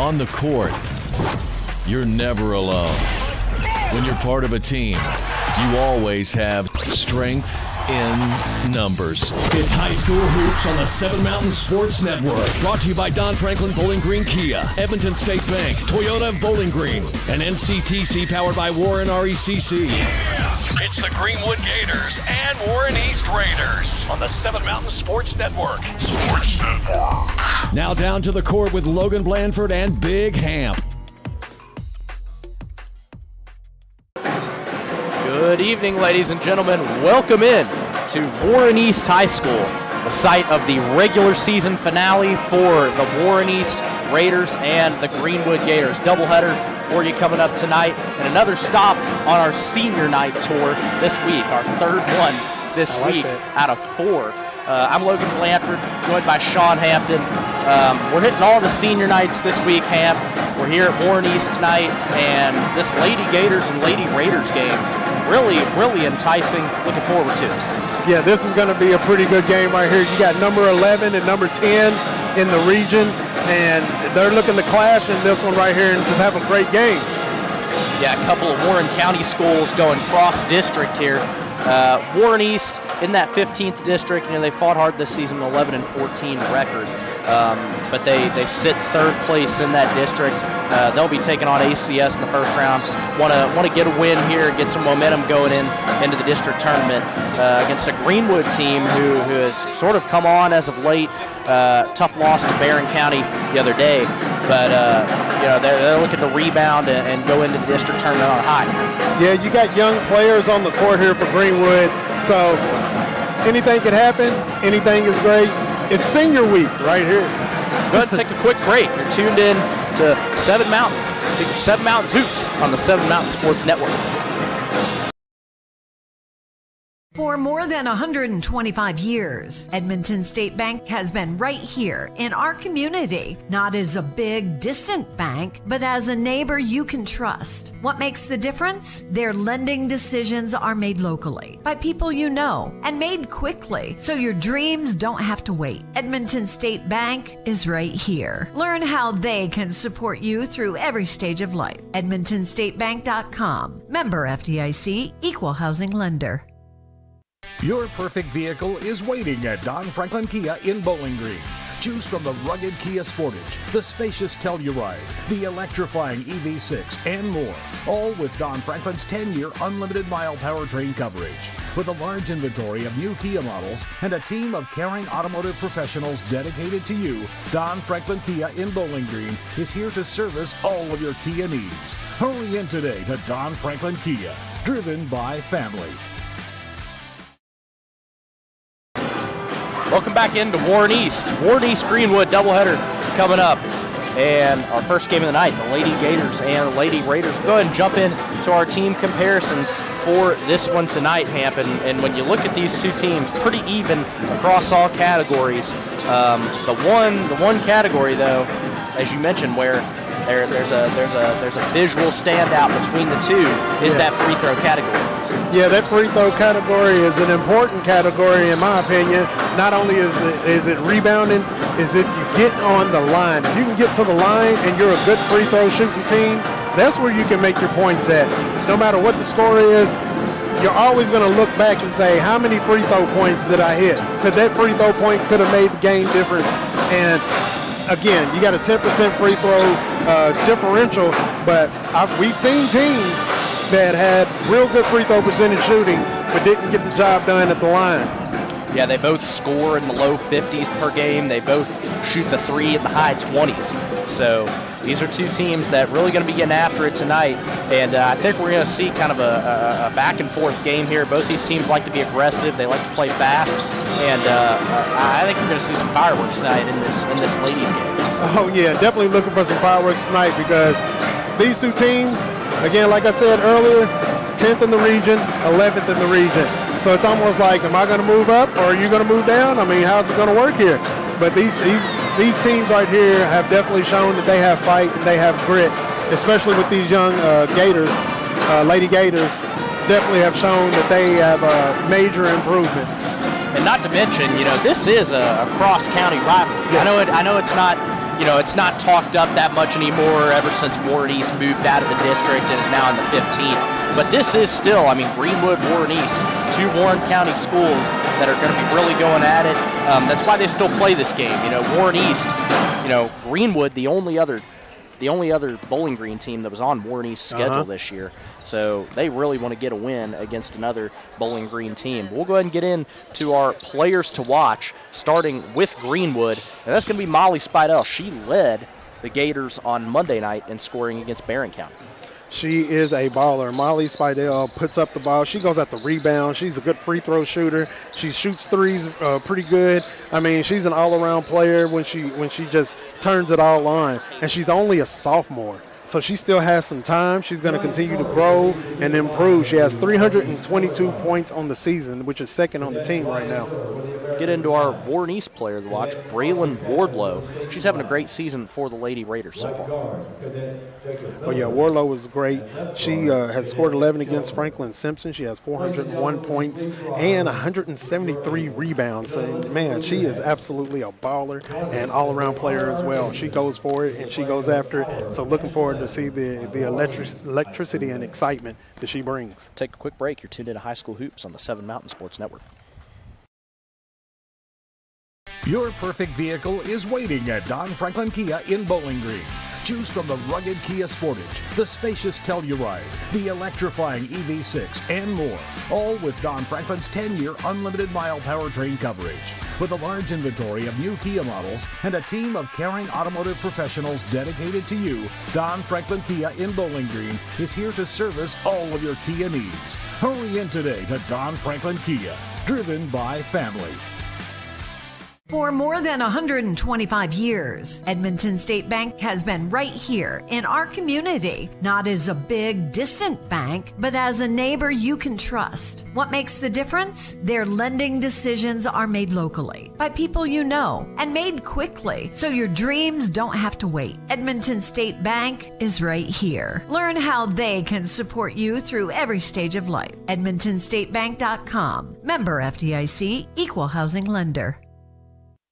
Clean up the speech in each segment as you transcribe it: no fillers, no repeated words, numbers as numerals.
On the court, you're never alone. When you're part of a team, you always have strength in numbers. It's High School Hoops on the Seven Mountain Sports Network. Brought to you by Don Franklin Bowling Green Kia, Edmonton State Bank, Toyota of Bowling Green, and NCTC powered by Warren RECC. It's the Greenwood Gators and Warren East Raiders on the Seven Mountain Sports Network. Now down to the court with Logan Blandford and Big Hamp. Good evening, ladies and gentlemen. Welcome in to Warren East High School, the site of the regular season finale for the Warren East Raiders and the Greenwood Gators. Doubleheader for you coming up tonight, and another stop on our senior night tour this week, our third one this week out of four. I'm Logan Blandford, joined by Sean Hampton. We're hitting all the senior nights this week, Hamp. We're here at Warren East tonight, and this Lady Gators and Lady Raiders game, really enticing. Looking forward to it. Yeah, this is going to be a pretty good game right here. You got number 11 and number 10 in the region, and they're looking to clash in this one right here and just have a great game. Yeah, a couple of Warren County schools going cross-district here. Warren East in that 15th district, they fought hard this season, 11-14 record. But they sit third place in that district. They'll be taking on ACS in the first round. Want to get a win here, get some momentum going into the district tournament against a Greenwood team who has sort of come on as of late. Tough loss to Barron County the other day, but they're looking to rebound and go into the district tournament on high. Yeah, you got young players on the court here for Greenwood, so anything could happen. Anything is great. It's senior week right here. Go ahead and take a quick break. You're tuned in to Seven Mountains Hoops on the Seven Mountain Sports Network. For more than 125 years, Edmonton State Bank has been right here in our community, not as a big, distant bank, but as a neighbor you can trust. What makes the difference? Their lending decisions are made locally, by people you know, and made quickly, so your dreams don't have to wait. Edmonton State Bank is right here. Learn how they can support you through every stage of life. EdmontonStateBank.com. Member FDIC, Equal Housing Lender. Your perfect vehicle is waiting at Don Franklin Kia in Bowling Green. Choose from the rugged Kia Sportage, the spacious Telluride, the electrifying EV6, and more. All with Don Franklin's 10-year unlimited mile powertrain coverage. With a large inventory of new Kia models and a team of caring automotive professionals dedicated to you, Don Franklin Kia in Bowling Green is here to service all of your Kia needs. Hurry in today to Don Franklin Kia, driven by family. Welcome back into Warren East. Warren East Greenwood doubleheader coming up. And our first game of the night, the Lady Gators and the Lady Raiders. We'll go ahead and jump in to our team comparisons for this one tonight, Hamp. And when you look at these two teams, pretty even across all categories. The one category, though, as you mentioned, where there's a visual standout between the two is that free throw category. Yeah, that free throw category is an important category in my opinion. Not only is it rebounding, is if you get on the line. If you can get to the line and you're a good free throw shooting team, that's where you can make your points at. No matter what the score is, you're always going to look back and say, how many free throw points did I hit? Because that free throw point could have made the game difference. And again, you got a 10% free throw differential, but we've seen teams that had real good free throw percentage shooting but didn't get the job done at the line. Yeah, they both score in the low 50s per game. They both shoot the three in the high 20s. So these are two teams that really going to be getting after it tonight. And I think we're going to see kind of a back-and-forth game here. Both these teams like to be aggressive. They like to play fast. And I think we're going to see some fireworks tonight in this ladies game. Oh, yeah, definitely looking for some fireworks tonight because these two teams, again, like I said earlier, 10th in the region, 11th in the region. So it's almost like, am I going to move up or are you going to move down? I mean, how's it going to work here? But these teams right here have definitely shown that they have fight and they have grit, especially with these young Gators, Lady Gators, definitely have shown that they have a major improvement. And not to mention, this is a cross-county rivalry. Yeah. I know it's not it's not talked up that much anymore ever since Warren East moved out of the district and is now in the 15th. But this is still, Greenwood, Warren East, two Warren County schools that are going to be really going at it. That's why they still play this game. Warren East, Greenwood, the only other Bowling Green team that was on Warren East's schedule this year. So they really want to get a win against another Bowling Green team. We'll go ahead and get into our players to watch, starting with Greenwood. And that's going to be Molly Spidell. She led the Gators on Monday night in scoring against Barron County. She is a baller. Molly Spidell puts up the ball. She goes at the rebound. She's a good free throw shooter. She shoots threes pretty good. She's an all-around player when she just turns it all on. And she's only a sophomore, so she still has some time. She's going to continue to grow and improve. She has 322 points on the season, which is second on the team right now. Get into our Warren East player to watch, Braylon Wardlow. She's having a great season for the Lady Raiders so far. Oh, yeah, Wardlow was great. She has scored 11 against Franklin Simpson. She has 401 points and 173 rebounds. And, man, she is absolutely a baller and all-around player as well. She goes for it and she goes after it. So looking forward to see the electricity and excitement that she brings. Take a quick break. You're tuned into High School Hoops on the 7 Mountain Sports Network. Your perfect vehicle is waiting at Don Franklin Kia in Bowling Green. Choose from the rugged Kia Sportage, the spacious Telluride, the electrifying EV6, and more. All with Don Franklin's 10-year unlimited mile powertrain coverage. With a large inventory of new Kia models and a team of caring automotive professionals dedicated to you, Don Franklin Kia in Bowling Green is here to service all of your Kia needs. Hurry in today to Don Franklin Kia, driven by family. For more than 125 years, Edmonton State Bank has been right here in our community, not as a big, distant bank, but as a neighbor you can trust. What makes the difference? Their lending decisions are made locally by people you know and made quickly, so your dreams don't have to wait. Edmonton State Bank is right here. Learn how they can support you through every stage of life. EdmontonStateBank.com. Member FDIC, Equal Housing Lender.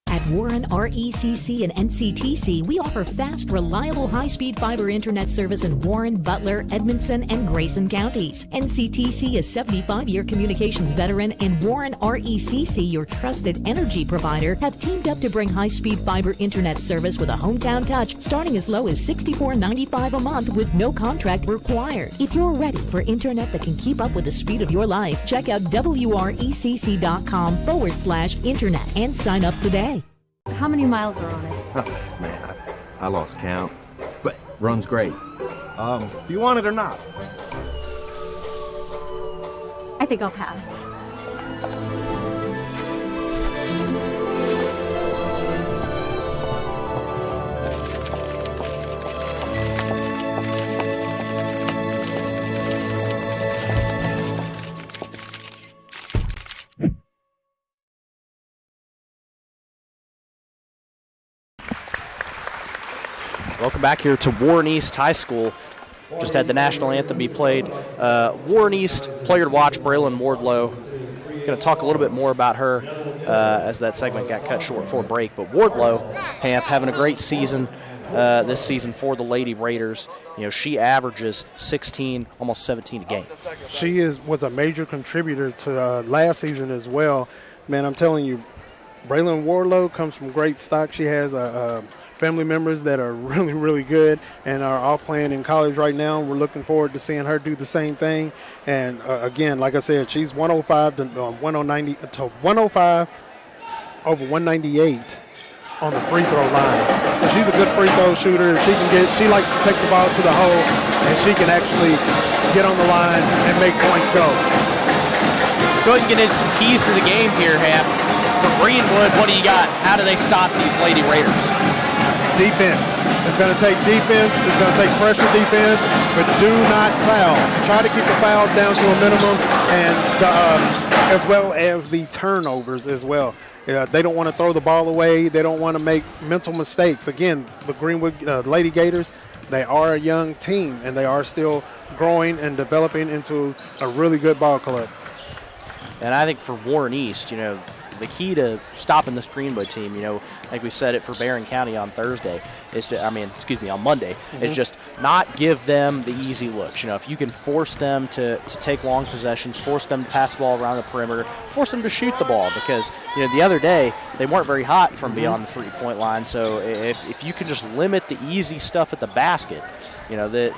At Warren RECC and NCTC, we offer fast, reliable, high-speed fiber internet service in Warren, Butler, Edmondson, and Grayson counties. NCTC is 75-year communications veteran, and Warren RECC, your trusted energy provider, have teamed up to bring high-speed fiber internet service with a hometown touch, starting as low as $64.95 a month with no contract required. If you're ready for internet that can keep up with the speed of your life, check out WRECC.com/internet and sign up today. How many miles are on it? Oh, man, I lost count, but runs great. Do you want it or not? I think I'll pass. Welcome back here to Warren East High School. Just had the national anthem be played. Warren East player to watch, Braylon Wardlow. Going to talk a little bit more about her as that segment got cut short for a break. But Wardlow, Hamp, having a great season this season for the Lady Raiders. She averages 16, almost 17 a game. She was a major contributor to last season as well. Man, I'm telling you, Braylon Wardlow comes from great stock. She has family members that are really, really good and are all playing in college right now. We're looking forward to seeing her do the same thing. And again, like I said, she's 105 to 105 over 198 on the free throw line. So she's a good free throw shooter. She likes to take the ball to the hole, and she can actually get on the line and make points go. Go ahead and get into some keys to the game here, Hamp. For Greenwood, what do you got? How do they stop these Lady Raiders? Defense. It's going to take defense. It's going to take pressure defense, but do not foul. Try to keep the fouls down to a minimum, and as well as the turnovers as well. They don't want to throw the ball away. They don't want to make mental mistakes. Again, the Greenwood Lady Gators, they are a young team, and they are still growing and developing into a really good ball club. And I think for Warren East, the key to stopping this Greenwood team, like we said it for Barron County on Thursday, on Monday, is just not give them the easy looks. If you can force them to take long possessions, force them to pass the ball around the perimeter, force them to shoot the ball, because the other day they weren't very hot from beyond the 3-point line. So if you can just limit the easy stuff at the basket, that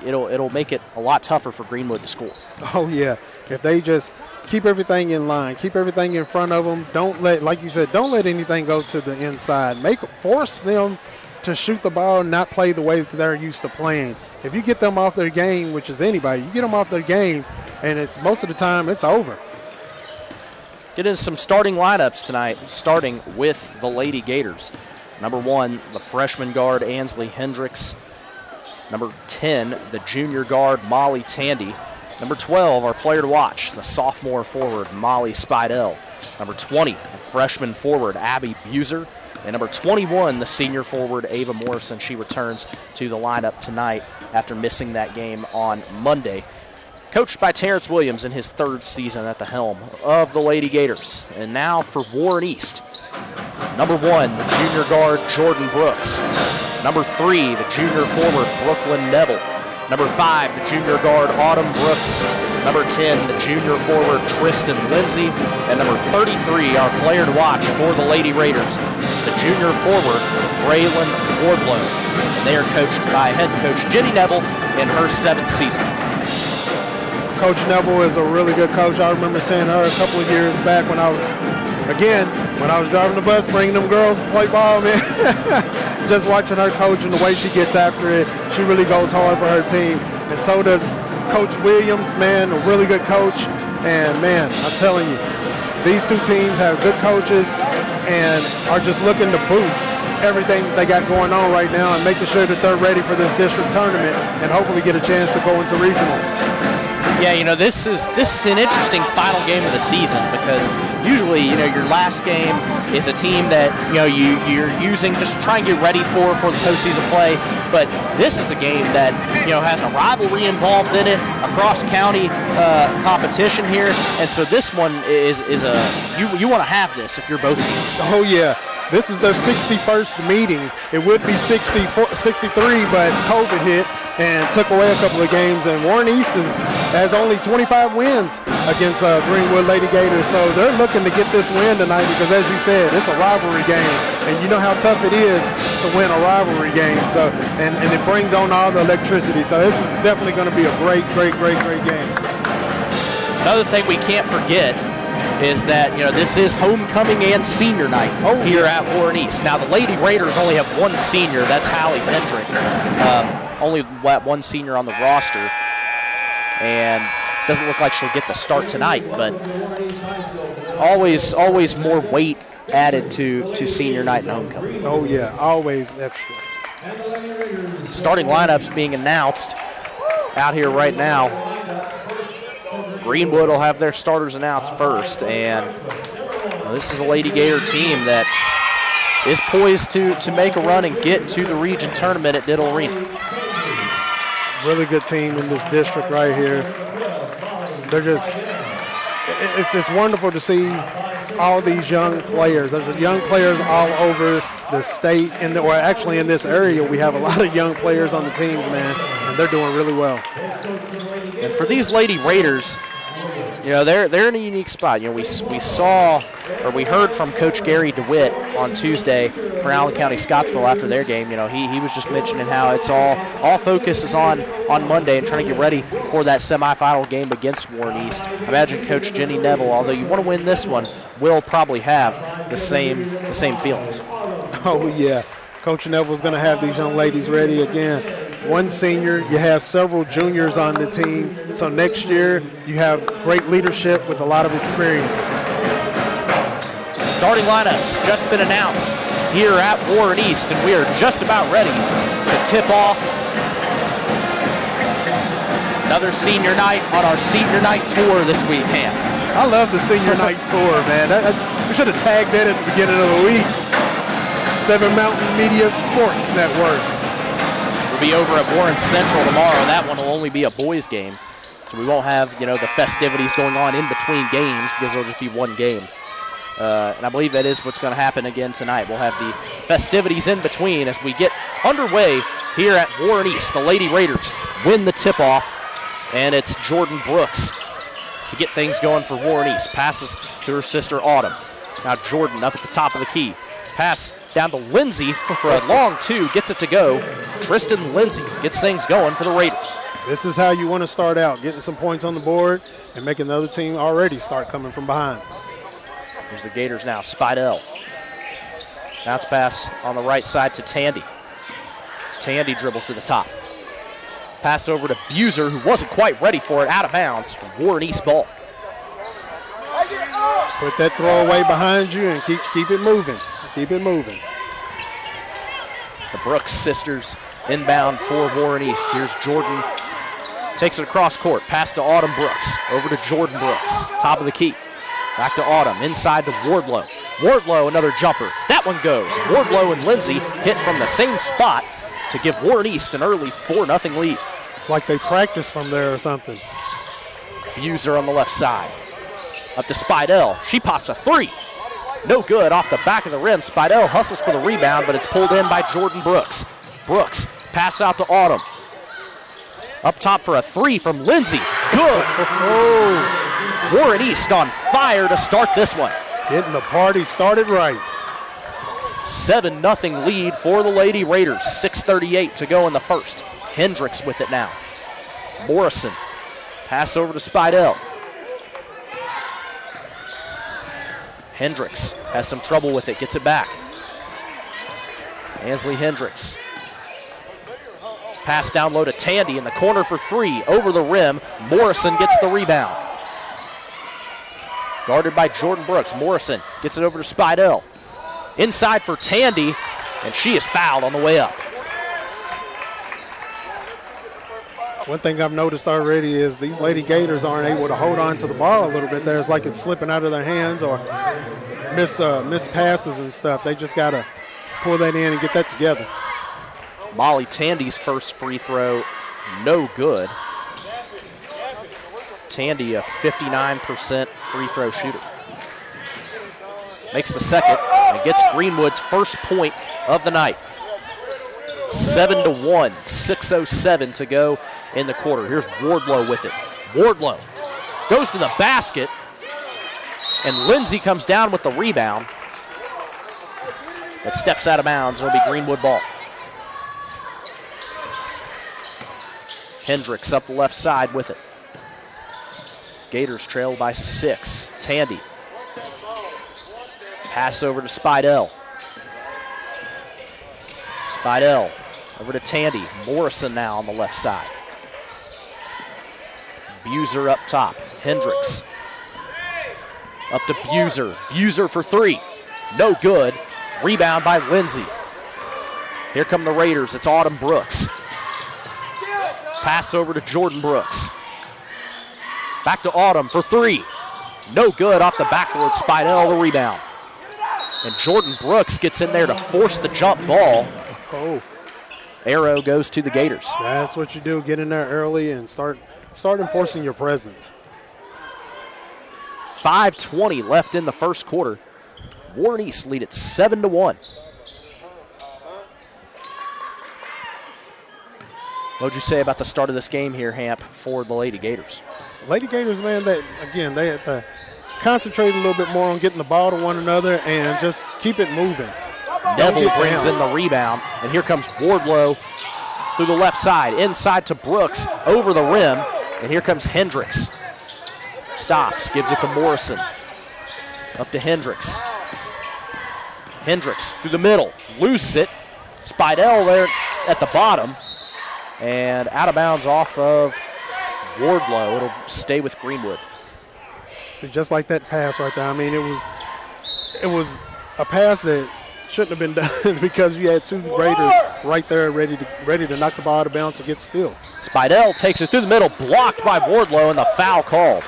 it'll make it a lot tougher for Greenwood to score. Oh yeah, if they just keep everything in line, keep everything in front of them. Don't let, like you said, don't let anything go to the inside. Force them to shoot the ball and not play the way that they're used to playing. If you get them off their game, which is anybody, you get them off their game, and it's most of the time it's over. Get into some starting lineups tonight, starting with the Lady Gators. Number 1, the freshman guard Ansley Hendricks. Number 10, the junior guard Molly Tandy. Number 12, our player to watch, the sophomore forward Molly Spidell. Number 20, the freshman forward Abby Buser. And number 21, the senior forward Ava Morrison. She returns to the lineup tonight after missing that game on Monday. Coached by Terrence Williams in his 3rd season at the helm of the Lady Gators. And now for Warren East. Number 1, the junior guard Jordan Brooks. Number 3, the junior forward Brooklyn Neville. Number 5, the junior guard Autumn Brooks. Number 10, the junior forward Tristan Lindsay. And number 33, our player to watch for the Lady Raiders, the junior forward Braylon Wardlow. And they are coached by head coach Jenny Neville in her 7th season. Coach Neville is a really good coach. I remember seeing her a couple of years back when I was driving the bus, bringing them girls to play ball, man. Just watching her coach and the way she gets after it, she really goes hard for her team. And so does Coach Williams, man, a really good coach. And, man, I'm telling you, these two teams have good coaches and are just looking to boost everything that they got going on right now and making sure that they're ready for this district tournament and hopefully get a chance to go into regionals. Yeah, this is an interesting final game of the season because usually, your last game is a team that, you're using just to try and get ready for the postseason play. But this is a game that, has a rivalry involved in it, a cross-county competition here. And so this one is you want to have this if you're both teams. Oh, yeah. This is their 61st meeting. It would be 63, but COVID hit and took away a couple of games. And Warren East has only 25 wins against Greenwood Lady Gators. So they're looking to get this win tonight because, as you said, it's a rivalry game. And you know how tough it is to win a rivalry game. So and it brings on all the electricity. So this is definitely going to be a great game. Another thing we can't forget is that, this is homecoming and senior night here at Warren East. Now, the Lady Raiders only have one senior. That's Hallie Hendrick. Only one senior on the roster. And doesn't look like she'll get the start tonight, but always more weight added to senior night and homecoming. Oh, yeah, always extra. Starting lineups being announced out here right now. Greenwood will have their starters announced first, and this is a Lady Gator team that is poised to make a run and get to the region tournament at Diddle Arena. Really good team in this district right here. It's just wonderful to see all these young players. There's young players all over the state, or actually in this area, we have a lot of young players on the teams, man, and they're doing really well. And for these Lady Raiders, they're in a unique spot. We heard from Coach Gary DeWitt on Tuesday for Allen County Scottsville after their game. He was just mentioning how it's all focus is on Monday and trying to get ready for that semifinal game against Warren East. I imagine Coach Jenny Neville, although you want to win this one, will probably have the same feelings. Oh yeah, Coach Neville's going to have these young ladies ready again. One senior, you have several juniors on the team. So next year, you have great leadership with a lot of experience. Starting lineups just been announced here at Warren East, and we are just about ready to tip off another senior night on our senior night tour this weekend. I love the senior night tour, man. We should have tagged that at the beginning of the week. 7 Mountain Media Sports Network. Be over at Warren Central tomorrow. That one will only be a boys game, so we won't have the festivities going on in between games because it'll just be one game. And I believe that is what's going to happen again tonight. We'll have the festivities in between as we get underway here at Warren East. The Lady Raiders win the tip-off, and it's Jordan Brooks to get things going for Warren East. Passes to her sister Autumn. Now Jordan up at the top of the key. Pass down to Lindsay for a long two. Gets it to go. Tristan Lindsay gets things going for the Raiders. This is how you want to start out, getting some points on the board and making the other team already start coming from behind. Here's the Gators now. Spidell. Bounce pass on the right side to Tandy. Tandy dribbles to the top. Pass over to Buser, who wasn't quite ready for it. Out of bounds. Warren East ball. Put that throwaway behind you and keep it moving. Keep it moving. The Brooks sisters inbound for Warren East. Here's Jordan. Takes it across court. Pass to Autumn Brooks. Over to Jordan Brooks. Top of the key. Back to Autumn. Inside to Wardlow. Wardlow, another jumper. That one goes. Wardlow and Lindsay hit from the same spot to give Warren East an early 4-0 lead. It's like they practiced from there or something. Buser on the left side. Up to Spidell. She pops a three. No good off the back of the rim. Spidell hustles for the rebound, but it's pulled in by Jordan Brooks. Brooks, pass out to Autumn. Up top for a three from Lindsay. Good. Oh. Warren East on fire to start this one. Getting the party started right. 7-0 lead for the Lady Raiders. 6:38 to go in the first. Hendricks with it now. Morrison. Pass over to Spidell. Hendricks has some trouble with it. Gets it back. Ansley Hendricks. Pass down low to Tandy in the corner for three. Over the rim. Morrison gets the rebound. Guarded by Jordan Brooks. Morrison gets it over to Spidell. Inside for Tandy, and she is fouled on the way up. One thing I've noticed already is these Lady Gators aren't able to hold on to the ball a little bit there. It's like it's slipping out of their hands or miss passes and stuff. They just got to pull that in and get that together. Molly Tandy's first free throw, no good. Tandy, a 59% free throw shooter. Makes the second and gets Greenwood's first point of the night. 7-1, 6:07 to go in the quarter. Here's Wardlow with it. Wardlow goes to the basket, and Lindsay comes down with the rebound. But steps out of bounds. It'll be Greenwood ball. Hendricks up the left side with it. Gators trail by 6. Tandy. Pass over to Spidell. Spidell over to Tandy. Morrison now on the left side. Buser up top. Hendricks. Up to Buser. Buser for three. No good. Rebound by Lindsay. Here come the Raiders. It's Autumn Brooks. Pass over to Jordan Brooks. Back to Autumn for three. No good off the backboard. Spidell the rebound. And Jordan Brooks gets in there to force the jump ball. Oh. Arrow goes to the Gators. That's what you do. Get in there early and start enforcing your presence. 5:20 left in the first quarter. Warren East lead at 7-1. What would you say about the start of this game here, Hamp, for the Lady Gators? Lady Gators, man, they have to concentrate a little bit more on getting the ball to one another and just keep it moving. Neville brings in the rebound, and here comes Wardlow through the left side, inside to Brooks, over the rim, and here comes Hendricks. Stops, gives it to Morrison. Up to Hendricks. Hendricks through the middle, loses it. Spidell there at the bottom, and out of bounds off of Wardlow. It'll stay with Greenwood. See, just like that pass right there. I mean, it was a pass that shouldn't have been done because you had two Raiders right there ready to knock the ball out of bounds and get steal. Spidell takes it through the middle, blocked by Wardlow, and the foul called.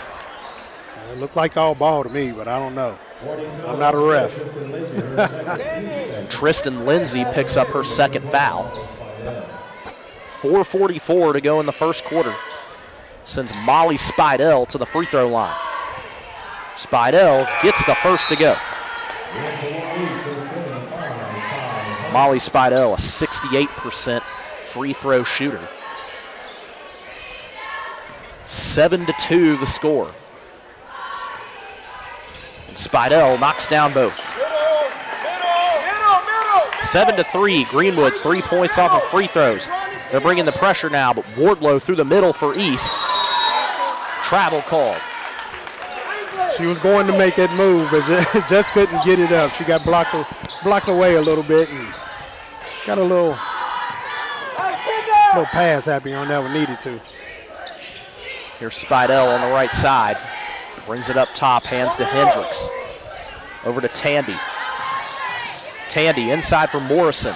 It looked like all ball to me, but I don't know. I'm not a ref. Tristan Lindsay picks up her second foul. 4:44 to go in the first quarter. Sends Molly Spidell to the free throw line. Spidell gets the first to go. Molly Spidell, a 68% free throw shooter. 7-2 the score. And Spidell knocks down both. 7-3, Greenwood 3 points off of free throws. They're bringing the pressure now, but Wardlow through the middle for East. Travel called. She was going to make that move, but just couldn't get it up. She got blocked away a little bit and got a little pass happy on that one, needed to. Here's Spidell on the right side. Brings it up top, hands to Hendricks. Over to Tandy. Tandy inside for Morrison.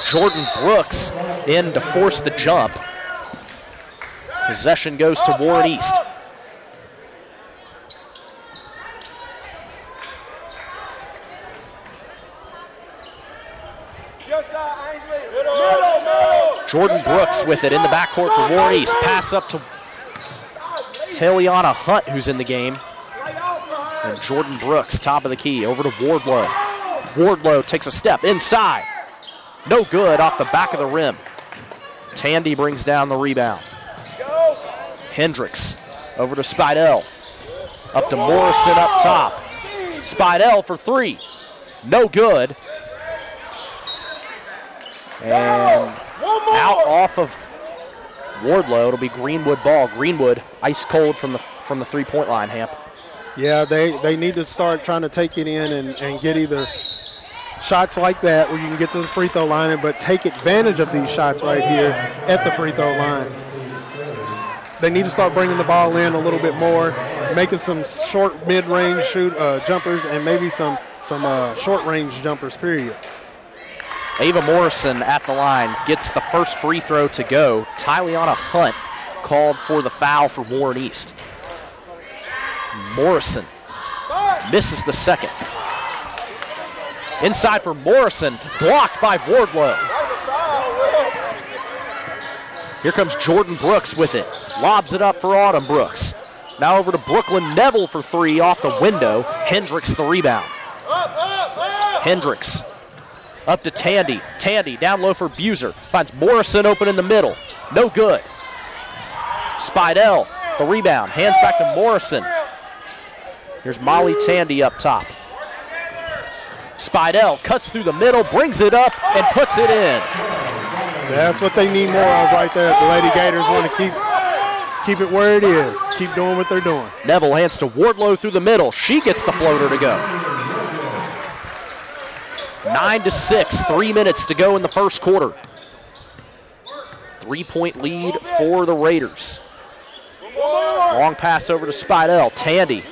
Jordan Brooks in to force the jump. Possession goes to Warren East. Jordan Brooks with it in the backcourt for Warren East. Pass up to Taliana Hunt, who's in the game. And Jordan Brooks, top of the key, over to Wardlow. Wardlow takes a step inside. No good, off the back of the rim. Tandy brings down the rebound. Hendricks over to Spidell. Up to Morrison up top. Spidell for three. No good. And out off of Wardlow. It'll be Greenwood ball. Greenwood ice cold from the three-point line, Hamp. Yeah, they need to start trying to take it in and get either shots like that where you can get to the free throw line, but take advantage of these shots right here at the free throw line. They need to start bringing the ball in a little bit more, making some short mid-range jumpers and maybe some short-range jumpers, period. Ava Morrison at the line gets the first free throw to go. Tyliana Hunt called for the foul for Warren East. Morrison misses the second. Inside for Morrison, blocked by Wardlow. Here comes Jordan Brooks with it. Lobs it up for Autumn Brooks. Now over to Brooklyn Neville for three off the window. Hendricks the rebound. Hendricks up to Tandy. Tandy down low for Buser. Finds Morrison open in the middle. No good. Spidell, the rebound. Hands back to Morrison. Here's Molly Tandy up top. Spidell cuts through the middle, brings it up, and puts it in. That's what they need more of right there. The Lady Gators want to keep it where it is. Keep doing what they're doing. Neville hands to Wardlow through the middle. She gets the floater to go. 9-6, 3 minutes to go in the first quarter. 3-point lead for the Raiders. Long pass over to Spidell. Tandy.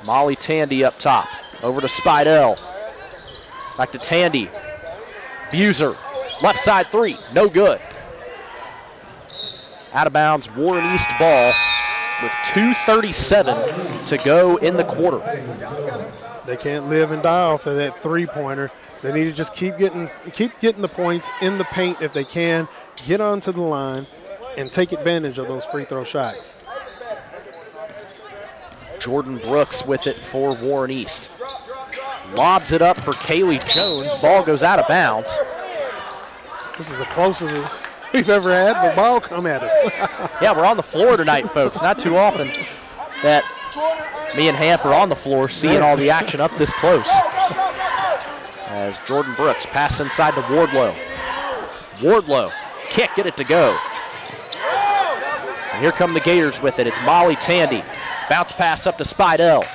Molly Tandy up top. Over to Spidell. Back to Tandy. Buser. Left side three. No good. Out of bounds, Warren East ball with 2:37 to go in the quarter. They can't live and die off of that three-pointer. They need to just keep getting the points in the paint if they can, get onto the line, and take advantage of those free throw shots. Jordan Brooks with it for Warren East. Lobs it up for Kaylee Jones. Ball goes out of bounds. This is the closest we've ever had the ball come at us. Yeah, we're on the floor tonight, folks. Not too often that me and Hamp are on the floor seeing all the action up this close. As Jordan Brooks pass inside to Wardlow. Wardlow can't get it to go. And here come the Gators with it. It's Molly Tandy. Bounce pass up to Spidell.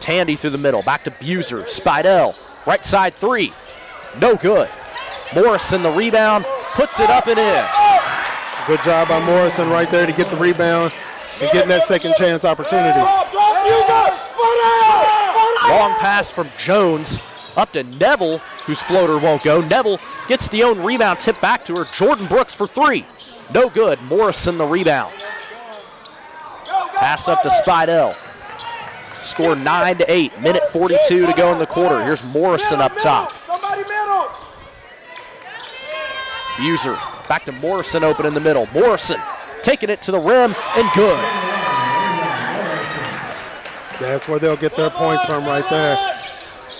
Tandy through the middle. Back to Buser. Spidell. Right side three. No good. Morrison the rebound. Puts it up and in. Good job by Morrison right there to get the rebound and getting that second chance opportunity. Long pass from Jones up to Neville, whose floater won't go. Neville gets the own rebound tipped back to her. Jordan Brooks for three. No good. Morrison the rebound. Pass up to Spidell. Score 9-8. Minute 42 to go in the quarter. Here's Morrison up top. Buser back to Morrison open in the middle. Morrison taking it to the rim and good. That's where they'll get their points from right there.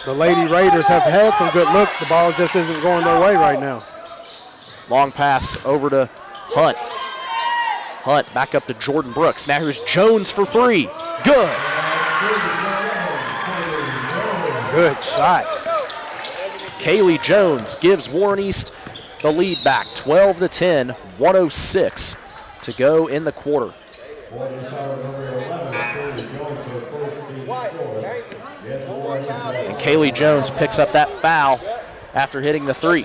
The Lady Raiders have had some good looks. The ball just isn't going their way right now. Long pass over to Hunt. Hunt back up to Jordan Brooks. Now here's Jones for three. Good. Good shot. Kaylee Jones gives Warren East the lead back, 12-10, 1:06 to go in the quarter. And Kaylee Jones picks up that foul after hitting the three.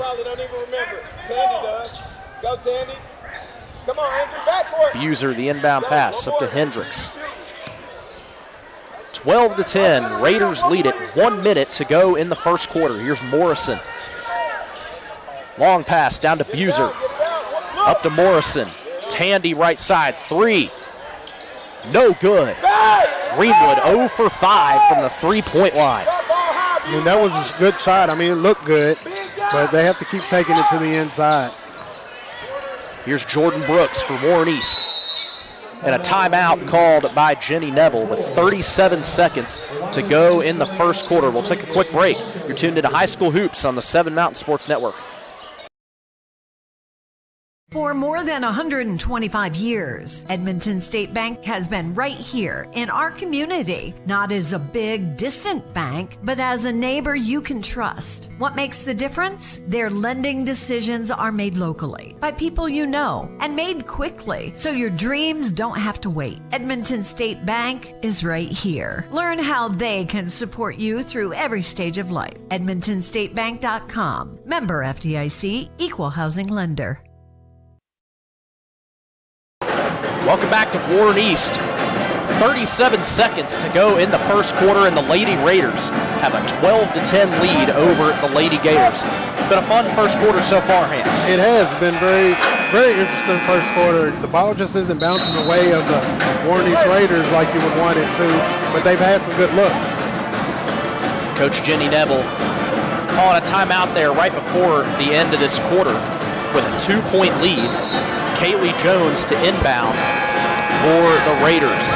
Buser, the inbound pass up to Hendricks. 12-10, Raiders lead it, 1 minute to go in the first quarter. Here's Morrison. Long pass down to Buser. Up to Morrison. Tandy right side, three. No good. Greenwood 0 for 5 from the three-point line. I mean, that was a good shot. I mean, it looked good, but they have to keep taking it to the inside. Here's Jordan Brooks for Warren East. And a timeout called by Jenny Neville with 37 seconds to go in the first quarter. We'll take a quick break. You're tuned into High School Hoops on the 7 Mountain Sports Network. For more than 125 years, Edmonton State Bank has been right here in our community, not as a big, distant bank, but as a neighbor you can trust. What makes the difference? Their lending decisions are made locally by people you know and made quickly, so your dreams don't have to wait. Edmonton State Bank is right here. Learn how they can support you through every stage of life. EdmontonStateBank.com. Member FDIC, Equal Housing Lender. Welcome back to Warren East. 37 seconds to go in the first quarter, and the Lady Raiders have a 12-10 lead over the Lady Gators. It's been a fun first quarter so far, Ham. It has been very, very interesting first quarter. The ball just isn't bouncing away of the Warren East Raiders like you would want it to, but they've had some good looks. Coach Jenny Neville calling a timeout there right before the end of this quarter with a 2-point lead. Kaylee Jones to inbound for the Raiders.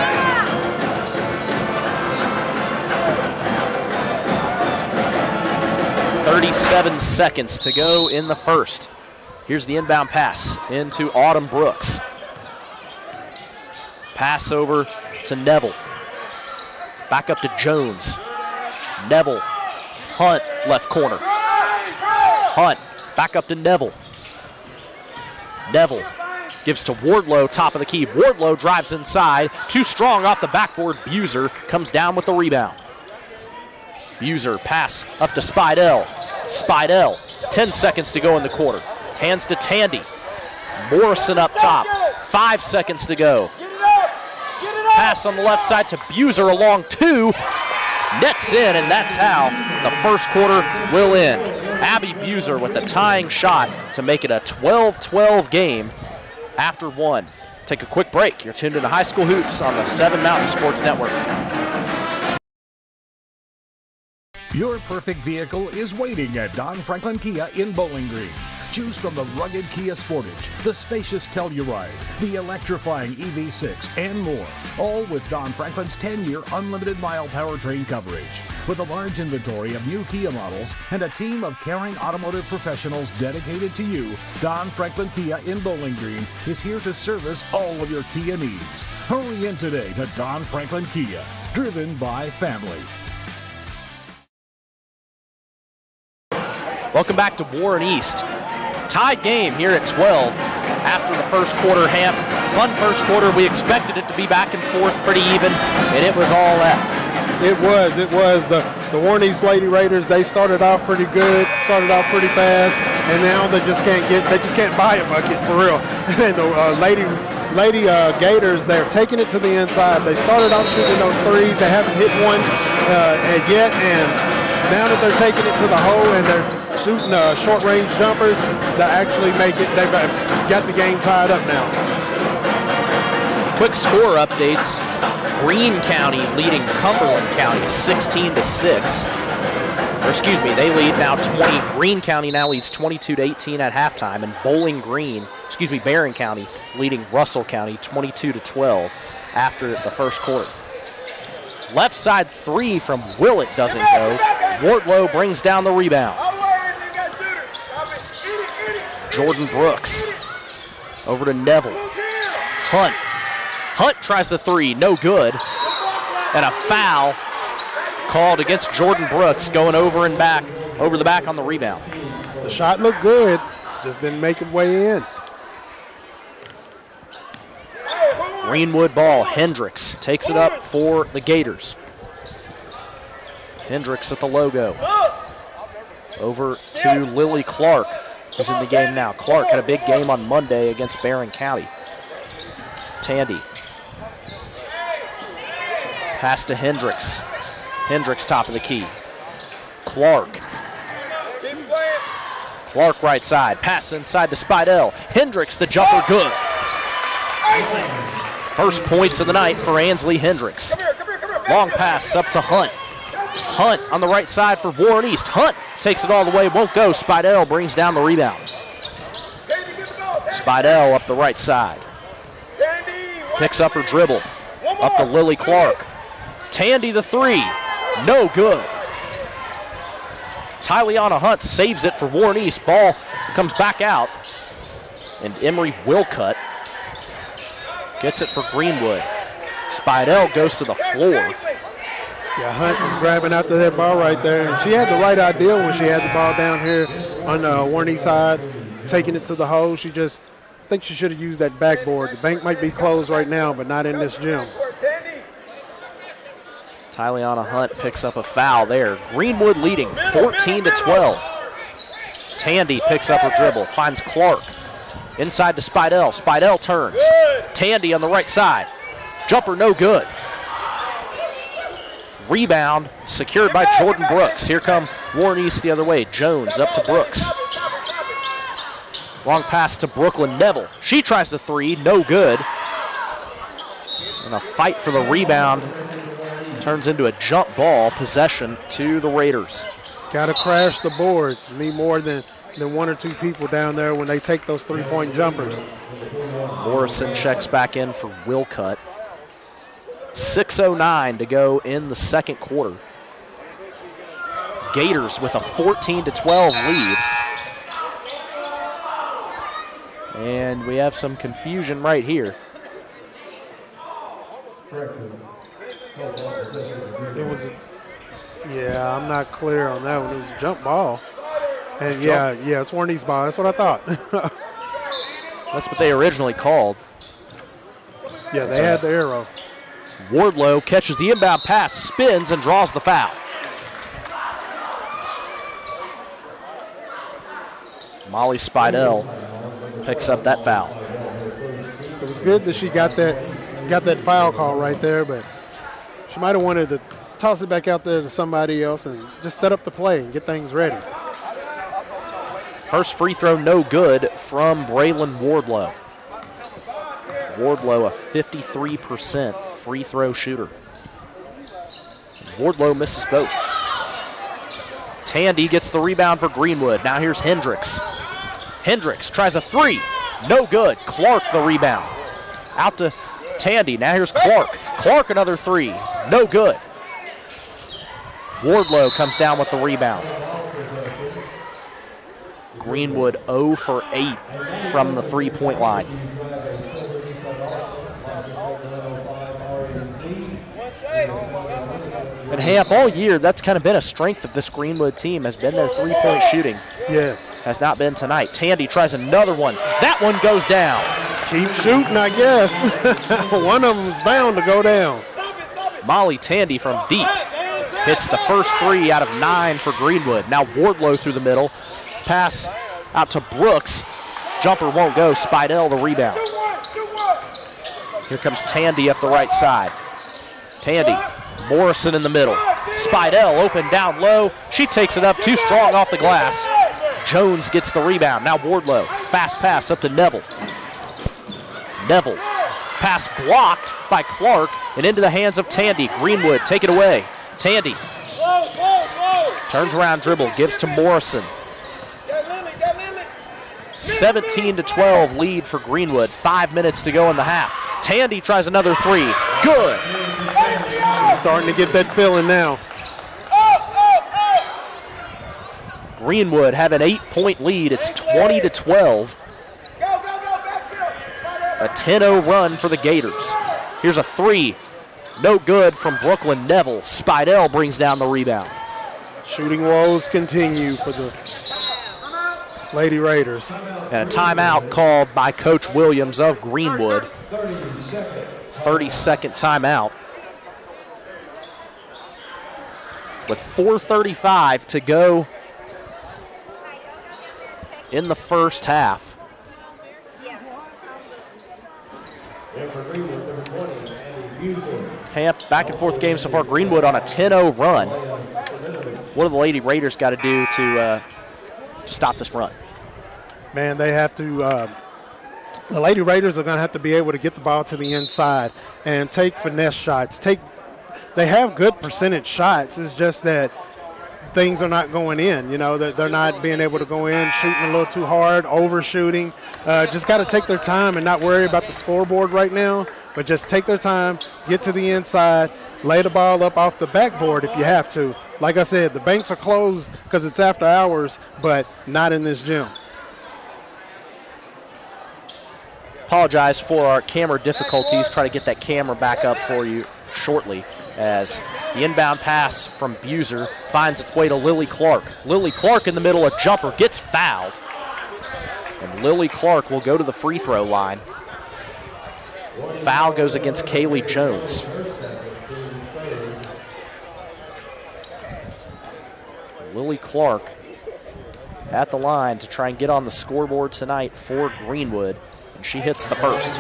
.37 seconds to go in the first. Here's the inbound pass into Autumn Brooks. Pass over to Neville. Back up to Jones. Neville. Hunt, left corner. Hunt, back up to Neville. Neville gives to Wardlow, top of the key. Wardlow drives inside. Too strong off the backboard. Buser comes down with the rebound. Buser pass up to Spidell. Spidell, 10 seconds to go in the quarter. Hands to Tandy. Morrison up top. 5 seconds to go. Pass on the left side to Buser along two. Nets in, and that's how the first quarter will end. Abby Buser with a tying shot to make it a 12-12 game after one. Take a quick break. You're tuned into High School Hoops on the 7 Mountain Sports Network. Your perfect vehicle is waiting at Don Franklin Kia in Bowling Green. Choose from the rugged Kia Sportage, the spacious Telluride, the electrifying EV6, and more. All with Don Franklin's 10-year unlimited mile powertrain coverage. With a large inventory of new Kia models and a team of caring automotive professionals dedicated to you, Don Franklin Kia in Bowling Green is here to service all of your Kia needs. Hurry in today to Don Franklin Kia, driven by family. Welcome back to Warren East. Tied game here at 12 after the first quarter. Ham, fun first quarter. We expected it to be back and forth pretty even, and it was all that. It was. The Warren East Lady Raiders, they started off pretty good, started off pretty fast, and now they just can't buy a bucket for real. And the Lady Gators, they're taking it to the inside. They started off shooting those threes. They haven't hit one yet, and now that they're taking it to the hole and they're shooting short-range jumpers, they actually make it. They've got the game tied up now. Quick score updates. Greene County leading Cumberland County 16-6. Or excuse me, they lead now 20. Greene County now leads 22-18 at halftime, and Barron County leading Russell County 22-12 after the first quarter. Left side three from Willett doesn't go. Wardlow brings down the rebound. Jordan Brooks over to Neville. Hunt. Hunt tries the three, no good. And a foul called against Jordan Brooks going over the back on the rebound. The shot looked good, just didn't make it way in. Greenwood ball. Hendricks takes it up for the Gators. Hendricks at the logo. Over to Lily Clark, who's in the game now. Clark had a big game on Monday against Barron County. Tandy. Pass to Hendricks. Hendricks top of the key. Clark. Clark right side. Pass inside to Spidell. Hendricks, the jumper, good. First points of the night for Ansley Hendricks. Long pass up to Hunt. Hunt on the right side for Warren East. Hunt takes it all the way, won't go. Spidell brings down the rebound. Spidell up the right side. Picks up her dribble. Up to Lily Clark. Tandy the three. No good. Tyliana Hunt saves it for Warren East. Ball comes back out. And Emery Wilcutt gets it for Greenwood. Spidell goes to the floor. Yeah, Hunt was grabbing after that ball right there. And she had the right idea when she had the ball down here on the Warren East side, taking it to the hole. I think she should have used that backboard. The bank might be closed right now, but not in this gym. Tyliana Hunt picks up a foul there. Greenwood leading 14-12. Tandy picks up her dribble, finds Clark. Inside to Spidell. Spidell turns. Tandy on the right side. Jumper no good. Rebound secured by Jordan Brooks. Here come Warren East the other way. Jones up to Brooks. Long pass to Brooklyn Neville. She tries the three, no good. And a fight for the rebound turns into a jump ball possession to the Raiders. Got to crash the boards. Need more than one or two people down there when they take those three-point jumpers. Morrison checks back in for Wilcutt. 6:09 to go in the second quarter. Gators with a 14-12 lead. And we have some confusion right here. I'm not clear on that one. It was a jump ball. And it's Warren East ball. That's what I thought. That's what they originally called. Yeah, they had the arrow. Wardlow catches the inbound pass, spins, and draws the foul. Molly Spidell picks up that foul. It was good that she got that foul call right there, but she might have wanted to toss it back out there to somebody else and just set up the play and get things ready. First free throw no good from Braylon Wardlow. Wardlow a 53% free throw shooter. Wardlow misses both. Tandy gets the rebound for Greenwood. Now here's Hendricks. Hendricks tries a three. No good. Clark the rebound. Out to Tandy. Now here's Clark. Clark another three. No good. Wardlow comes down with the rebound. Greenwood 0 for 8 from the three-point line. And Hamp, all year, that's kind of been a strength of this Greenwood team, has been their three-point shooting. Yes. Has not been tonight. Tandy tries another one. That one goes down. Keep shooting, I guess. One of them's bound to go down. Molly Tandy from deep hits the first 3 out of 9 for Greenwood. Now Wardlow through the middle. Pass out to Brooks. Jumper won't go. Spidell the rebound. Here comes Tandy up the right side. Tandy. Morrison in the middle. Spidell open down low. She takes it up too strong off the glass. Jones gets the rebound. Now Wardlow. Fast pass up to Neville. Neville. Pass blocked by Clark and into the hands of Tandy. Greenwood take it away. Tandy. Turns around, dribble, gives to Morrison. 17-12 lead for Greenwood. 5 minutes to go in the half. Tandy tries another three. Good. She starting to get that feeling now. Greenwood have an 8-point lead. It's 20-12. A 10-0 run for the Gators. Here's a three. No good from Brooklyn Neville. Spidell brings down the rebound. Shooting woes continue for the Lady Raiders. And a timeout called by Coach Williams of Greenwood. 30-second timeout. With 4:35 to go in the first half. Back and forth game so far. Greenwood on a 10-0 run. What do the Lady Raiders got to do to stop this run? Man, they have to the Lady Raiders are going to have to be able to get the ball to the inside and take finesse shots. They have good percentage shots. It's just that things are not going in. You know, they're not being able to go in, shooting a little too hard, overshooting. Just got to take their time and not worry about the scoreboard right now, but just take their time, get to the inside, lay the ball up off the backboard if you have to. Like I said, the banks are closed because it's after hours, but not in this gym. Apologize for our camera difficulties. Try to get that camera back up for you shortly as the inbound pass from Buser finds its way to Lily Clark. Lily Clark in the middle, a jumper, gets fouled. And Lily Clark will go to the free throw line. Foul goes against Kaylee Jones. Lily Clark at the line to try and get on the scoreboard tonight for Greenwood. And she hits the first.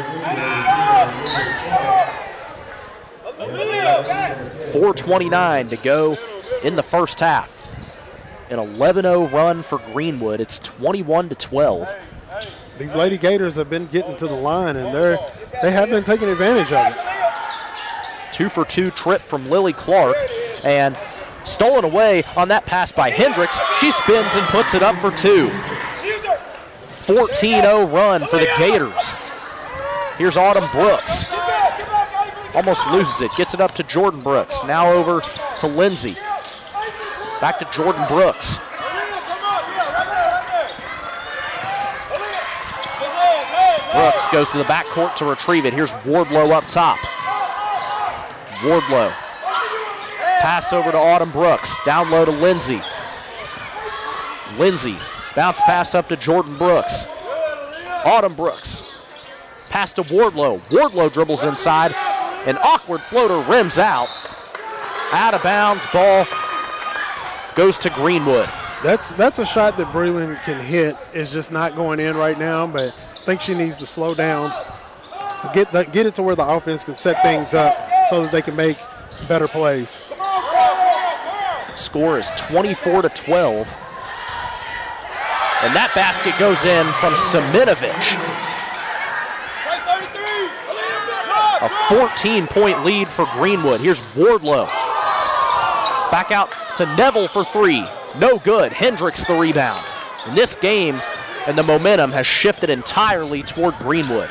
4:29 to go in the first half. An 11-0 run for Greenwood. It's 21-12. These Lady Gators have been getting to the line, and they have been taking advantage of it. 2-for-2 trip from Lily Clark, and stolen away on that pass by Hendricks. She spins and puts it up for two. 14-0 run for the Gators. Here's Autumn Brooks. Almost loses it. Gets it up to Jordan Brooks. Now over to Lindsay. Back to Jordan Brooks. Brooks goes to the backcourt to retrieve it. Here's Wardlow up top. Wardlow. Pass over to Autumn Brooks. Down low to Lindsay. Lindsay. Bounce pass up to Jordan Brooks. Autumn Brooks. Pass to Wardlow. Wardlow dribbles inside. An awkward floater rims out. Out of bounds. Ball goes to Greenwood. That's a shot that Breland can hit. It's just not going in right now, but I think she needs to slow down. Get it to where the offense can set things up so that they can make better plays. Score is 24-12. And that basket goes in from Siminovich. A 14-point lead for Greenwood. Here's Wardlow. Back out to Neville for three. No good. Hendricks the rebound. In this game, and the momentum has shifted entirely toward Greenwood.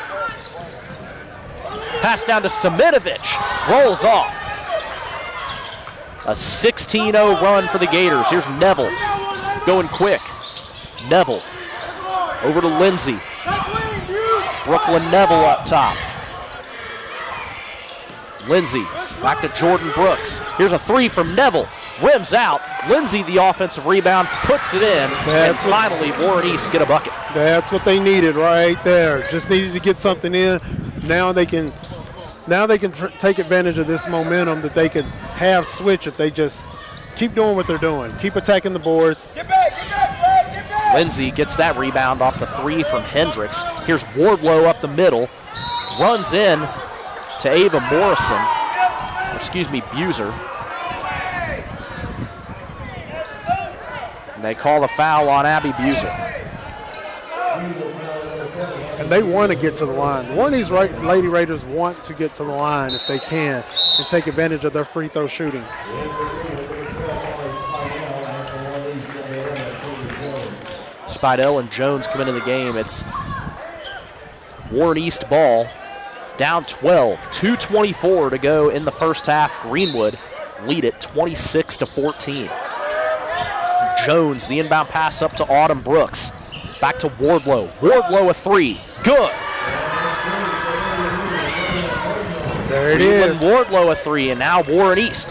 Pass down to Siminovich. Rolls off. A 16-0 run for the Gators. Here's Neville going quick. Neville over to Lindsay. Brooklyn Neville up top. Lindsay back to Jordan Brooks. Here's a three from Neville. Rims out. Lindsay, the offensive rebound, puts it in. And finally, Warren East get a bucket. That's what they needed right there. Just needed to get something in. Now they can take advantage of this momentum that they can have switch if they just keep doing what they're doing. Keep attacking the boards. Get back, Lindsay gets that rebound off the three from Hendricks. Here's Wardlow up the middle. Runs in to Ava Morrison. Buser. And they call the foul on Abby Buser. And they want to get to the line. One of these Lady Raiders want to get to the line if they can and take advantage of their free throw shooting. Spidell and Jones come into the game. It's Warren East ball. Down 12, 2:24 to go in the first half. Greenwood lead it 26-14. Jones, the inbound pass up to Autumn Brooks. Back to Wardlow. Wardlow a three. Good. There it is. Wardlow a three, and now Warren East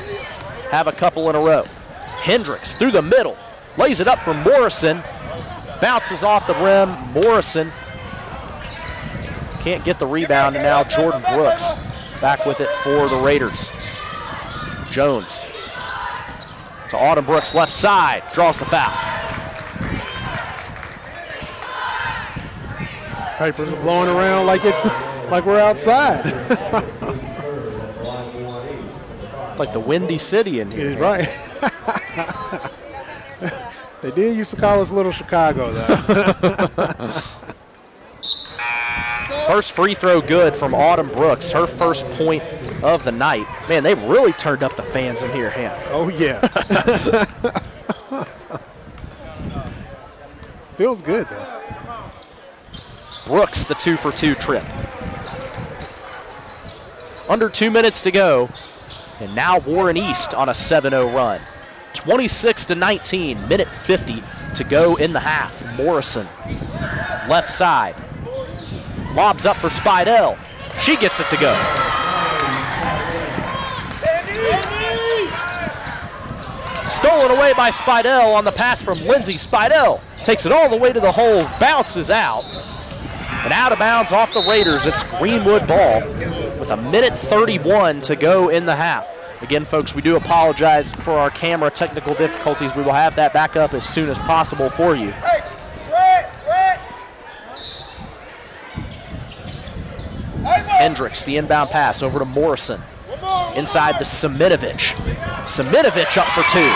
have a couple in a row. Hendricks through the middle. Lays it up for Morrison. Bounces off the rim. Morrison can't get the rebound, and now Jordan Brooks back with it for the Raiders. Jones to Autumn Brooks, left side, draws the foul. Papers are blowing around like we're outside. Like the Windy City in here. Right. They did used to call us Little Chicago, though. First free throw good from Autumn Brooks, her first point of the night. Man, they really turned up the fans in here, Ham. Oh, yeah. Feels good, though. Brooks, the 2-for-2 trip. Under 2 minutes to go, and now Warren East on a 7-0 run. 26-19, minute 50 to go in the half. Morrison, left side. Lobs up for Spidell. She gets it to go. Stolen away by Spidell on the pass from Lindsay. Spidell takes it all the way to the hole, bounces out. And out of bounds off the Raiders. It's Greenwood ball with a minute 31 to go in the half. Again, folks, we do apologize for our camera technical difficulties. We will have that back up as soon as possible for you. Hendricks, the inbound pass over to Morrison. Inside to Siminovich. Siminovich up for two.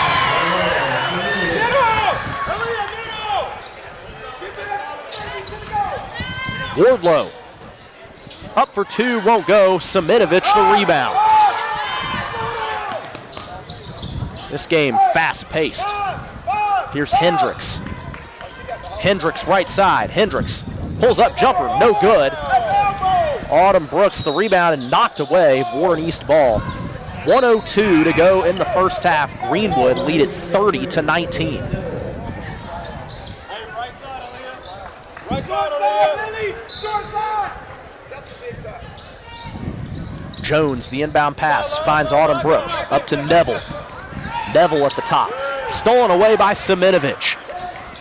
Wardlow up for two, won't go. Siminovich the rebound. This game fast-paced. Here's Hendricks. Hendricks right side. Hendricks pulls up jumper, no good. Autumn Brooks the rebound and knocked away. Warren East ball. 1:02 to go in the first half. Greenwood lead it 30-19. Jones, the inbound pass, finds Autumn Brooks. Up to Neville. Neville at the top. Stolen away by Siminovich.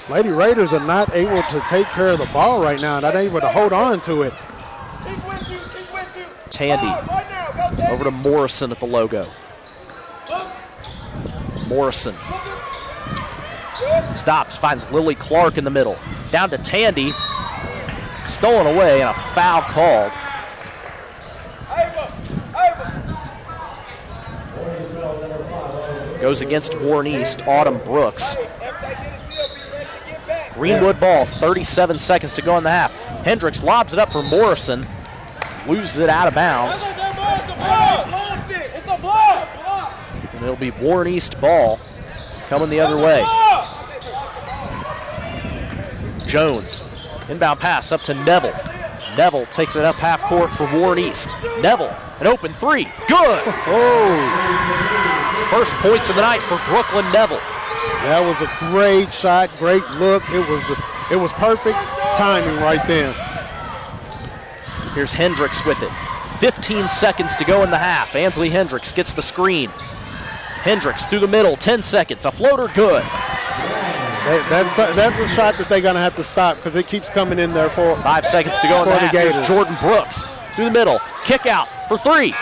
Lady Raiders are not able to take care of the ball right now, not able to hold on to it. Tandy over to Morrison at the logo. Morrison stops, finds Lily Clark in the middle. Down to Tandy. Stolen away and a foul called. Goes against Warren East, Autumn Brooks. Greenwood ball, 37 seconds to go in the half. Hendricks lobs it up for Morrison. Loses it out of bounds. And it'll be Warren East ball coming the other way. Jones, inbound pass up to Neville. Neville takes it up half court for Warren East. Neville, an open three, good! Oh! First points of the night for Brooklyn Neville. That was a great shot, great look. It was perfect timing right there. Here's Hendricks with it. 15 seconds to go in the half. Ansley Hendricks gets the screen. Hendricks through the middle, 10 seconds. A floater, good. That's a shot that they're going to have to stop because it keeps coming in there for 5 seconds to go in the half. Here's Jordan Brooks through the middle. Kick out for three.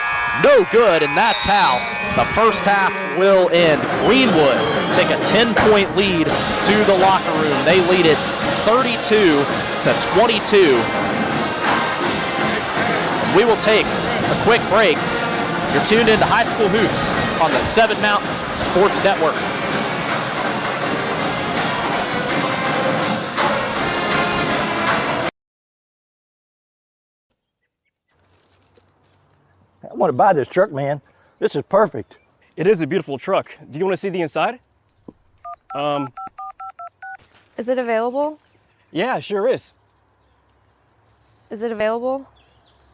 No good, and that's how the first half will end. Greenwood take a 10-point lead to the locker room. They lead it 32-22. We will take a quick break. You're tuned into High School Hoops on the Seven Mountain Sports Network. I want to buy this truck, man. This is perfect. It is a beautiful truck. Do you want to see the inside? Is it available? Yeah, sure is. Is it available?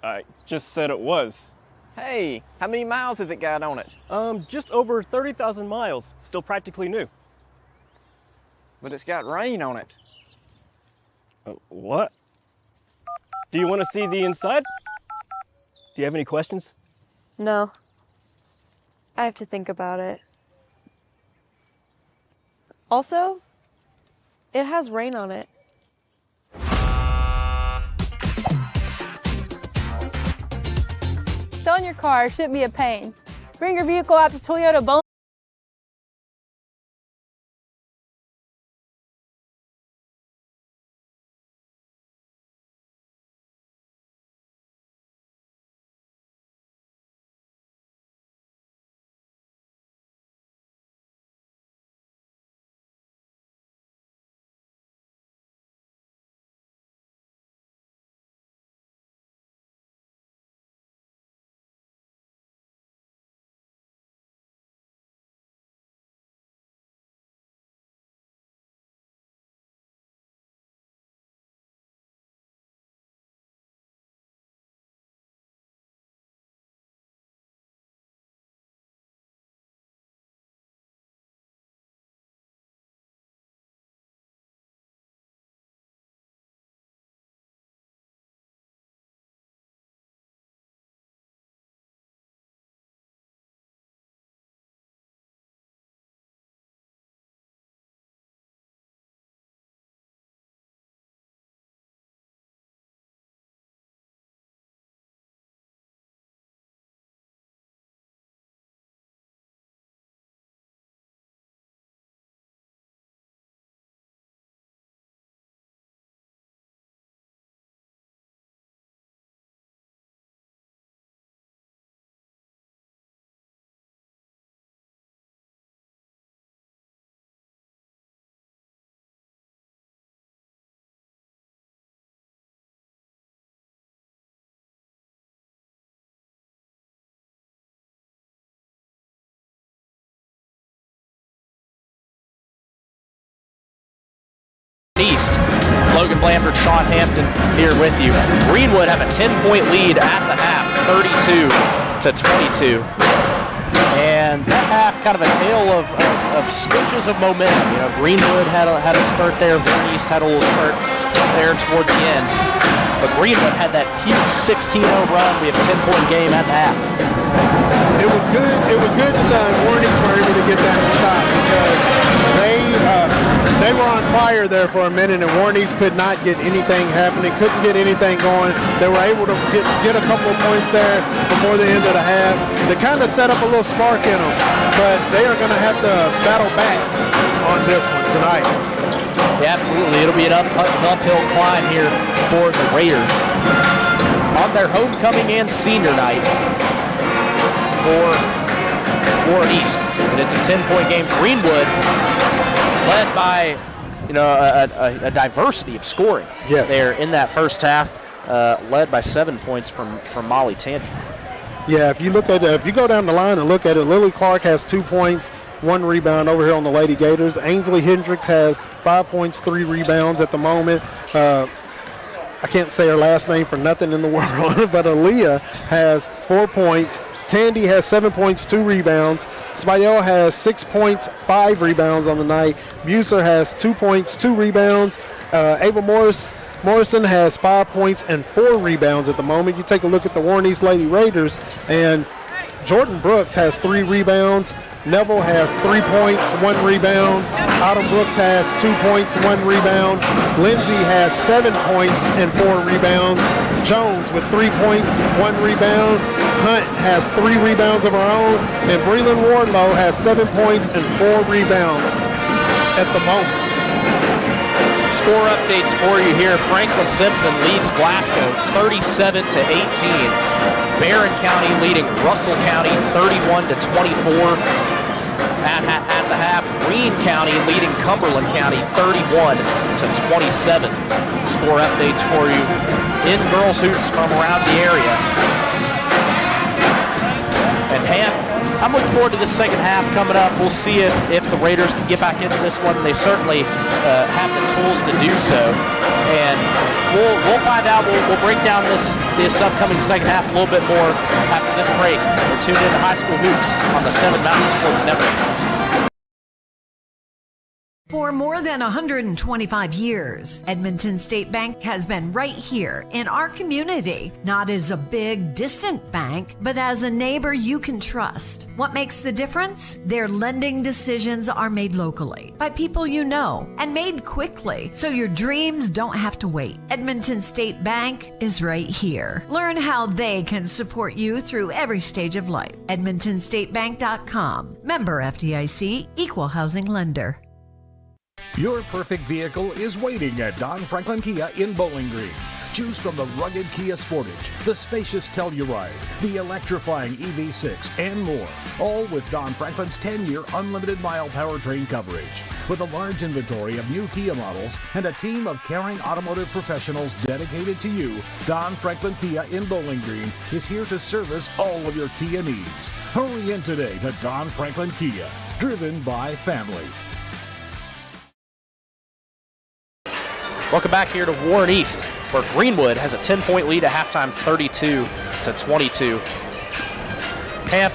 I just said it was. Hey, how many miles has it got on it? Just over 30,000 miles. Still practically new. But it's got rain on it. What? Do you want to see the inside? Do you have any questions? No. I have to think about it. Also, it has rain on it. Selling your car shouldn't be a pain. Bring your vehicle out to Toyota Bowling. East. Logan Blanford, Sean Hampton here with you. Greenwood have a 10-point lead at the half, 32-22. And that half, kind of a tale of switches of momentum. You know, Greenwood had a spurt there. Warren East had a little spurt there toward the end. But Greenwood had that huge 16-0 run. We have a 10-point game at the half. It was good. It was good that Warren East were able to get that stop because they were on fire there for a minute, and Warren East could not get anything happening, couldn't get anything going. They were able to get a couple of points there before the end of the half. They kind of set up a little spark in them, but they are going to have to battle back on this one tonight. Yeah, absolutely. It'll be an uphill climb here for the Raiders on their homecoming and senior night for Warren East. And it's a 10-point game. Greenwood led by, you know, a diversity of scoring there in that first half, led by 7 points from Molly Tandy. Yeah, if you look at if you go down the line and look at it, Lily Clark has 2 points, 1 rebound over here on the Lady Gators. Ainsley Hendricks has 5 points, 3 rebounds at the moment. I can't say her last name for nothing in the world, but Aaliyah has 4 points. Tandy has 7 points, 2 rebounds. Spidell has 6 points, 5 rebounds on the night. Buser has 2 points, 2 rebounds. Ava Morrison has 5 points and 4 rebounds at the moment. You take a look at the Warren East Lady Raiders, and Jordan Brooks has 3 rebounds. Neville has 3 points, 1 rebound. Autumn Brooks has 2 points, 1 rebound. Lindsay has 7 points and 4 rebounds. Jones with 3 points, 1 rebound. Hunt has 3 rebounds of her own. And Breland Wardlow has 7 points and 4 rebounds at the moment. Some score updates for you here. Franklin Simpson leads Glasgow 37-18. Barron County leading Russell County 31-24. At the half, Greene County leading Cumberland County 31-27. Score updates for you in girls hoops from around the area. And I'm looking forward to this second half coming up. We'll see if the Raiders can get back into this one. They certainly have the tools to do so. And we'll find out. We'll break down this upcoming second half a little bit more after this break. We'll tune in to High School Hoops on the 7 Mountain Sports Network. For more than 125 years, Edmonton State Bank has been right here in our community, not as a big, distant bank, but as a neighbor you can trust. What makes the difference? Their lending decisions are made locally by people you know and made quickly, so your dreams don't have to wait. Edmonton State Bank is right here. Learn how they can support you through every stage of life. EdmontonStateBank.com. Member FDIC, Equal Housing Lender. Your perfect vehicle is waiting at Don Franklin Kia in Bowling Green. Choose from the rugged Kia Sportage, the spacious Telluride, the electrifying EV6, and more. All with Don Franklin's 10-year unlimited mile powertrain coverage. With a large inventory of new Kia models and a team of caring automotive professionals dedicated to you, Don Franklin Kia in Bowling Green is here to service all of your Kia needs. Hurry in today to Don Franklin Kia, driven by family. Welcome back here to Warren East, where Greenwood has a 10-point lead at halftime, 32-22. Pam,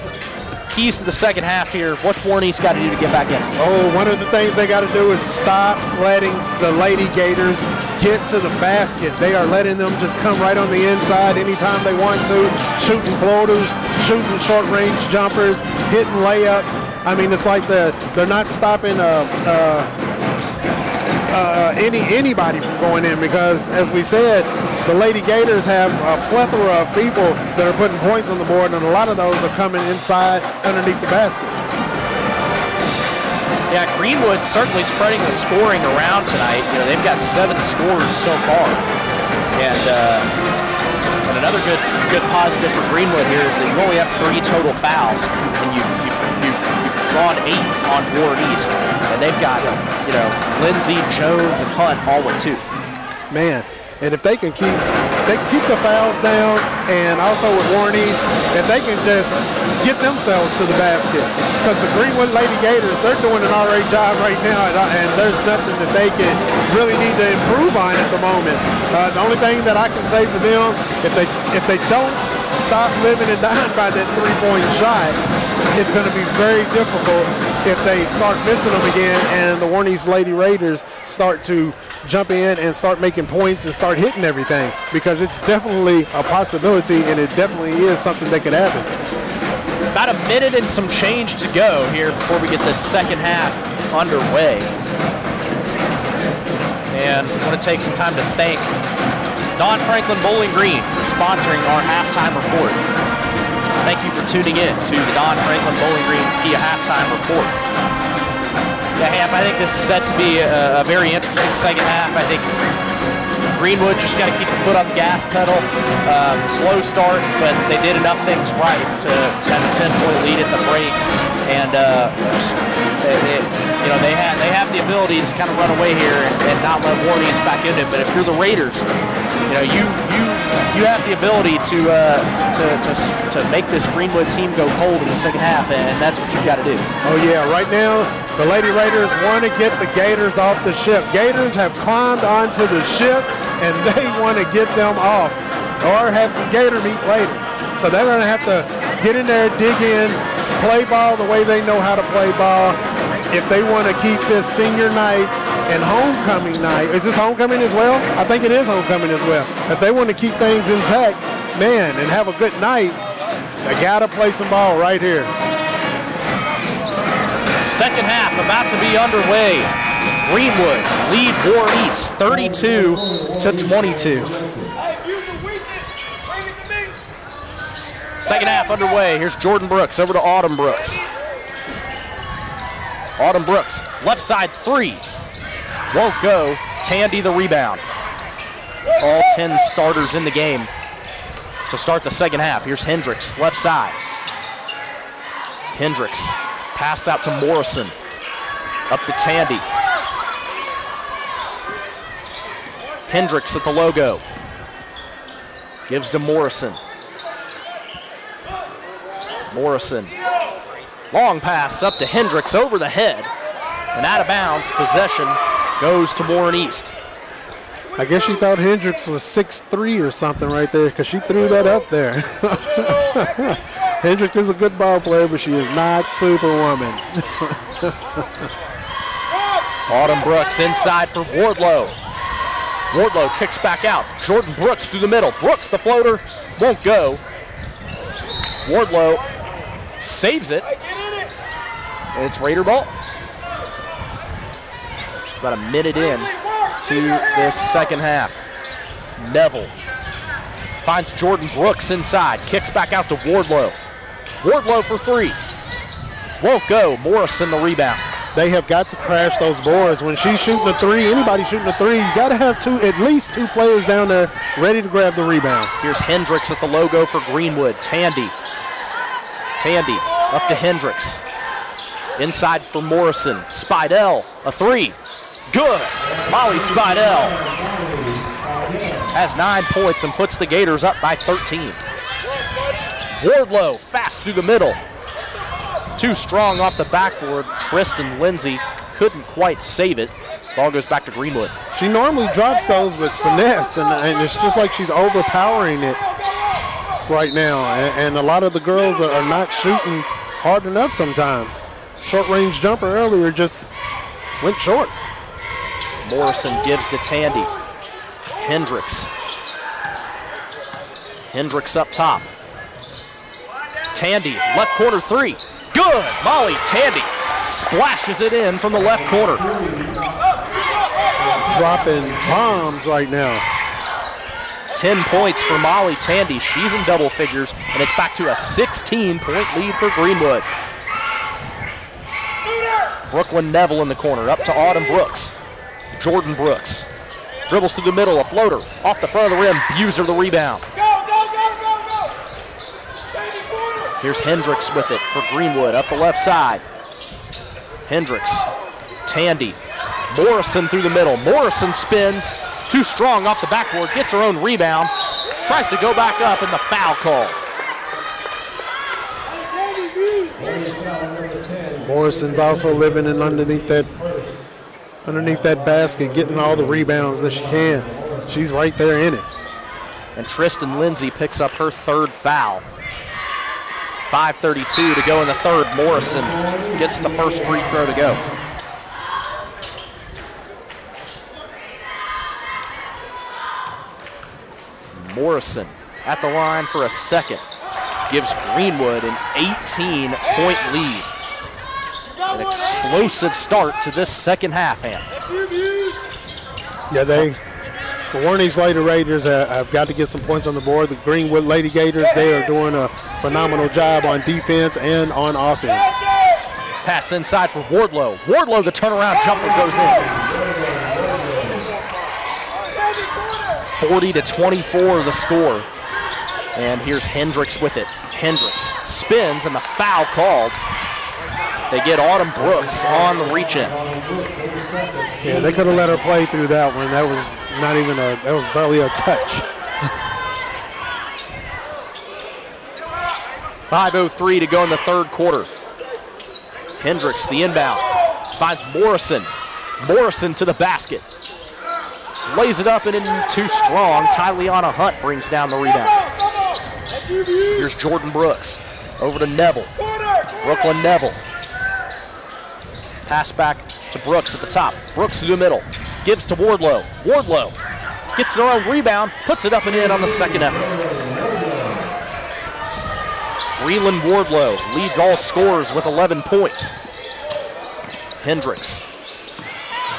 keys to the second half here. What's Warren East got to do to get back in? Oh, one of the things they got to do is stop letting the Lady Gators get to the basket. They are letting them just come right on the inside anytime they want to, shooting floaters, shooting short-range jumpers, hitting layups. I mean, it's like they're not stopping anybody from going in, because, as we said, the Lady Gators have a plethora of people that are putting points on the board, and a lot of those are coming inside underneath the basket. Yeah, Greenwood certainly spreading the scoring around tonight. You know, they've got 7 scores so far, and another good positive for Greenwood here is that you only have 3 total fouls, and you've drawn 8 on Warren East, and they've got, you know, Lindsay, Jones, and Hunt all with 2. Man, and if they can keep the fouls down, and also with Warren East, if they can just get themselves to the basket, because the Greenwood Lady Gators, they're doing an alright job right now, and there's nothing that they can really need to improve on at the moment. The only thing that I can say for them, if they don't stop living and dying by that 3-point shot, it's going to be very difficult if they start missing them again and the Warren East Lady Raiders start to jump in and start making points and start hitting everything, because it's definitely a possibility, and it definitely is something that could happen. About a minute and some change to go here before we get this second half underway. And I want to take some time to thank Don Franklin Bowling Green for sponsoring our halftime report. Thank you for tuning in to the Don Franklin Bowling Green Kia halftime report. Yeah, Ham, I think this is set to be a very interesting second half. I think Greenwood just got to keep the foot on the gas pedal. Slow start, but they did enough things right to have a 10-point lead at the break. And you know, they have the ability to kind of run away here and not let Warren East back in it. But if you're the Raiders, you know, you have the ability to make this Greenwood team go cold in the second half, and that's what you've got to do. Oh yeah, right now the Lady Raiders want to get the Gators off the ship. Gators have climbed onto the ship, and they want to get them off, or have some Gator meat later. So they're going to have to get in there, dig in, play ball the way they know how to play ball. If they want to keep this senior night and homecoming night, is this homecoming as well? I think it is homecoming as well. If they want to keep things intact, man, and have a good night, they got to play some ball right here. Second half about to be underway. Greenwood lead Warren East 32-22. Second half underway. Here's Jordan Brooks over to Autumn Brooks. Autumn Brooks, left side 3. Won't go. Tandy the rebound. All 10 starters in the game to start the second half. Here's Hendricks, left side. Hendricks, pass out to Morrison. Up to Tandy. Hendricks at the logo. Gives to Morrison. Morrison Long pass up to Hendricks over the head. And out of bounds, possession goes to Warren East. I guess she thought Hendricks was 6'3" or something right there because she threw that up there. Hendricks is a good ball player, but she is not Superwoman. Autumn Brooks inside for Wardlow. Wardlow kicks back out. Jordan Brooks through the middle. Brooks, the floater, won't go. Wardlow saves it. And it's Raider ball. Just about a minute in to this second half. Neville finds Jordan Brooks inside. Kicks back out to Wardlow. Wardlow for three. Won't go. Morrison the rebound. They have got to crash those boards. When she's shooting a three, anybody shooting a three, you got to have at least two players down there ready to grab the rebound. Here's Hendricks at the logo for Greenwood. Tandy up to Hendricks. Inside for Morrison. Spidell, a three. Good. Molly Spidell has 9 points and puts the Gators up by 13. Wardlow fast through the middle. Too strong off the backboard. Tristan Lindsay couldn't quite save it. Ball goes back to Greenwood. She normally drops those with finesse, and it's just like she's overpowering it right now. And a lot of the girls are not shooting hard enough sometimes. Short-range jumper earlier just went short. Morrison gives to Tandy. Hendricks up top. Tandy, left corner three. Good. Molly Tandy splashes it in from the left corner. Dropping bombs right now. 10 points for Molly Tandy. She's in double figures, and it's back to a 16-point lead for Greenwood. Brooklyn Neville in the corner, up to Autumn Brooks. Jordan Brooks dribbles through the middle, a floater off the front of the rim. Buser the rebound. Here's Hendricks with it for Greenwood up the left side. Hendricks, Tandy, Morrison through the middle. Morrison spins, too strong off the backboard, gets her own rebound, tries to go back up, and the foul call. Morrison's also living in underneath that basket, getting all the rebounds that she can. She's right there in it. And Tristan Lindsay picks up her third foul. 5:32 to go in the third. Morrison gets the first free throw to go. Morrison at the line for a second. Gives Greenwood an 18-point lead. An explosive start to this second half, Ham. Yeah, the Warren East Lady Raiders have got to get some points on the board. The Greenwood Lady Gators, they are doing a phenomenal job on defense and on offense. Pass inside for Wardlow. Wardlow, the turnaround jumper goes in. 40-24 the score. And here's Hendricks with it. Hendricks spins and the foul called. They get Autumn Brooks on the reach-in. Yeah, they could have let her play through that one. That was that was barely a touch. 5:03 to go in the third quarter. Hendricks, the inbound, finds Morrison. Morrison to the basket. Lays it up and in too strong. Tyliana Hunt brings down the rebound. Here's Jordan Brooks over to Neville. Brooklyn Neville. Pass back to Brooks at the top. Brooks through the middle. Gives to Wardlow. Wardlow gets their own rebound, puts it up and in on the second effort. Breland Wardlow leads all scorers with 11 points. Hendricks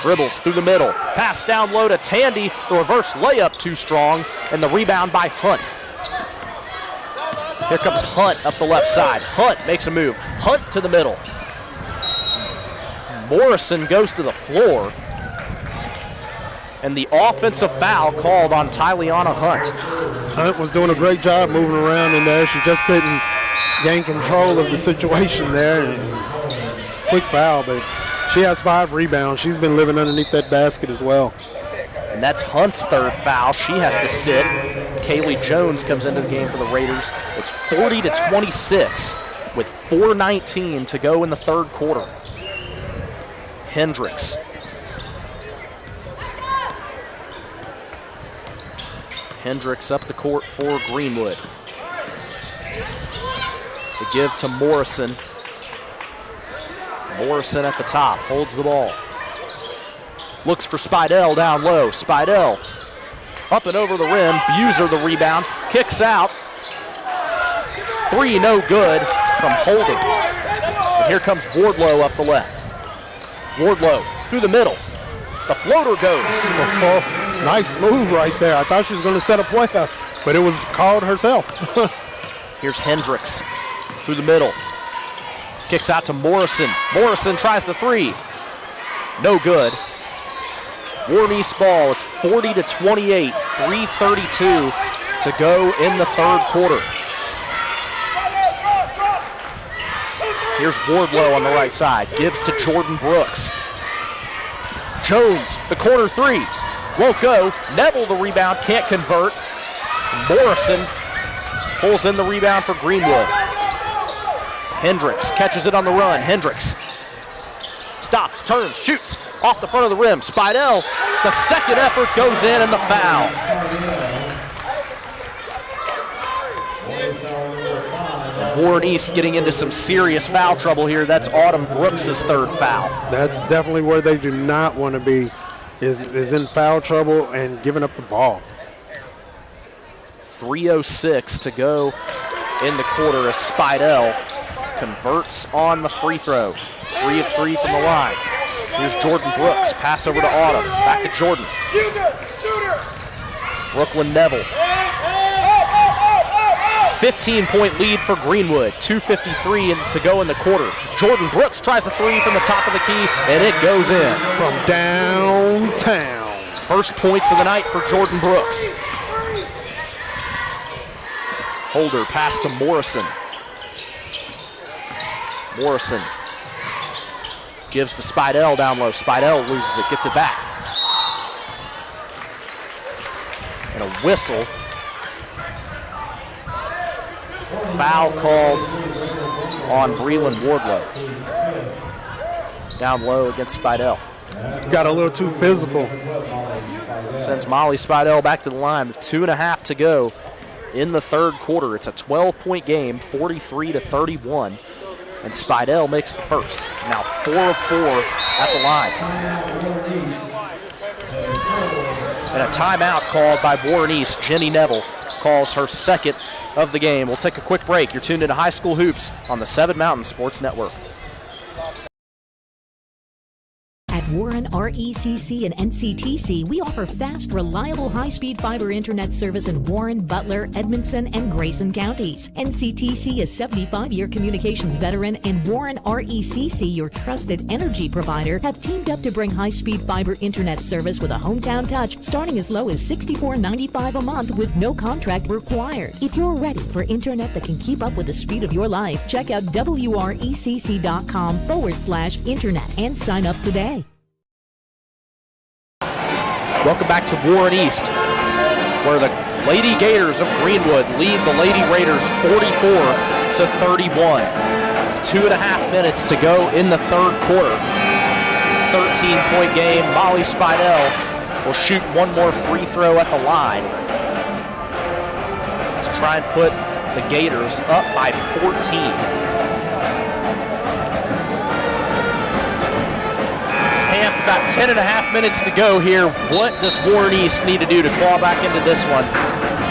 dribbles through the middle. Pass down low to Tandy. The reverse layup too strong, and the rebound by Hunt. Here comes Hunt up the left side. Hunt makes a move. Hunt to the middle. Morrison goes to the floor. And the offensive foul called on Tyliana Hunt. Hunt was doing a great job moving around in there. She just couldn't gain control of the situation there. And quick foul, but she has 5 rebounds. She's been living underneath that basket as well. And that's Hunt's third foul. She has to sit. Kaylee Jones comes into the game for the Raiders. It's 40-26 with 4:19 to go in the third quarter. Hendricks. Hendricks up the court for Greenwood. The give to Morrison. Morrison at the top, holds the ball. Looks for Spidell down low. Spidell up and over the rim. Buser the rebound. Kicks out. Three no good from Holden. And here comes Wardlow up the left. Wardlow through the middle. The floater goes. Oh, nice move right there. I thought she was going to set a play up, but it was called herself. Here's Hendricks through the middle. Kicks out to Morrison. Morrison tries the three. No good. Warren East ball. It's 40-28. 3:32 to go in the third quarter. Here's Wardlow on the right side. Gives to Jordan Brooks. Jones, the corner three. Won't go. Neville the rebound. Can't convert. Morrison pulls in the rebound for Greenwood. Hendricks catches it on the run. Hendricks stops, turns, shoots off the front of the rim. Spidell, the second effort goes in and the foul. Warren East getting into some serious foul trouble here. That's Autumn Brooks' third foul. That's definitely where they do not want to be, is in foul trouble and giving up the ball. 3:06 to go in the quarter as Spidell converts on the free throw. 3 of 3 from the line. Here's Jordan Brooks. Pass over to Autumn. Back to Jordan. Brooklyn Neville. 15-point lead for Greenwood. 2:53 to go in the quarter. Jordan Brooks tries a three from the top of the key, and it goes in. From downtown. First points of the night for Jordan Brooks. Holder pass to Morrison. Morrison gives to Spidell down low. Spidell loses it, gets it back. And a whistle. Foul called on Breland Wardlow. Down low against Spidell. Got a little too physical. Sends Molly Spidell back to the line with 2.5 to go in the third quarter. It's a 12-point game, 43-31. And Spidell makes the first. Now 4 of 4 at the line. And a timeout called by Warren East. Jenny Neville calls her second of the game. We'll take a quick break. You're tuned into High School Hoops on the 7 Mountain Sports Network. At Warren RECC and NCTC, we offer fast, reliable, high-speed fiber internet service in Warren, Butler, Edmondson, and Grayson counties. NCTC is 75-year communications veteran, and Warren RECC, your trusted energy provider, have teamed up to bring high-speed fiber internet service with a hometown touch, starting as low as $64.95 a month with no contract required. If you're ready for internet that can keep up with the speed of your life, check out wrecc.com/internet and sign up today. Welcome back to Warren East, where the Lady Gators of Greenwood lead the Lady Raiders 44-31. 2.5 minutes to go in the third quarter. 13-point game. Molly Spidell will shoot one more free throw at the line to try and put the Gators up by 14. About 10.5 minutes to go here. What does Warren East need to do to claw back into this one?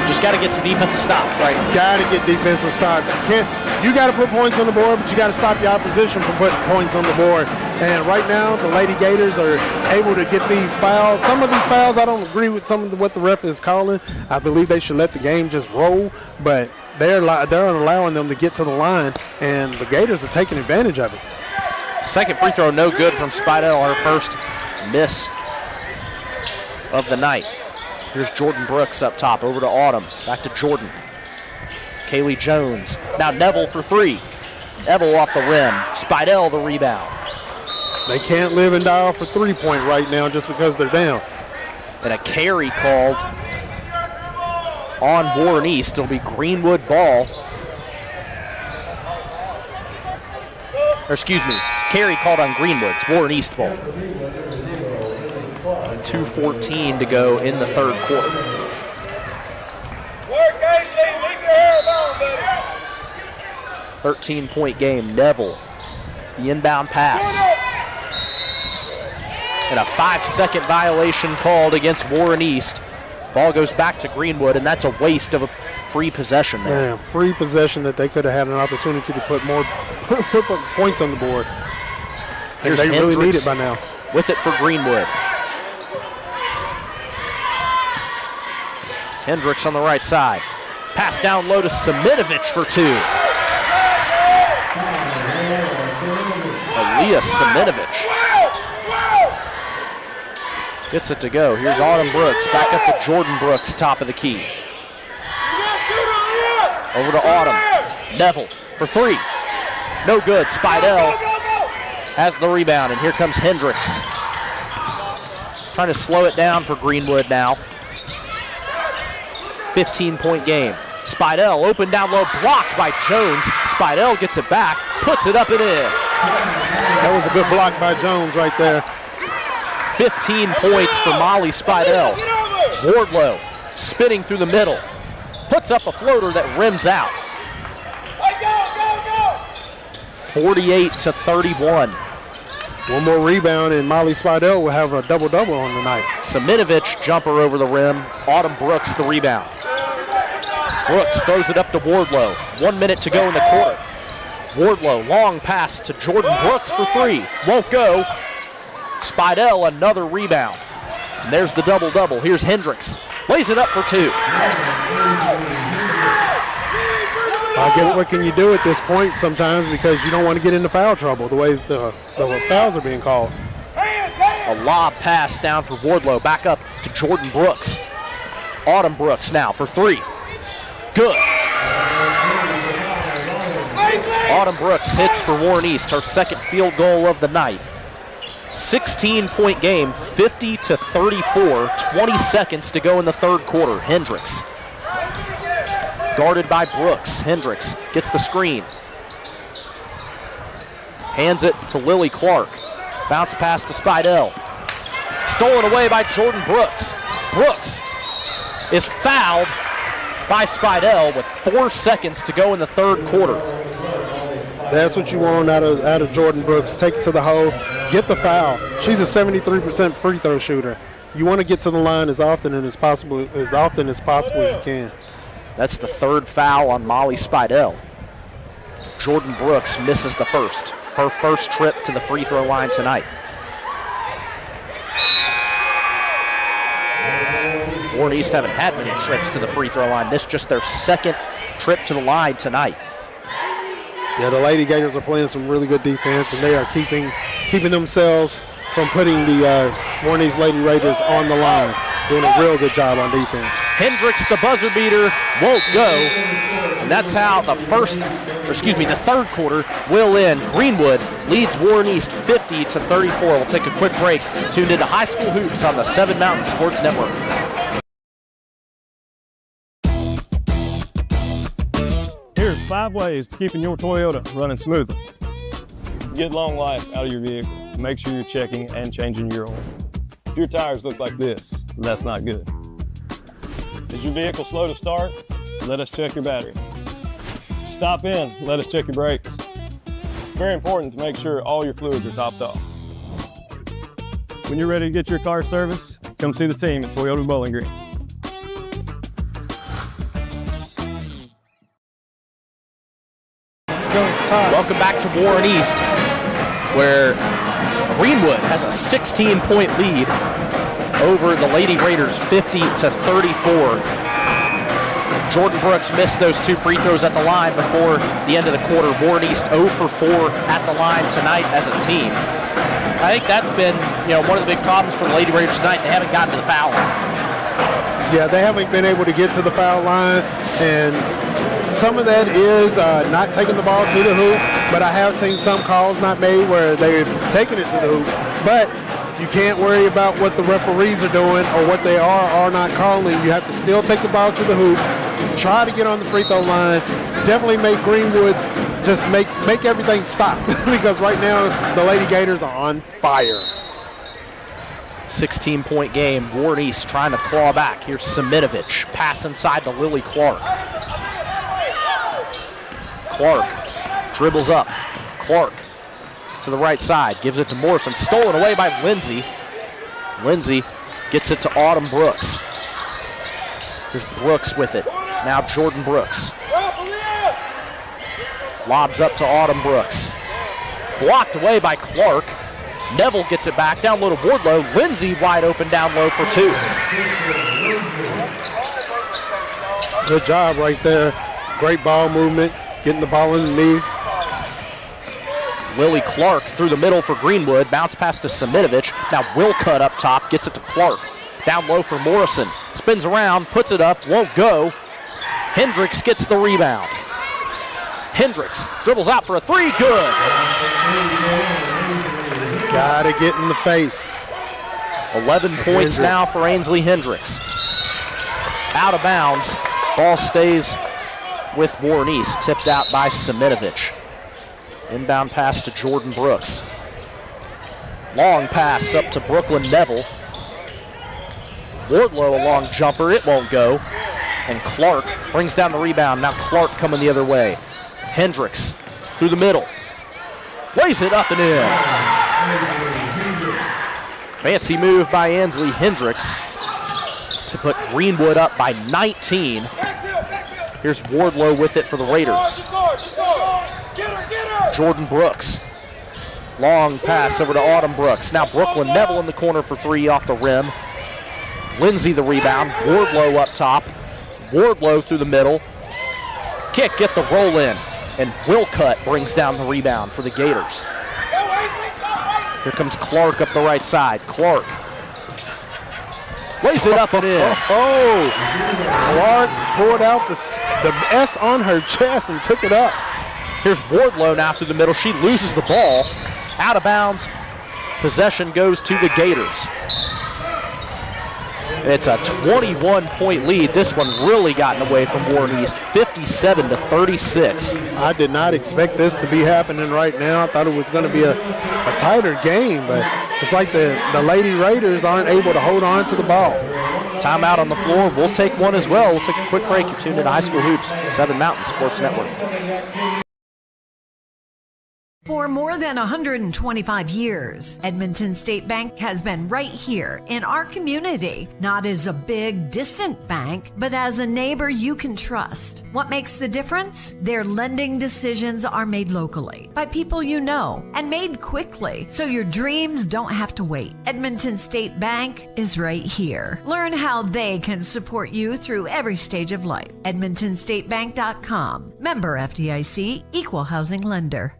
Just got to get some defensive stops, right? Got to get defensive stops. You got to put points on the board, but you got to stop the opposition from putting points on the board. And right now, the Lady Gators are able to get these fouls. Some of these fouls, I don't agree with some of what the ref is calling. I believe they should let the game just roll, but they're allowing them to get to the line, and the Gators are taking advantage of it. Second free throw, no good from Spidell, her first miss of the night. Here's Jordan Brooks up top, over to Autumn, back to Jordan. Kaylee Jones, now Neville for three. Neville off the rim, Spidell the rebound. They can't live and die off a three-point right now just because they're down. And a carry called on Warren East. It'll be Greenwood ball. carry called on Greenwood. It's Warren East ball. 2:14 to go in the third quarter. 13-point game. Neville, the inbound pass. And a 5-second violation called against Warren East. Ball goes back to Greenwood, and that's a waste of a free possession there. Man, free possession that they could have had an opportunity to put more points on the board. And they really need it by now. With it for Greenwood. Hendricks on the right side. Pass down low to Siminovich for two. Elias Siminovich gets it to go. Here's Autumn Brooks. Back up to Jordan Brooks, top of the key. Over to Autumn. Neville for three. No good. Spidell has the rebound, and here comes Hendricks. Trying to slow it down for Greenwood now. 15-point game. Spidell open down low, blocked by Jones. Spidell gets it back, puts it up and in. That was a good block by Jones right there. 15 points for Molly Spidell. Wardlow spinning through the middle. Puts up a floater that rims out. 48-31. One more rebound and Molly Spidell will have a double-double on the night. Siminovich jumper over the rim. Autumn Brooks the rebound. Brooks throws it up to Wardlow. 1 minute to go in the quarter. Wardlow, long pass to Jordan Brooks for three. Won't go. Spidell, another rebound. And there's the double-double. Here's Hendricks. Lays it up for two. I guess what can you do at this point sometimes because you don't want to get into foul trouble the way the fouls are being called. A lob pass down for Wardlow. Back up to Jordan Brooks. Autumn Brooks now for three. Good. Autumn Brooks hits for Warren East, her second field goal of the night. 16-point game, 50-34, 20 seconds to go in the third quarter. Hendricks. Guarded by Brooks. Hendricks gets the screen. Hands it to Lily Clark. Bounce pass to Spidell. Stolen away by Jordan Brooks. Brooks is fouled by Spidell with 4 seconds to go in the third quarter. That's what you want out of Jordan Brooks. Take it to the hole, get the foul. She's a 73% free throw shooter. You want to get to the line as often as possible as you can. That's the third foul on Molly Spidell. Jordan Brooks misses the first. Her first trip to the free throw line tonight. Warren East haven't had many trips to the free throw line. This just their second trip to the line tonight. Yeah, the Lady Gators are playing some really good defense, and they are keeping themselves from putting the Warren East Lady Raiders on the line. Doing a real good job on defense. Hendricks, the buzzer beater, won't go. And that's how the third quarter will end. Greenwood leads Warren East 50-34. We'll take a quick break. Tuned into High School Hoops on the 7 Mountain Sports Network. Here's 5 ways to keeping your Toyota running smoother. Get long life out of your vehicle. Make sure you're checking and changing your oil. If your tires look like this, that's not good. Is your vehicle slow to start? Let us check your battery. Stop in, let us check your brakes. It's very important to make sure all your fluids are topped off. When you're ready to get your car serviced, come see the team at Toyota Bowling Green. Welcome back to Warren East, where Greenwood has a 16-point lead over the Lady Raiders, 50-34. Jordan Brooks missed those 2 free throws at the line before the end of the quarter. Warren East 0 for 4 at the line tonight as a team. I think that's been, one of the big problems for the Lady Raiders tonight. They haven't gotten to the foul line. Yeah, they haven't been able to get to the foul line, and some of that is not taking the ball to the hoop, but I have seen some calls not made where they're taking it to the hoop. But you can't worry about what the referees are doing or what they are not calling. You have to still take the ball to the hoop, try to get on the free throw line, definitely make Greenwood just make everything stop because right now the Lady Gators are on fire. 16-point game. Warren East trying to claw back. Here's Siminovich. Pass inside to Lily Clark. Clark dribbles up. Clark to the right side. Gives it to Morrison. Stolen away by Lindsay. Lindsay gets it to Autumn Brooks. There's Brooks with it. Now Jordan Brooks. Lobs up to Autumn Brooks. Blocked away by Clark. Neville gets it back down low to Wardlow. Lindsay wide open down low for two. Good job right there. Great ball movement, getting the ball in the knee. Lily Clark through the middle for Greenwood. Bounce pass to Siminovich. Now Willcutt up top, gets it to Clark. Down low for Morrison. Spins around, puts it up, won't go. Hendricks gets the rebound. Hendricks dribbles out for a three, good. Gotta get in the face. 11 points now for Ainsley Hendricks. Out of bounds. Ball stays with Warren East. Tipped out by Siminovich. Inbound pass to Jordan Brooks. Long pass up to Brooklyn Neville. Wardlow a long jumper. It won't go. And Clark brings down the rebound. Now Clark coming the other way. Hendricks through the middle. Lays it up and in. Fancy move by Ainsley Hendricks to put Greenwood up by 19. Here's Wardlow with it for the Raiders. Jordan Brooks. Long pass over to Autumn Brooks. Now Brooklyn Neville in the corner for three off the rim. Lindsay the rebound. Wardlow up top. Wardlow through the middle. Kick, get the roll in. And Willcutt brings down the rebound for the Gators. Here comes Clark up the right side. Clark lays it up and in. Clark poured out the S on her chest and took it up. Here's Wardlow now through the middle. She loses the ball. Out of bounds. Possession goes to the Gators. It's a 21-point lead. This one really gotten away from Warren East, 57-36. I did not expect this to be happening right now. I thought it was going to be a tighter game, but it's like the Lady Raiders aren't able to hold on to the ball. Timeout on the floor. We'll take one as well. We'll take a quick break. You're tuned into High School Hoops, Southern Mountain Sports Network. For more than 125 years, Edmonton State Bank has been right here in our community, not as a big, distant bank, but as a neighbor you can trust. What makes the difference? Their lending decisions are made locally by people you know and made quickly, so your dreams don't have to wait. Edmonton State Bank is right here. Learn how they can support you through every stage of life. EdmontonStateBank.com. Member FDIC, Equal Housing Lender.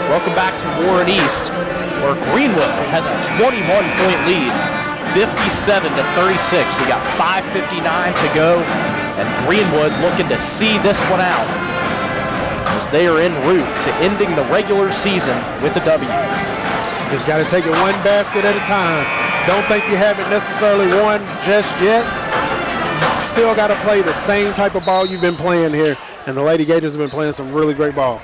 Welcome back to Warren East, where Greenwood has a 21-point lead, 57-36. We got 5:59 to go, and Greenwood looking to see this one out as they are en route to ending the regular season with a W. Just got to take it one basket at a time. Don't think you haven't necessarily won just yet. Still got to play the same type of ball you've been playing here, and the Lady Gators have been playing some really great ball.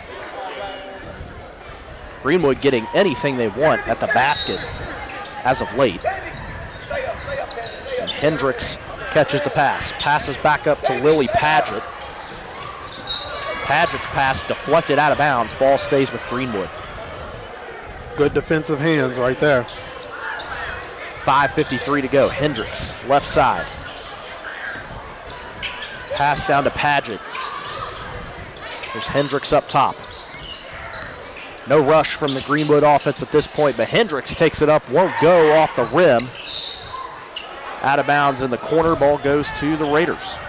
Greenwood getting anything they want at the basket as of late. And Hendricks catches the pass. Passes back up to Lily Padgett. Padgett's pass deflected out of bounds. Ball stays with Greenwood. Good defensive hands right there. 5:53 to go. Hendricks, left side. Pass down to Padgett. There's Hendricks up top. No rush from the Greenwood offense at this point, but Hendricks takes it up, won't go off the rim. Out of bounds in the corner, ball goes to the Raiders.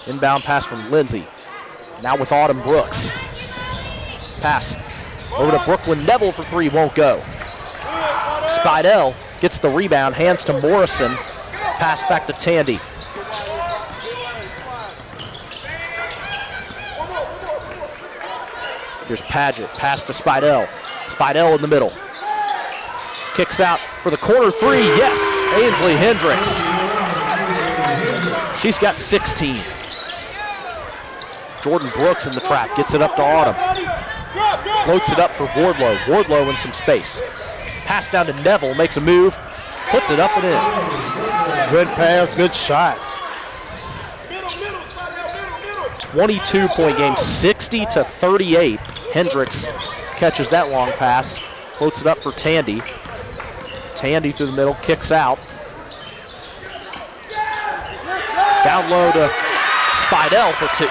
Inbound pass from Lindsay. Now with Autumn Brooks. Pass over to Brooklyn Neville for three, won't go. Spidell gets the rebound, hands to Morrison. Pass back to Tandy. Here's Padgett, pass to Spidell. Spidell in the middle. Kicks out for the corner three, yes! Ainsley Hendricks She's got 16. Jordan Brooks in the trap, gets it up to Autumn. Floats it up for Wardlow. Wardlow in some space. Pass down to Neville, makes a move, puts it up and in. Good pass, good shot. 22-point game, 60-38. Hendricks catches that long pass, floats it up for Tandy. Tandy through the middle, kicks out. Down low to Spidell for 2.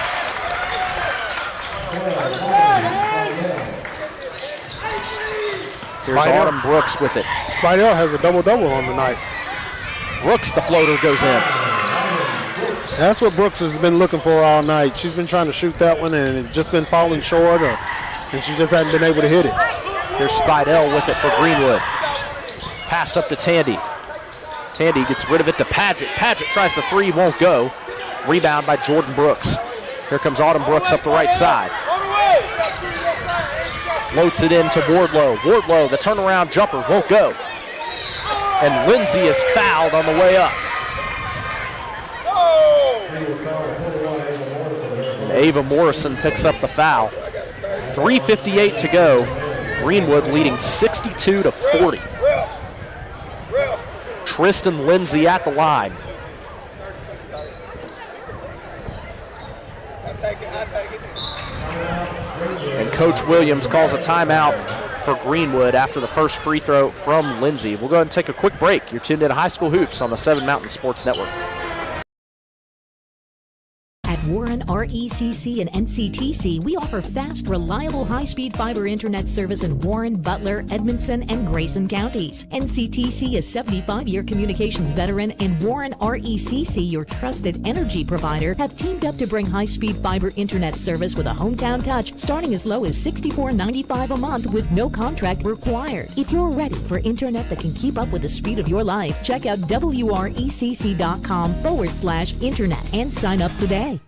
Here's Autumn Brooks with it. Spidell has a double-double on the night. Brooks, the floater, goes in. That's what Brooks has been looking for all night. She's been trying to shoot that one and it's just been falling short, and she just hasn't been able to hit it. Here's Spidell with it for Greenwood. Pass up to Tandy. Tandy gets rid of it to Paget. Paget tries the 3, won't go. Rebound by Jordan Brooks. Here comes Autumn Brooks up the right side. Floats it into Wardlow. Wardlow, the turnaround jumper, won't go. And Lindsay is fouled on the way up. And Ava Morrison picks up the foul. 3:58 to go. Greenwood leading 62-40. Tristan Lindsay at the line. And Coach Williams calls a timeout for Greenwood after the first free throw from Lindsay. We'll go ahead and take a quick break. You're tuned in to High School Hoops on the 7 Mountain Sports Network. At Warren RECC and NCTC, we offer fast, reliable, high-speed fiber internet service in Warren, Butler, Edmondson, and Grayson counties. NCTC is 75-year communications veteran, and Warren RECC, your trusted energy provider, have teamed up to bring high-speed fiber internet service with a hometown touch, starting as low as $64.95 a month with no contract required. If you're ready for internet that can keep up with the speed of your life, check out wrecc.com/internet and sign up today.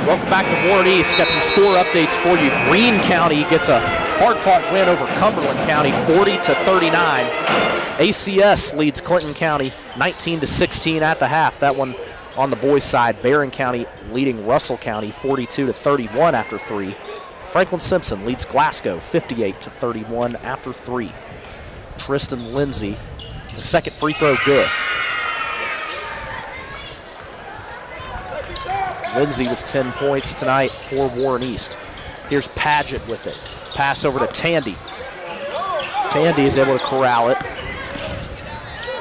Welcome back to Warren East. Got some score updates for you. Greene County gets a hard-fought win over Cumberland County, 40-39. ACS leads Clinton County 19-16 at the half. That one on the boys' side. Barron County leading Russell County 42-31 after 3. Franklin Simpson leads Glasgow 58-31 after 3. Tristan Lindsay, the second free throw good. Lindsay with 10 points tonight for Warren East. Here's Paget with it. Pass over to Tandy. Tandy is able to corral it.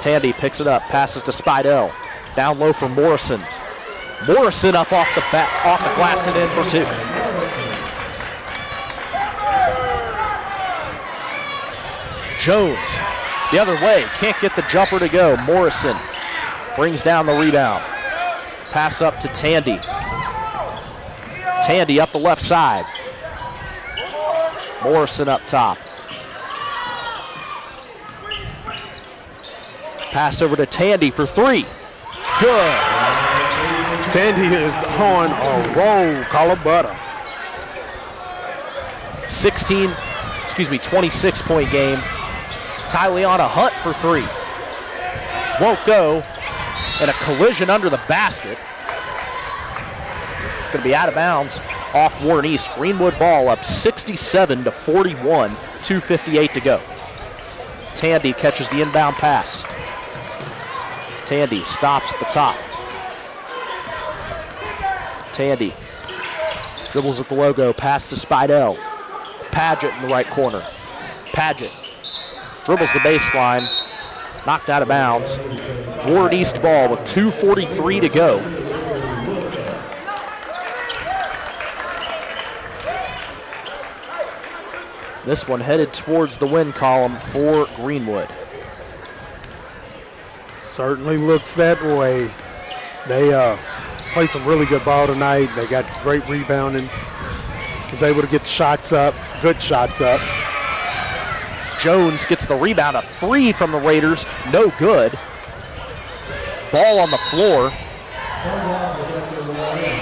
Tandy picks it up, passes to Spidell. Down low for Morrison. Morrison up off the glass and in for 2. Jones the other way, can't get the jumper to go. Morrison brings down the rebound. Pass up to Tandy. Tandy up the left side. Morrison up top. Pass over to Tandy for 3. Good. Tandy is on a roll, call it butter. 26-point game. Tyleana Hunt for 3. Won't go. And a collision under the basket. Going to be out of bounds off Warren East. Greenwood ball up 67-41, 2:58 to go. Tandy catches the inbound pass. Tandy stops at the top. Tandy dribbles at the logo, pass to Spidell. Paget in the right corner. Paget dribbles the baseline, knocked out of bounds. Warren East ball with 2:43 to go. This one headed towards the win column for Greenwood. Certainly looks that way. They played some really good ball tonight. They got great rebounding. Was able to get shots up, good shots up. Jones gets the rebound, a 3 from the Raiders, no good. Ball on the floor.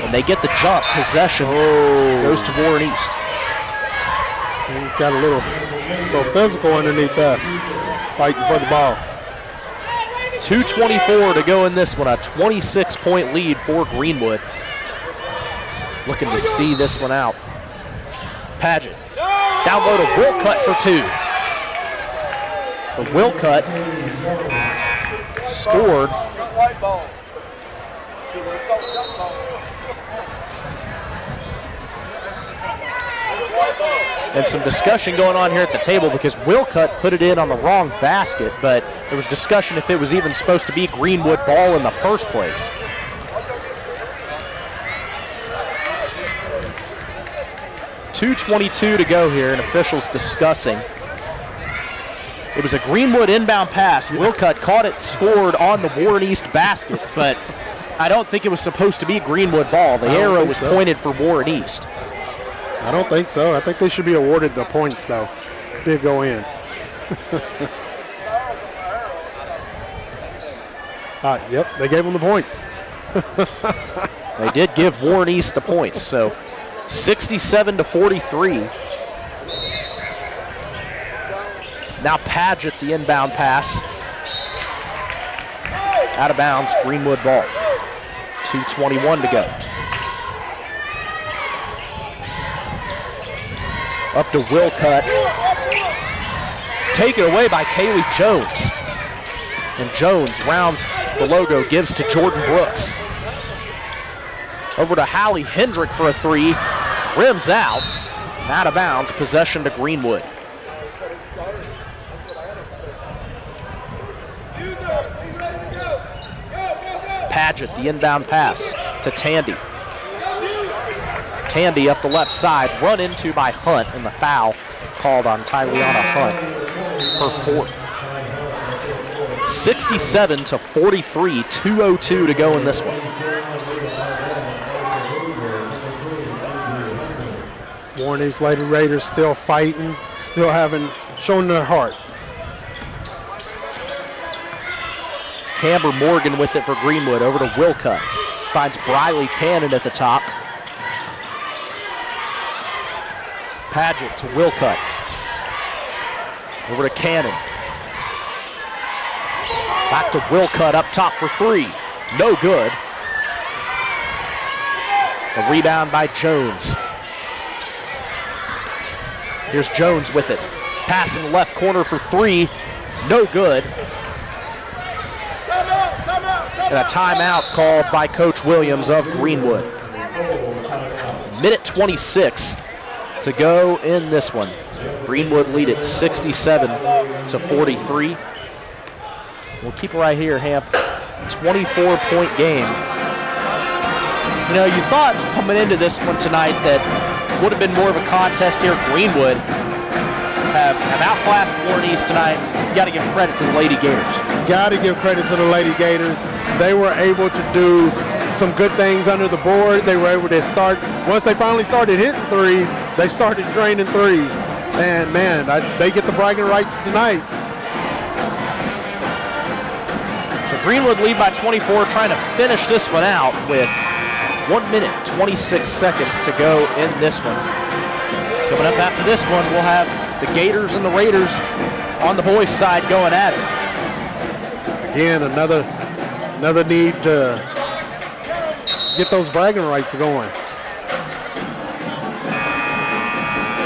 And they get the jump, possession goes to Warren East. He's got a little physical underneath that, fighting for the ball. 2:24 to go in this one, a 26-point lead for Greenwood. Looking to see this one out. Paget down low to Wilcutt for two. The Wilcutt scored. And some discussion going on here at the table because Wilcutt put it in on the wrong basket, but there was discussion if it was even supposed to be Greenwood ball in the first place. .222 to go here, and officials discussing. It was a Greenwood inbound pass. Wilcutt caught it, scored on the Warren East basket, but I don't think it was supposed to be Greenwood ball. The arrow was pointed for Warren East. I don't think so. I think they should be awarded the points, though. It did go in. Yep, they gave them the points. They did give Warren East the points, so 67-43. Now Paget, the inbound pass. Out of bounds, Greenwood ball. 2:21 to go. Up to Wilcutt. Taken away by Kaylee Jones. And Jones rounds the logo, gives to Jordan Brooks. Over to Hallie Hendrick for a three. Rims out. Out of bounds, possession to Greenwood. Paget, the inbound pass to Tandy. Tandy up the left side, run into by Hunt, and the foul called on Tyleana Hunt, her fourth. 67-43, 2:02 to go in this one. Warren East Lady Raiders still fighting, still haven't shown their heart. Camber Morgan with it for Greenwood, over to Wilcutt. Finds Briley Cannon at the top. Paget to Wilcutt. Over to Cannon. Back to Wilcutt up top for three. No good. The rebound by Jones. Here's Jones with it. Pass in the left corner for three. No good. And a timeout called by Coach Williams of Greenwood. Minute 26 to go in this one. Greenwood lead at 67-43. We'll keep it right here, Hamp. 24-point game. You know, you thought coming into this one tonight that would have been more of a contest here. Greenwood have outclassed Warren East tonight. You got to give credit to the Lady Gators. Got to give credit to the Lady Gators. They were able to do some good things under the board. They were able to start, once they finally started hitting threes, they started draining threes. And man, they get the bragging rights tonight. So Greenwood lead by 24, trying to finish this one out with 1 minute, 26 seconds to go in this one. Coming up after this one, we'll have the Gators and the Raiders on the boys' side going at it. Again, another need to get those bragging rights going.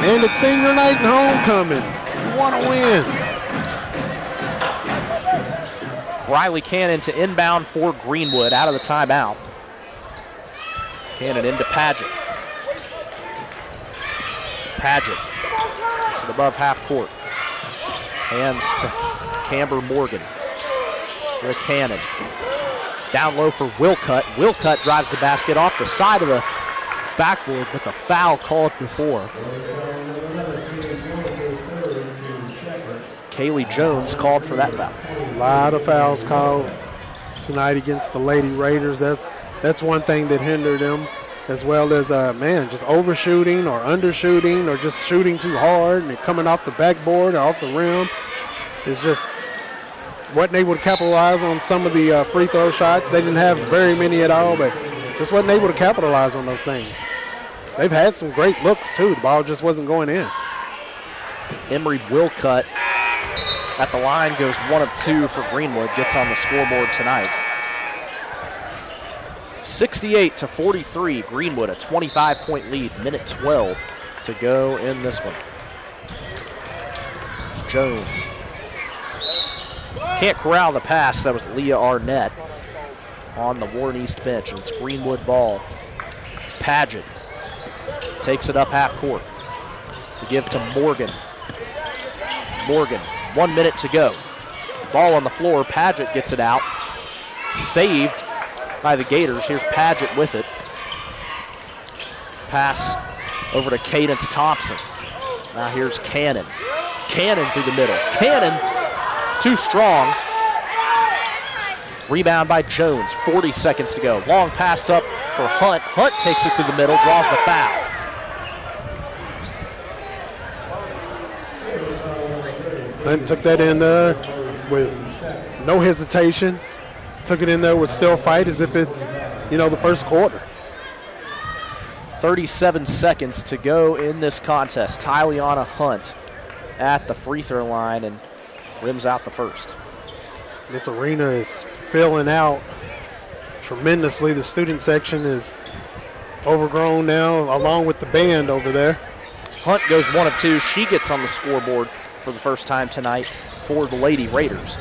And it's senior night and homecoming. You want to win. Riley Cannon to inbound for Greenwood out of the timeout. Cannon into Paget. Paget. It's it above half court. Hands to Camber Morgan. With Cannon. Down low for Wilcutt. Wilcutt drives the basket off the side of the backboard with the foul called before. Kaylee Jones called for that foul. A lot of fouls called tonight against the Lady Raiders. That's one thing that hindered them, as well as, just overshooting or undershooting or just shooting too hard and it coming off the backboard or off the rim. It's just wasn't able to capitalize on some of the free throw shots. They didn't have very many at all, but just wasn't able to capitalize on those things. They've had some great looks, too. The ball just wasn't going in. Emery Wilcutt at the line, goes 1 of 2 for Greenwood, gets on the scoreboard tonight. 68-43, Greenwood, a 25-point lead, minute 12 to go in this one. Jones can't corral the pass. That was Leah Arnett on the Warren East bench, and it's Greenwood ball. Paget takes it up half court to give to Morgan. Morgan, 1 minute to go. Ball on the floor, Paget gets it out. Saved by the Gators. Here's Paget with it. Pass over to Cadence Thompson. Now here's Cannon. Cannon through the middle. Cannon, too strong. Rebound by Jones, 40 seconds to go. Long pass up for Hunt. Hunt takes it through the middle, draws the foul. Hunt took that in there with no hesitation. Took it in there with still fight as if it's, the first quarter. 37 seconds to go in this contest. Tyliana Hunt at the free throw line and rims out the first. This arena is filling out tremendously. The student section is overgrown now, along with the band over there. Hunt goes 1 of 2. She gets on the scoreboard for the first time tonight for the Lady Raiders.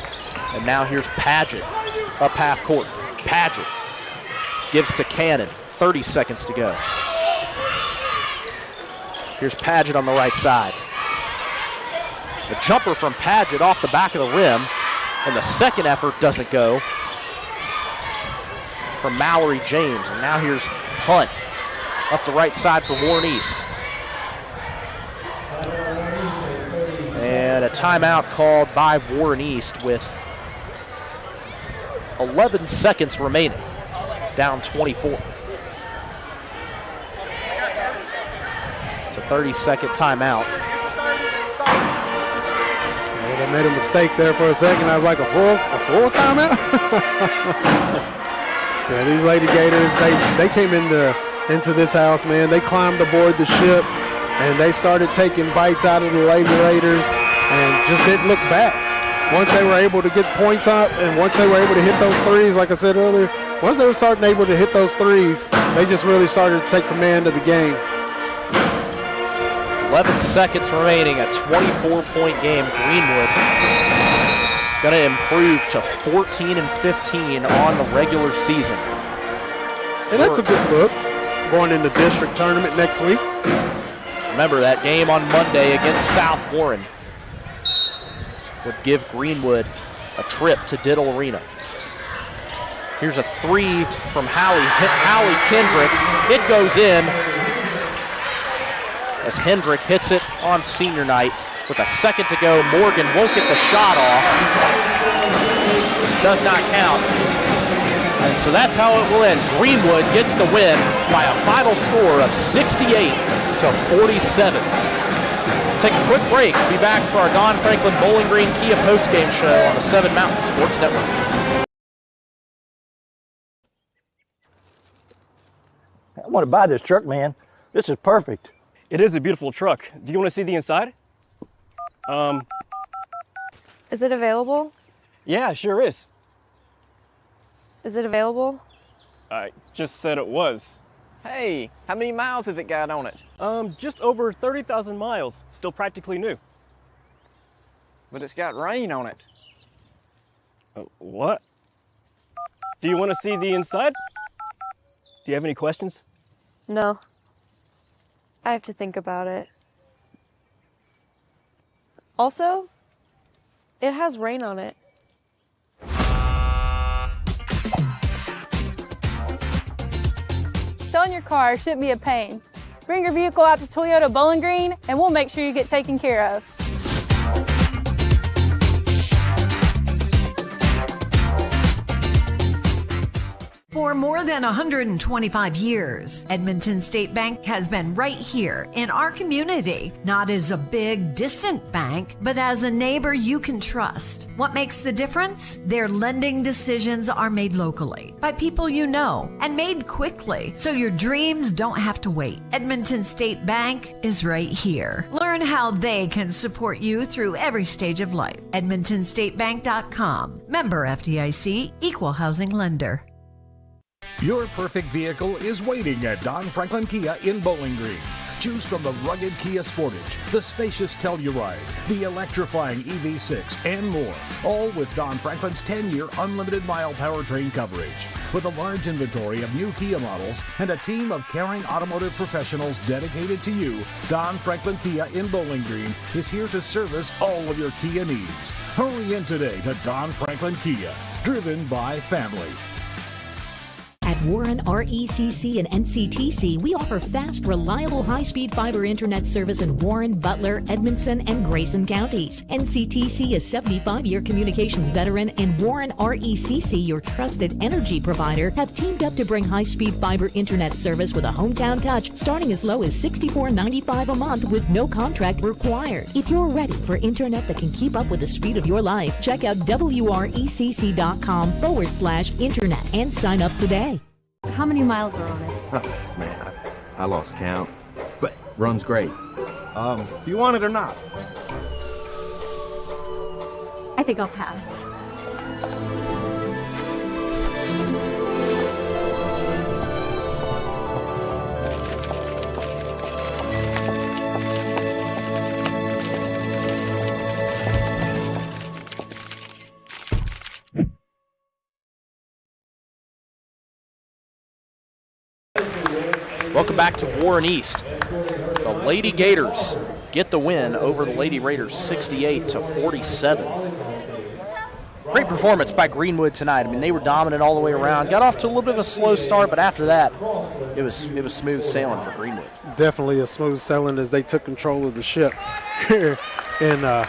And now here's Paget up half court. Paget gives to Cannon. 30 seconds to go. Here's Paget on the right side. The jumper from Paget off the back of the rim, and the second effort doesn't go from Mallory James. And now here's Hunt up the right side for Warren East. And a timeout called by Warren East with 11 seconds remaining, down 24. It's a 30-second timeout. They made a mistake there for a second. I was like, a full timeout? Yeah, these Lady Gators, they came into this house, man. They climbed aboard the ship, and they started taking bites out of the Lady Raiders and just didn't look back. Once they were able to get points up and once they were able to hit those threes, like I said earlier, once they were starting able to hit those threes, they just really started to take command of the game. 11 seconds remaining, a 24-point game. Greenwood going to improve to 14-15 on the regular season. And that's a good look going into district tournament next week. Remember, that game on Monday against South Warren would give Greenwood a trip to Diddle Arena. Here's a 3 from Hallie Kendrick. It goes in as Hendrick hits it on senior night. With a second to go, Morgan won't get the shot off. Does not count. And so that's how it will end. Greenwood gets the win by a final score of 68-47. Take a quick break. We'll be back for our Don Franklin Bowling Green Kia postgame show on the 7 Mountain Sports Network. I want to buy this truck, man. This is perfect. It is a beautiful truck. Do you want to see the inside? Is it available? Yeah, sure is. Is it available? I just said it was. Hey, how many miles has it got on it? Just over 30,000 miles. Still practically new. But it's got rain on it. What? Do you want to see the inside? Do you have any questions? No. I have to think about it. Also, it has rain on it. Selling your car shouldn't be a pain. Bring your vehicle out to Toyota Bowling Green and we'll make sure you get taken care of. For For more than 125 years, Edmonton State Bank has been right here in our community, not as a big, distant bank, but as a neighbor you can trust. What makes the difference? Their lending decisions are made locally by people you know and made quickly, so your dreams don't have to wait. Edmonton State Bank is right here. Learn how they can support you through every stage of life. EdmontonStateBank.com. Member FDIC, Equal Housing Lender. Your perfect vehicle is waiting at Don Franklin Kia in Bowling Green. Choose from the rugged Kia Sportage, the spacious Telluride, the electrifying EV6, and more. All with Don Franklin's 10-year unlimited mile powertrain coverage. With a large inventory of new Kia models and a team of caring automotive professionals dedicated to you, Don Franklin Kia in Bowling Green is here to service all of your Kia needs. Hurry in today to Don Franklin Kia, driven by family. At Warren RECC and NCTC, we offer fast, reliable, high-speed fiber internet service in Warren, Butler, Edmondson, and Grayson counties. NCTC is 75-year communications veteran, and Warren RECC, your trusted energy provider, have teamed up to bring high-speed fiber internet service with a hometown touch starting as low as $64.95 a month with no contract required. If you're ready for internet that can keep up with the speed of your life, check out wrecc.com/internet and sign up today. How many miles are on it? Man, I lost count, but runs great. Do you want it or not? I think I'll pass. Welcome back to Warren East. The Lady Gators get the win over the Lady Raiders 68-47. Great performance by Greenwood tonight. I mean, they were dominant all the way around. Got off to a little bit of a slow start, but after that, it was smooth sailing for Greenwood. Definitely a smooth sailing as they took control of the ship here in the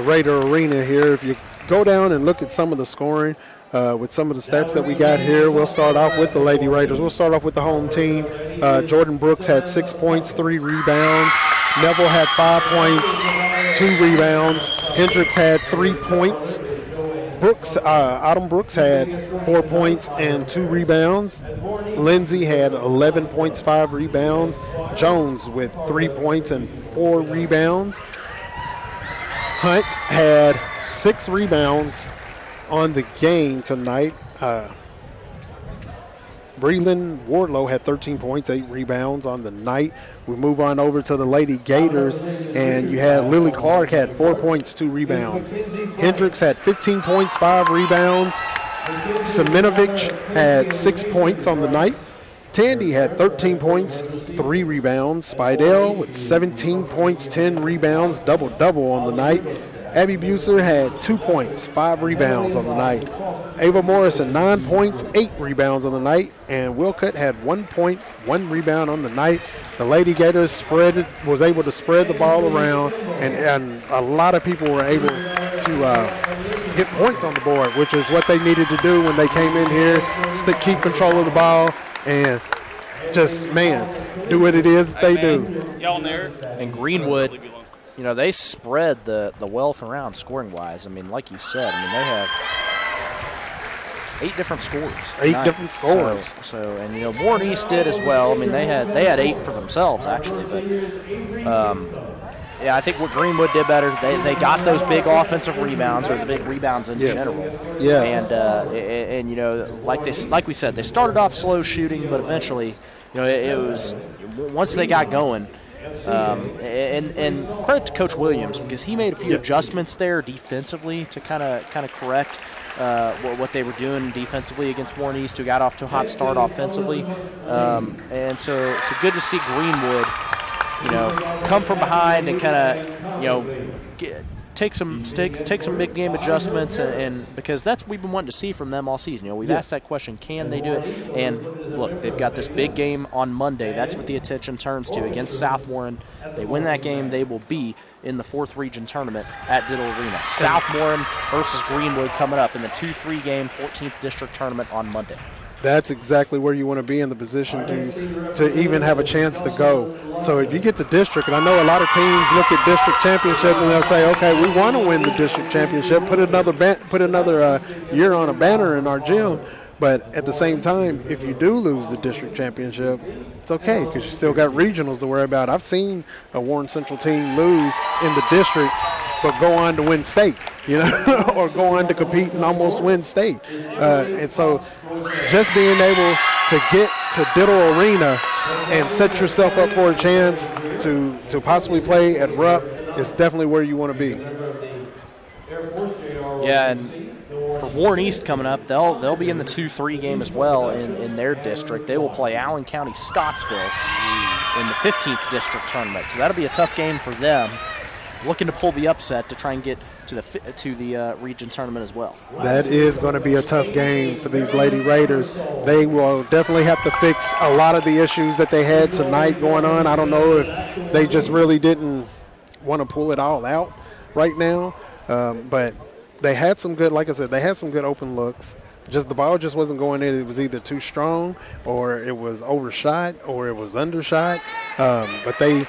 Raider Arena here. If you go down and look at some of the scoring, with some of the stats that we got here, we'll start off with the Lady Raiders. We'll start off with the home team. Jordan Brooks had 6 points, 3 rebounds. Neville had 5 points, 2 rebounds. Hendricks had 3 points. Autumn Brooks had 4 points and 2 rebounds. Lindsay had 11 points, 5 rebounds. Jones with 3 points and 4 rebounds. Hunt had 6 rebounds on the game tonight. Breland Wardlow had 13 points, 8 rebounds on the night. We move on over to the Lady Gators, and you had Lily Clark had 4 points, 2 rebounds. Hendricks had 15 points, 5 rebounds. Semenovic had 6 points on the night. Tandy had 13 points, 3 rebounds. Spidell with 17 points, 10 rebounds, double-double on the night. Abby Buser had 2 points, 5 rebounds on the night. Ava Morrison, 9 points, 8 rebounds on the night. And Wilcutt had 1 point, 1 rebound on the night. The Lady Gators was able to spread the ball around, and a lot of people were able to get points on the board, which is what they needed to do when they came in here, keep control of the ball, and just, do what it is that they do. And Greenwood, you know, they spread the wealth around scoring-wise. I mean, like you said, they have 8 different scores. 8 different scores. So, and, you know, Warren East did as well. I mean, they had 8 for themselves, actually. But, I think what Greenwood did better, they got those big offensive rebounds, or the big rebounds in general. Yes. And you know, like we said, they started off slow shooting, but eventually, you know, it was once they got going. And credit to Coach Williams, because he made a few adjustments there defensively to kind of correct what they were doing defensively against Warren East, who got off to a hot start offensively. And so it's good to see Greenwood, you know, come from behind and kind of, you know, take some big game adjustments, and because that's what we've been wanting to see from them all season. You know, we've asked that question, can they do it? And look, they've got this big game on Monday. That's what the attention turns to against South Warren. They win that game, they will be in the 4th region tournament at Diddle Arena. South Warren versus Greenwood coming up in the 2-3 game 14th district tournament on Monday. That's exactly where you want to be in the position to even have a chance to go. So if you get to district, and I know a lot of teams look at district championship and they'll say, okay, we want to win the district championship, put another year on a banner in our gym. But at the same time, if you do lose the district championship, it's okay because you still got regionals to worry about. I've seen a Warren Central team lose in the district but go on to win state, or go on to compete and almost win state. And so just being able to get to Diddle Arena and set yourself up for a chance to possibly play at Rupp is definitely where you want to be. Yeah, and for Warren East coming up, they'll be in the 2-3 game as well in their district. They will play Allen County Scottsville in the 15th district tournament. So that'll be a tough game for them. Looking to pull the upset to try and get to the region tournament as well. That is going to be a tough game for these Lady Raiders. They will definitely have to fix a lot of the issues that they had tonight going on. I don't know if they just really didn't want to pull it all out right now, but they had some good, like I said, they had some good open looks. Just the ball just wasn't going in. It was either too strong or it was overshot or it was undershot. But it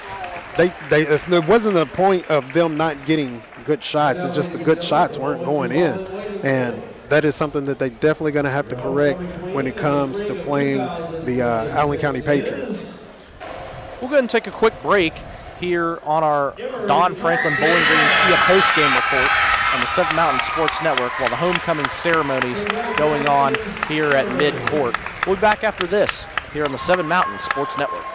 wasn't the point of them not getting good shots. It's just the good shots weren't going in. And that is something that they're definitely going to have to correct when it comes to playing the Allen County Patriots. We'll go ahead and take a quick break here on our Don Franklin Bowling Green Kia postgame report on the Seven Mountain Sports Network while the homecoming ceremonies going on here at mid-court. We'll be back after this here on the Seven Mountain Sports Network.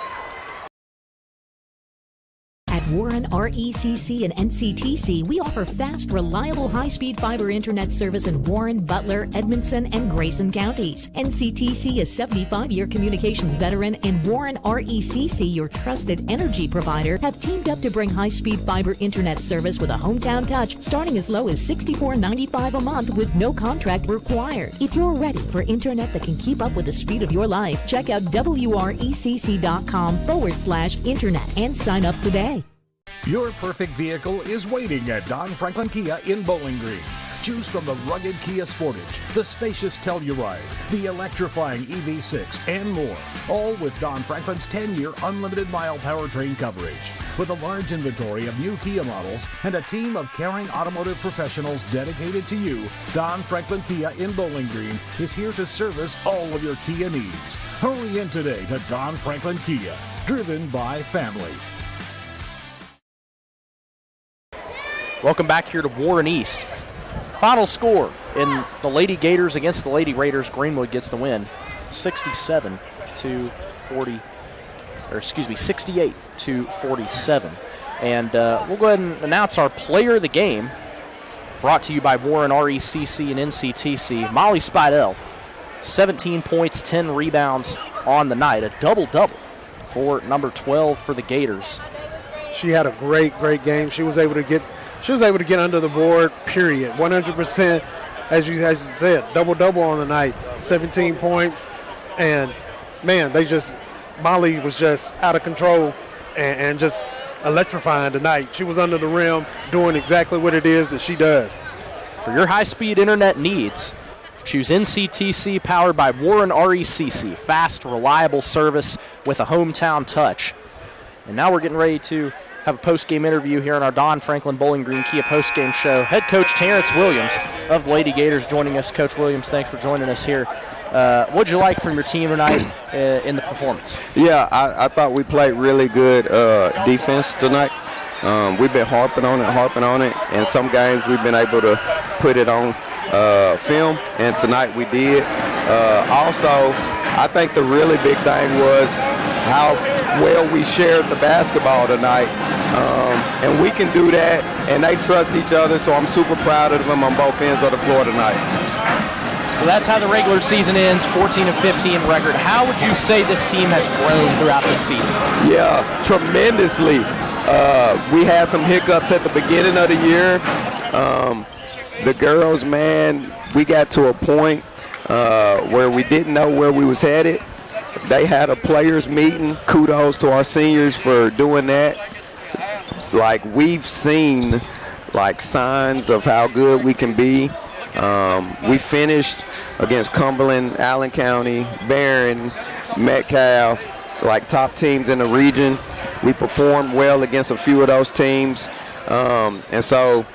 At Warren RECC and NCTC, we offer fast, reliable, high-speed fiber internet service in Warren, Butler, Edmondson, and Grayson counties. NCTC is 75-year communications veteran, and Warren RECC, your trusted energy provider, have teamed up to bring high-speed fiber internet service with a hometown touch starting as low as $64.95 a month with no contract required. If you're ready for internet that can keep up with the speed of your life, check out wrecc.com/internet and sign up today. Your perfect vehicle is waiting at Don Franklin Kia in Bowling Green. Choose from the rugged Kia Sportage, the spacious Telluride, the electrifying EV6, and more. All with Don Franklin's 10-year unlimited mile powertrain coverage. With a large inventory of new Kia models and a team of caring automotive professionals dedicated to you, Don Franklin Kia in Bowling Green is here to service all of your Kia needs. Hurry in today to Don Franklin Kia, driven by family. Welcome back here to Warren East. Final score in the Lady Gators against the Lady Raiders. Greenwood gets the win, 68 to 47. And we'll go ahead and announce our player of the game, brought to you by Warren RECC and NCTC. Molly Spidell, 17 points, 10 rebounds on the night, a double-double for number 12 for the Gators. She had a great game. She was able to get under the board, period. 100%, as you said, double-double on the night, 17 points. And, man, Molly was just out of control and just electrifying tonight. She was under the rim doing exactly what it is that she does. For your high-speed internet needs, choose NCTC powered by Warren RECC. Fast, reliable service with a hometown touch. And now we're getting ready to have a post-game interview here on our Don Franklin Bowling Green Kia post-game show. Head coach Terrence Williams of the Lady Gators joining us. Coach Williams, thanks for joining us here. What'd you like from your team tonight in the performance? Yeah, I thought we played really good defense tonight. We've been harping on it, and some games we've been able to put it on film, and tonight we did. Also, I think the really big thing was how well we shared the basketball tonight. And we can do that, and they trust each other, so I'm super proud of them on both ends of the floor tonight. So that's how the regular season ends, 14-15 record. How would you say this team has grown throughout this season? Yeah, tremendously. We had some hiccups at the beginning of the year. The girls, man, we got to a point where we didn't know where we was headed. They had a players meeting. Kudos to our seniors for doing that. Like, we've seen like signs of how good we can be, We finished against Cumberland, Allen County, Barron, Metcalf, like top teams in the region. We performed well against a few of those teams. And so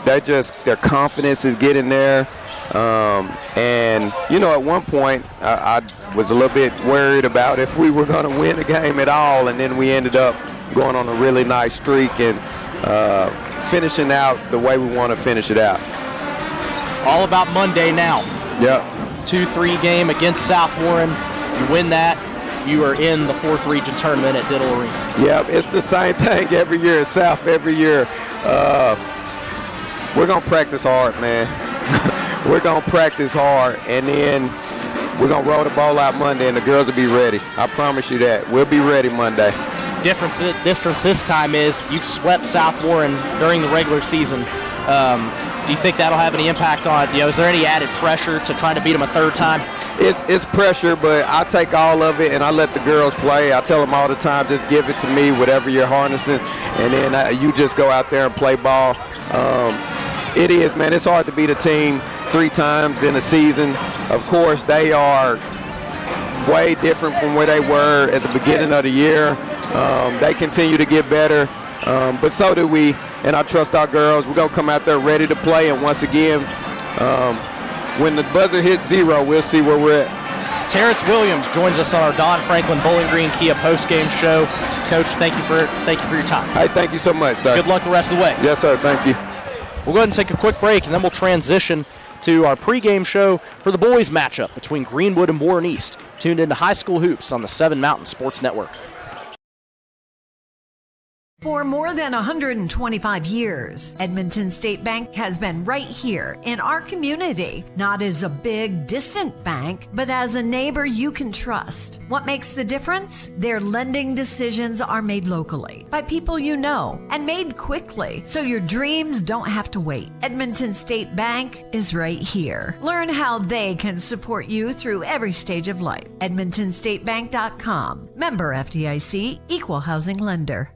their confidence is getting there. And, at one point I was a little bit worried about if we were going to win the game at all. And then we ended up going on a really nice streak and finishing out the way we want to finish it out. All about Monday now. Yep. 2-3 game against South Warren. You win that, you are in the 4th region tournament at Diddle Arena. Yep, it's the same thing every year at South. Every year, we're going to practice hard, man. We're going to practice hard, and then we're going to roll the ball out Monday, and the girls will be ready. I promise you that. We'll be ready Monday. Difference this time is you swept South Warren during the regular season. Do you think that'll have any impact on, is there any added pressure to trying to beat them a third time? It's pressure, but I take all of it and I let the girls play. I tell them all the time, just give it to me, whatever you're harnessing, and then you just go out there and play ball. It is, man. It's hard to beat a team 3 times in a season. Of course, they are way different from where they were at the beginning of the year. They continue to get better, but so do we. And I trust our girls. We're going to come out there ready to play. And once again, when the buzzer hits 0, we'll see where we're at. Terrence Williams joins us on our Don Franklin Bowling Green Kia postgame show. Coach, thank you for your time. Hey, thank you so much, sir. Good luck the rest of the way. Yes, sir. Thank you. We'll go ahead and take a quick break, and then we'll transition to our pregame show for the boys matchup between Greenwood and Warren East. Tuned into High School Hoops on the 7 Mountain Sports Network. For more than 125 years, Edmonton State Bank has been right here in our community, not as a big, distant bank, but as a neighbor you can trust. What makes the difference? Their lending decisions are made locally by people you know and made quickly, so your dreams don't have to wait. Edmonton State Bank is right here. Learn how they can support you through every stage of life. EdmontonStateBank.com. Member FDIC, Equal Housing Lender.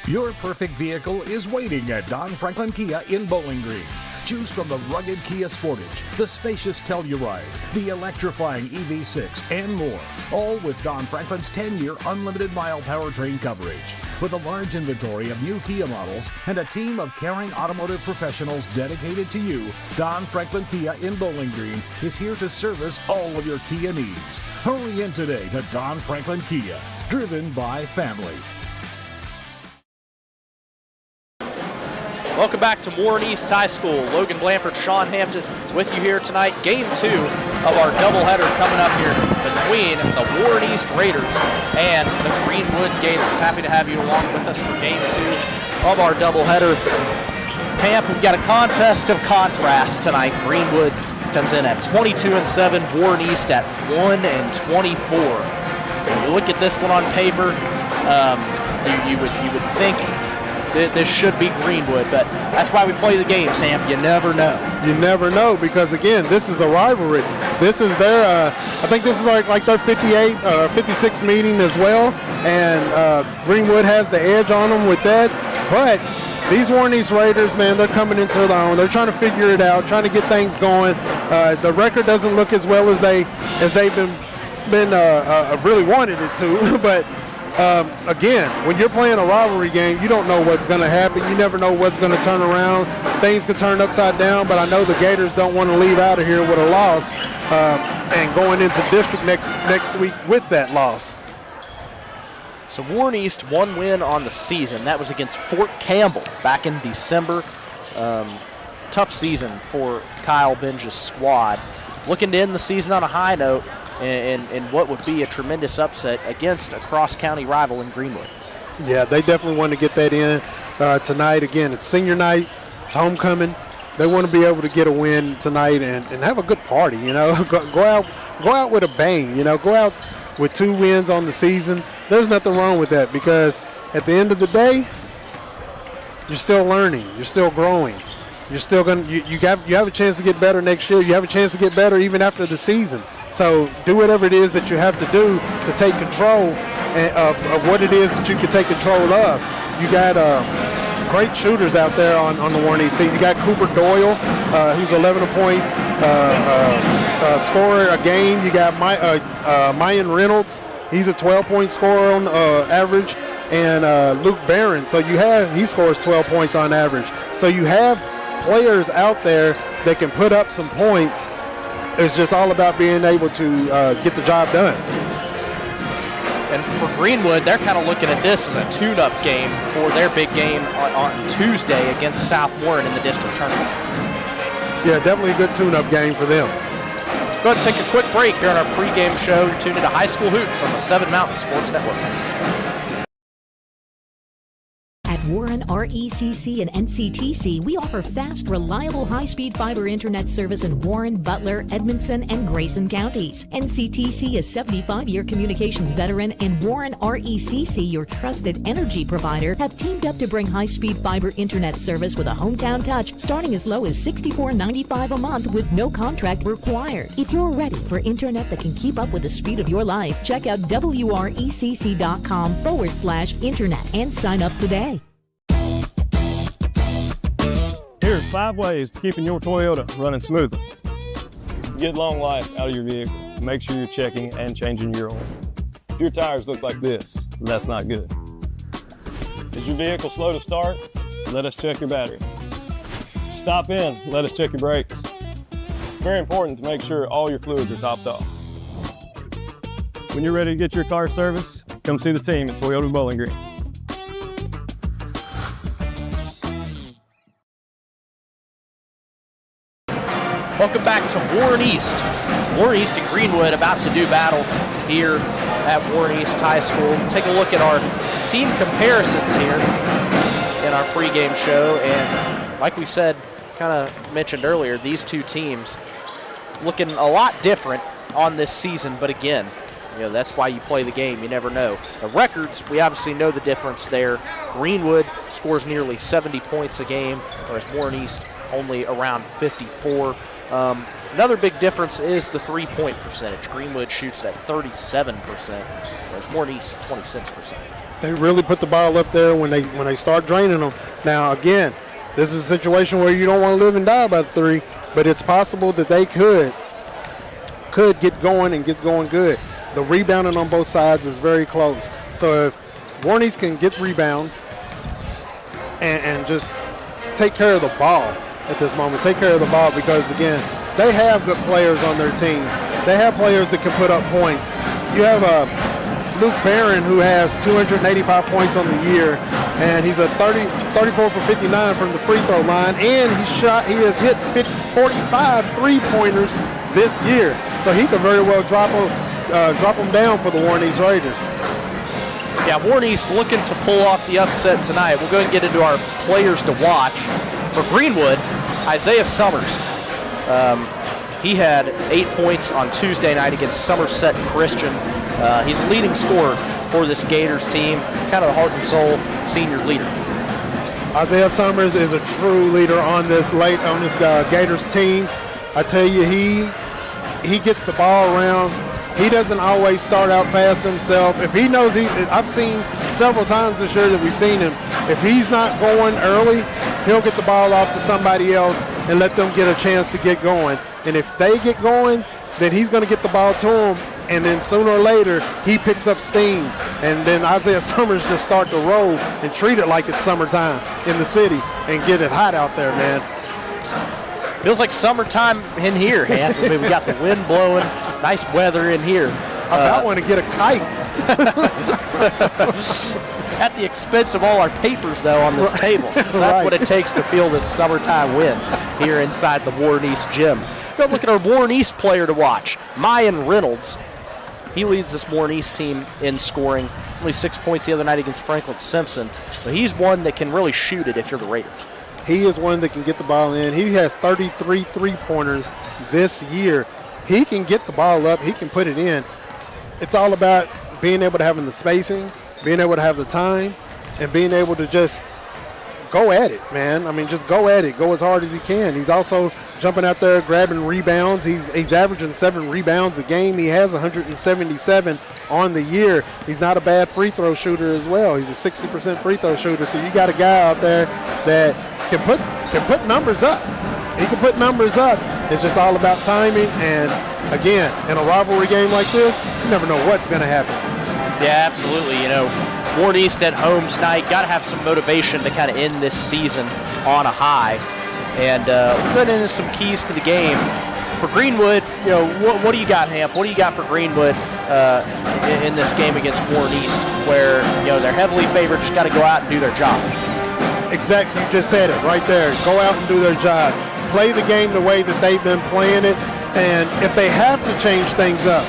Your perfect vehicle is waiting at Don Franklin Kia in Bowling Green. Choose from the rugged Kia Sportage, the spacious Telluride, the electrifying EV6, and more. All with Don Franklin's 10-year unlimited mile powertrain coverage. With a large inventory of new Kia models and a team of caring automotive professionals dedicated to you, Don Franklin Kia in Bowling Green is here to service all of your Kia needs. Hurry in today to Don Franklin Kia, driven by family. Welcome back to Warren East High School. Logan Blanford, Sean Hampton with you here tonight. Game 2 of our doubleheader coming up here between the Warren East Raiders and the Greenwood Gators. Happy to have you along with us for Game 2 of our doubleheader. Pamp, we've got a contest of contrast tonight. Greenwood comes in at 22-7, Warren East at 1-24. When you look at this one on paper, you would think this should be Greenwood, but that's why we play the games, Hamp. You never know. You never know, because again, this is a rivalry. This is their, I think this is like their 56 meeting as well, and Greenwood has the edge on them with that. But these Warren East Raiders, man, they're coming into their own. They're trying to figure it out, trying to get things going. The record doesn't look as well as they've been really wanted it to, but. Again, when you're playing a rivalry game, you don't know what's going to happen. You never know what's going to turn around. Things can turn upside down, but I know the Gators don't want to leave out of here with a loss and going into district next week with that loss. So Warren East, 1 win on the season. That was against Fort Campbell back in December. Tough season for Kyle Benja's squad. Looking to end the season on a high note. And what would be a tremendous upset against a cross-county rival in Greenwood. Yeah, they definitely want to get that in tonight. Again, it's senior night. It's homecoming. They want to be able to get a win tonight and have a good party, Go out with a bang, Go out with 2 wins on the season. There's nothing wrong with that, because at the end of the day, you're still learning. You're still growing. You're still going to you have a chance to get better next year. You have a chance to get better even after the season. So do whatever it is that you have to do to take control of what it is that you can take control of. You got great shooters out there on the Warren East team. You got Cooper Doyle, who's 11-point scorer a game. You got Mayan Reynolds. He's a 12-point scorer on average. And Luke Barron. So he scores 12 points on average. So you have players out there that can put up some points. It's just all about being able to get the job done. And for Greenwood, they're kind of looking at this as a tune-up game for their big game on Tuesday against South Warren in the district tournament. Yeah, definitely a good tune-up game for them. Go ahead and take a quick break here on our pregame show. You're tuned into High School Hoops on the 7 Mountain Sports Network. At Warren RECC and NCTC, we offer fast, reliable, high-speed fiber internet service in Warren, Butler, Edmondson, and Grayson counties. NCTC, a 75-year communications veteran, and Warren RECC, your trusted energy provider, have teamed up to bring high-speed fiber internet service with a hometown touch starting as low as $64.95 a month with no contract required. If you're ready for internet that can keep up with the speed of your life, check out wrecc.com/internet and sign up today. Here's 5 ways to keeping your Toyota running smoothly. Get long life out of your vehicle. Make sure you're checking and changing your oil. If your tires look like this, that's not good. Is your vehicle slow to start? Let us check your battery. Stop in, let us check your brakes. It's very important to make sure all your fluids are topped off. When you're ready to get your car serviced, come see the team at Toyota Bowling Green. Welcome back to Warren East. Warren East and Greenwood about to do battle here at Warren East High School. Take a look at our team comparisons here in our pregame show. And like we said, kind of mentioned earlier, these two teams looking a lot different on this season. But again, that's why you play the game. You never know. The records, we obviously know the difference there. Greenwood scores nearly 70 points a game, whereas Warren East only around 54. Another big difference is the three-point percentage. Greenwood shoots at 37%, whereas Warren East 26%. They really put the ball up there when they start draining them. Now, again, this is a situation where you don't want to live and die by the three, but it's possible that they could get going and get going good. The rebounding on both sides is very close. So if Warren East can get rebounds and just take care of the ball at this moment, take care of the ball, because again, they have good players on their team. They have players that can put up points. You have Luke Barron, who has 285 points on the year, and he's a 34 for 59 from the free throw line, and he has hit 45 three-pointers this year. So he could very well drop them down for the Warren East Raiders. Yeah, Warren East looking to pull off the upset tonight. We'll go and get into our players to watch. For Greenwood, Isaiah Summers. He had 8 points on Tuesday night against Somerset Christian. He's the leading scorer for this Gators team, kind of the heart and soul senior leader. Isaiah Summers is a true leader on this Gators team. I tell you, he gets the ball around. He doesn't always start out fast himself. If he knows I've seen several times this year that we've seen him, if he's not going early, he'll get the ball off to somebody else and let them get a chance to get going. And if they get going, then he's going to get the ball to him, and then sooner or later, he picks up steam. And then Isaiah Summers just start to roll and treat it like it's summertime in the city and get it hot out there, man. Feels like summertime in here, man. I mean, we got the wind blowing, nice weather in here. I about want to get a kite. At the expense of all our papers, though, on this table. That's what it takes to feel this summertime wind here inside the Warren East gym. Go look at our Warren East player to watch, Mayan Reynolds. He leads this Warren East team in scoring. Only 6 points the other night against Franklin Simpson. But he's one that can really shoot it if you're the Raiders. He is one that can get the ball in. He has 33 three-pointers this year. He can get the ball up. He can put it in. It's all about being able to have the spacing, being able to have the time, and being able to just go at it, man. I mean, just go at it. Go as hard as he can. He's also jumping out there, grabbing rebounds. He's averaging 7 rebounds a game. He has 177 on the year. He's not a bad free throw shooter as well. He's a 60% free throw shooter. So you got a guy out there that can put numbers up. He can put numbers up. It's just all about timing. And again, in a rivalry game like this, you never know what's going to happen. Yeah, absolutely. You know, Warren East at home tonight. Got to have some motivation to kind of end this season on a high. And we'll get into some keys to the game. For Greenwood, you know, what do you got, Hamp? What do you got for Greenwood in this game against Warren East, where, you know, they're heavily favored, just got to go out and do their job? Exactly. You just said it right there. Go out and do their job. Play the game the way that they've been playing it. And if they have to change things up,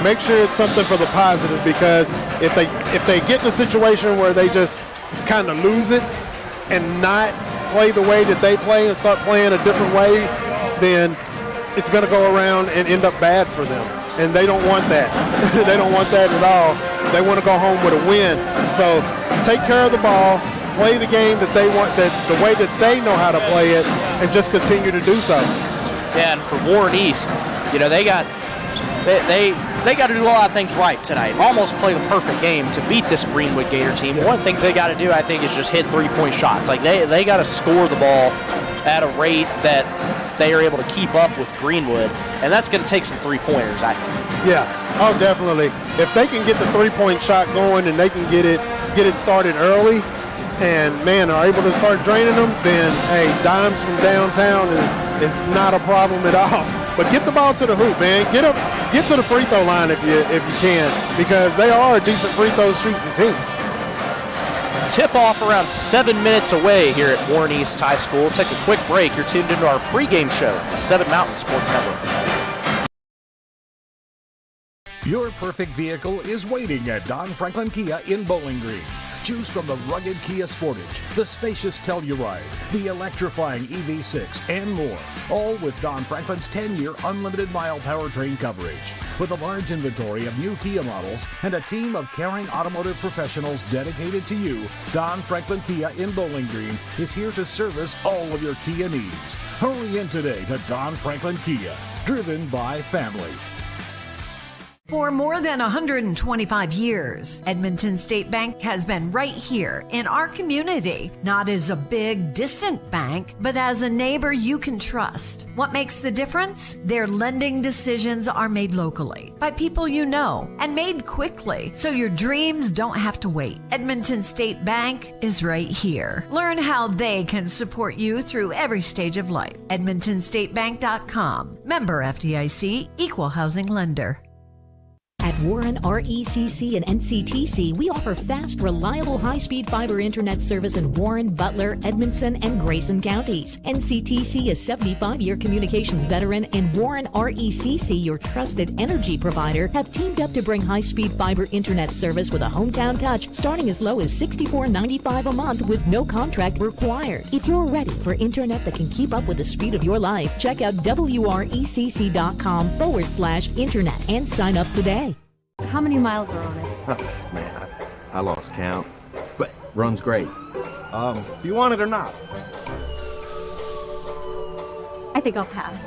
make sure it's something for the positive, because if they get in a situation where they just kind of lose it and not play the way that they play and start playing a different way, then it's going to go around and end up bad for them. And they don't want that. They don't want that at all. They want to go home with a win. So take care of the ball, play the game that they want, that the way that they know how to play it, and just continue to do so. Yeah, and for Warren East, you know, they got to do a lot of things right tonight. Almost play the perfect game to beat this Greenwood Gator team. One of the things they got to do, I think, is just hit three-point shots. Like, they got to score the ball at a rate that they are able to keep up with Greenwood, and that's going to take some three-pointers, I think. Yeah, oh, definitely. If they can get the three-point shot going and they can get it started early, and, man, are able to start draining them, then, hey, dimes from downtown is not a problem at all. But get the ball to the hoop, man. Get to the free throw line if you can, because they are a decent free throw shooting team. Tip-off around 7 minutes away here at Warren East High School. We'll take a quick break. You're tuned into our pregame show on the 7 Mountain Sports Network. Your perfect vehicle is waiting at Don Franklin Kia in Bowling Green. Choose from the rugged Kia Sportage, the spacious Telluride, the electrifying EV6, and more. All with Don Franklin's 10-year unlimited mile powertrain coverage. With a large inventory of new Kia models and a team of caring automotive professionals dedicated to you, Don Franklin Kia in Bowling Green is here to service all of your Kia needs. Hurry in today to Don Franklin Kia, driven by family. For more than 125 years, Edmonton State Bank has been right here in our community, not as a big, distant bank, but as a neighbor you can trust. What makes the difference? Their lending decisions are made locally by people you know and made quickly, so your dreams don't have to wait. Edmonton State Bank is right here. Learn how they can support you through every stage of life. EdmontonStateBank.com. Member FDIC, Equal Housing Lender. At Warren RECC and NCTC, we offer fast, reliable, high-speed fiber internet service in Warren, Butler, Edmondson, and Grayson counties. NCTC, a 75-year communications veteran, and Warren RECC, your trusted energy provider, have teamed up to bring high-speed fiber internet service with a hometown touch, starting as low as $64.95 a month with no contract required. If you're ready for internet that can keep up with the speed of your life, check out WRECC.com/internet and sign up today. How many miles are on it? Man, I lost count, but runs great. Do you want it or not? I think I'll pass.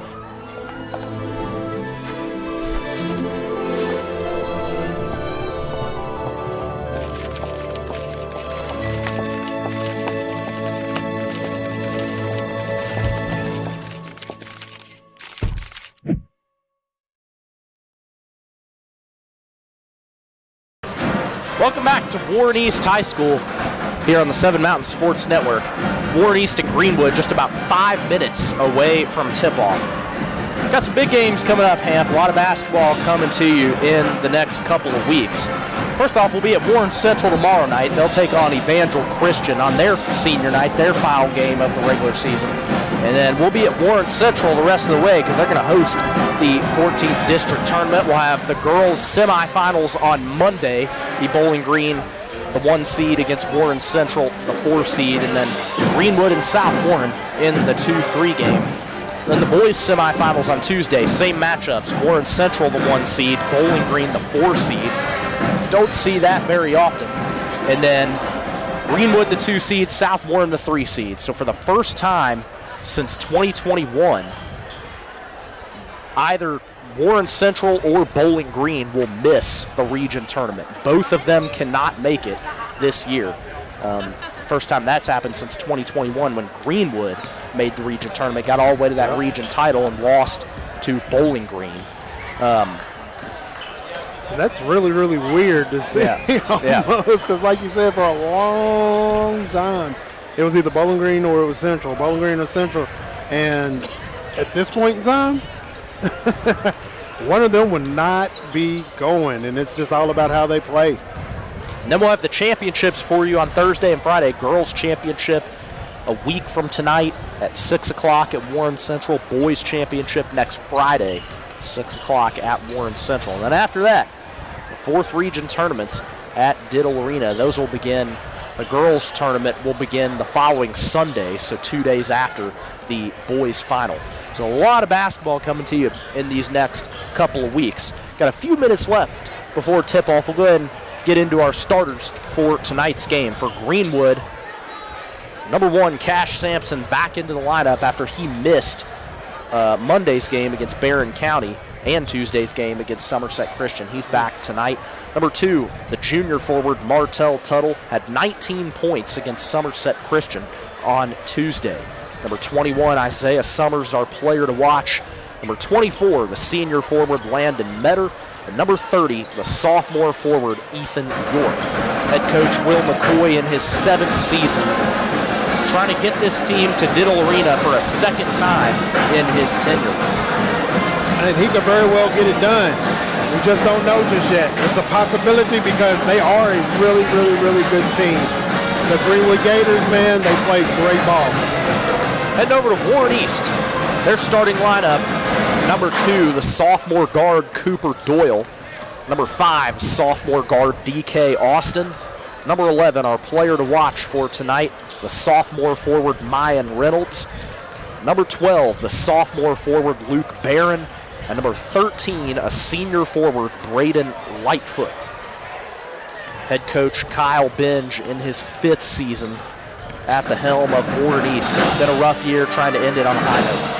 Welcome back to Warren East High School here on the 7 Mountain Sports Network. Warren East and Greenwood just about 5 minutes away from tip-off. Got some big games coming up, Hamp. A lot of basketball coming to you in the next couple of weeks. First off, we'll be at Warren Central tomorrow night. They'll take on Evangel Christian on their senior night, their final game of the regular season. And then we'll be at Warren Central the rest of the way because they're going to host the 14th District Tournament. We'll have the girls' semifinals on Monday. The Bowling Green, the 1 seed against Warren Central, the 4 seed, and then Greenwood and South Warren in the 2-3 game. Then the boys' semifinals on Tuesday, same matchups. Warren Central, the 1 seed, Bowling Green, the 4 seed. Don't see that very often. And then Greenwood the 2 seed, South Warren the 3 seed. So for the first time since 2021, either Warren Central or Bowling Green will miss the region tournament. Both of them cannot make it this year. First time that's happened since 2021 when Greenwood made the region tournament, got all the way to that region title and lost to Bowling Green. That's really, really weird to see, almost, because like you said, for a long time, it was either Bowling Green or it was Central, Bowling Green or Central, and at this point in time, one of them would not be going, and it's just all about how they play. And then we'll have the championships for you on Thursday and Friday. Girls championship a week from tonight at 6 o'clock at Warren Central. Boys championship next Friday, 6 o'clock at Warren Central. And then after that, the 4th region tournaments at Diddle Arena. Those will begin, the girls tournament will begin the following Sunday, so 2 days after the boys final. So a lot of basketball coming to you in these next couple of weeks. Got a few minutes left before tip-off. We'll go ahead and get into our starters for tonight's game. For Greenwood, number 1, Cash Sampson back into the lineup after he missed Monday's game against Barron County and Tuesday's game against Somerset Christian. He's back tonight. Number 2, the junior forward Martell Tuttle had 19 points against Somerset Christian on Tuesday. Number 21, Isaiah Summers, our player to watch. Number 24, the senior forward Landon Metter. And number 30, the sophomore forward Ethan York. Head coach Will McCoy in his 7th season, trying to get this team to Diddle Arena for a second time in his tenure. And he could very well get it done. We just don't know just yet. It's a possibility because they are a really, really, really good team. The Greenwood Gators, man, they play great ball. Heading over to Warren East. Their starting lineup, number 2, the sophomore guard Cooper Doyle. Number 5, sophomore guard DK Austin. Number 11, our player to watch for tonight, the sophomore forward Mayan Reynolds. Number 12, the sophomore forward Luke Barron. And number 13, a senior forward Braden Lightfoot. Head coach Kyle Binge in his 5th season at the helm of Warren East. Been a rough year trying to end it on a high note.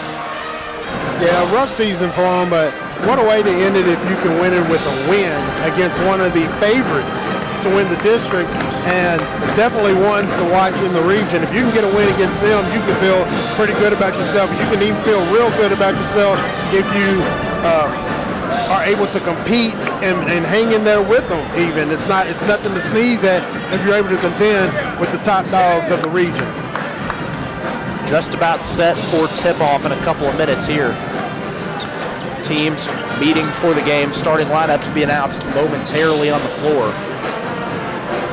Yeah, rough season for them, but what a way to end it if you can win it with a win against one of the favorites to win the district, and definitely ones to watch in the region. If you can get a win against them, you can feel pretty good about yourself. You can even feel real good about yourself if you are able to compete and hang in there with them even. It's nothing to sneeze at if you're able to contend with the top dogs of the region. Just about set for tip-off in a couple of minutes here. Teams meeting for the game. Starting lineups to be announced momentarily on the floor.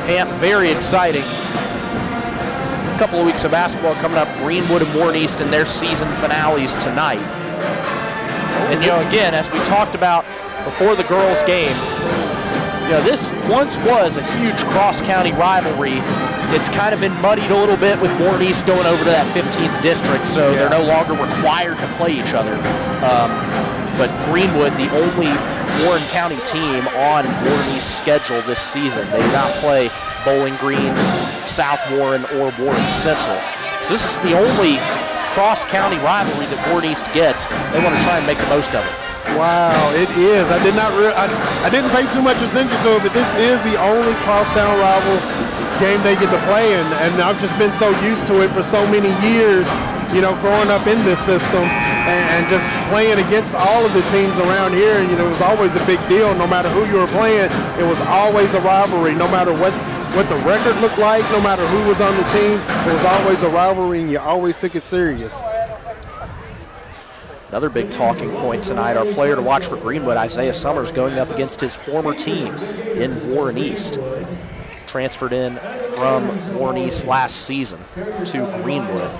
And very exciting. A couple of weeks of basketball coming up. Greenwood and Warren East in their season finales tonight. And, again, as we talked about before the girls' game, this once was a huge cross-county rivalry. It's kind of been muddied a little bit with Warren East going over to that 15th district, so they're no longer required to play each other. But Greenwood, the only Warren County team on Warren East's schedule this season. They do not play Bowling Green, South Warren, or Warren Central. So this is the only cross-county rivalry that Warren East gets. They want to try and make the most of it. Wow, it is. I didn't pay too much attention to it, but this is the only cross-town rival game they get to play, and I've just been so used to it for so many years, growing up in this system and just playing against all of the teams around here. And, it was always a big deal. No matter who you were playing, it was always a rivalry. No matter what the record looked like, no matter who was on the team, it was always a rivalry, and you always took it serious. Another big talking point tonight, our player to watch for Greenwood, Isaiah Summers, going up against his former team in Warren East. Transferred in from Warren East last season to Greenwood.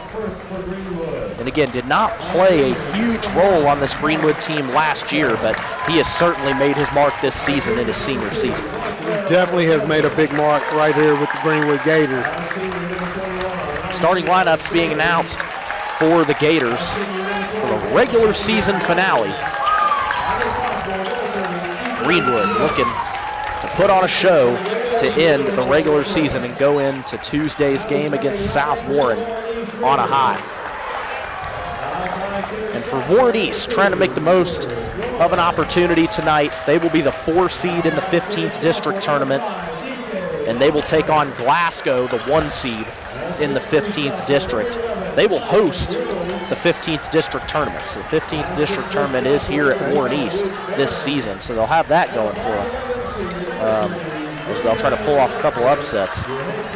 And again, did not play a huge role on this Greenwood team last year, but he has certainly made his mark this season in his senior season. Definitely has made a big mark right here with the Greenwood Gators. Starting lineups being announced for the Gators for the regular season finale. Greenwood looking to put on a show to end the regular season and go into Tuesday's game against South Warren on a high. And for Warren East, trying to make the most of an opportunity tonight, they will be the 4 seed in the 15th district tournament, and they will take on Glasgow, the 1 seed in the 15th district. They will host the 15th district tournament. So the 15th district tournament is here at Warren East this season, so they'll have that going for them. As they'll try to pull off a couple upsets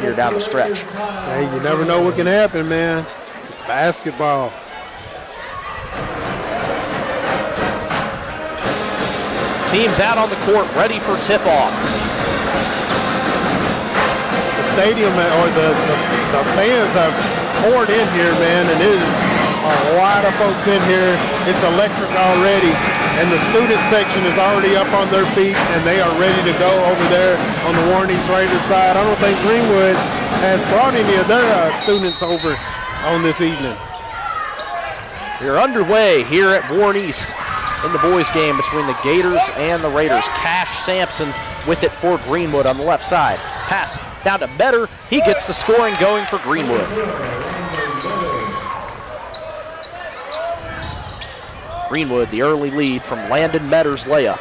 here down the stretch. Hey, you never know what can happen, man. It's basketball. Teams out on the court ready for tip-off. The stadium or the fans have poured in here, man, and it is a lot of folks in here. It's electric already, and the student section is already up on their feet, and they are ready to go over there on the Warren East Raiders side. I don't think Greenwood has brought any of their students over on this evening. We're underway here at Warren East in the boys game between the Gators and the Raiders. Cash Sampson with it for Greenwood on the left side. Pass down to Metter. He gets the scoring going for Greenwood. Greenwood, the early lead from Landon Metter's layup.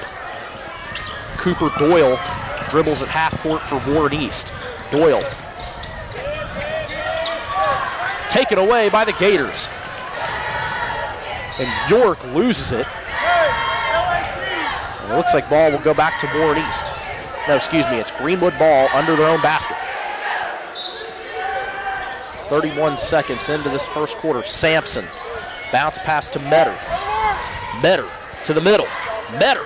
Cooper Doyle dribbles at half court for Warren East. Doyle taken away by the Gators. And York loses it. And it looks like ball will go back to Warren East. No, excuse me, it's Greenwood ball under their own basket. 31 seconds into this first quarter. Sampson, bounce pass to Metter. Metter to the middle. Metter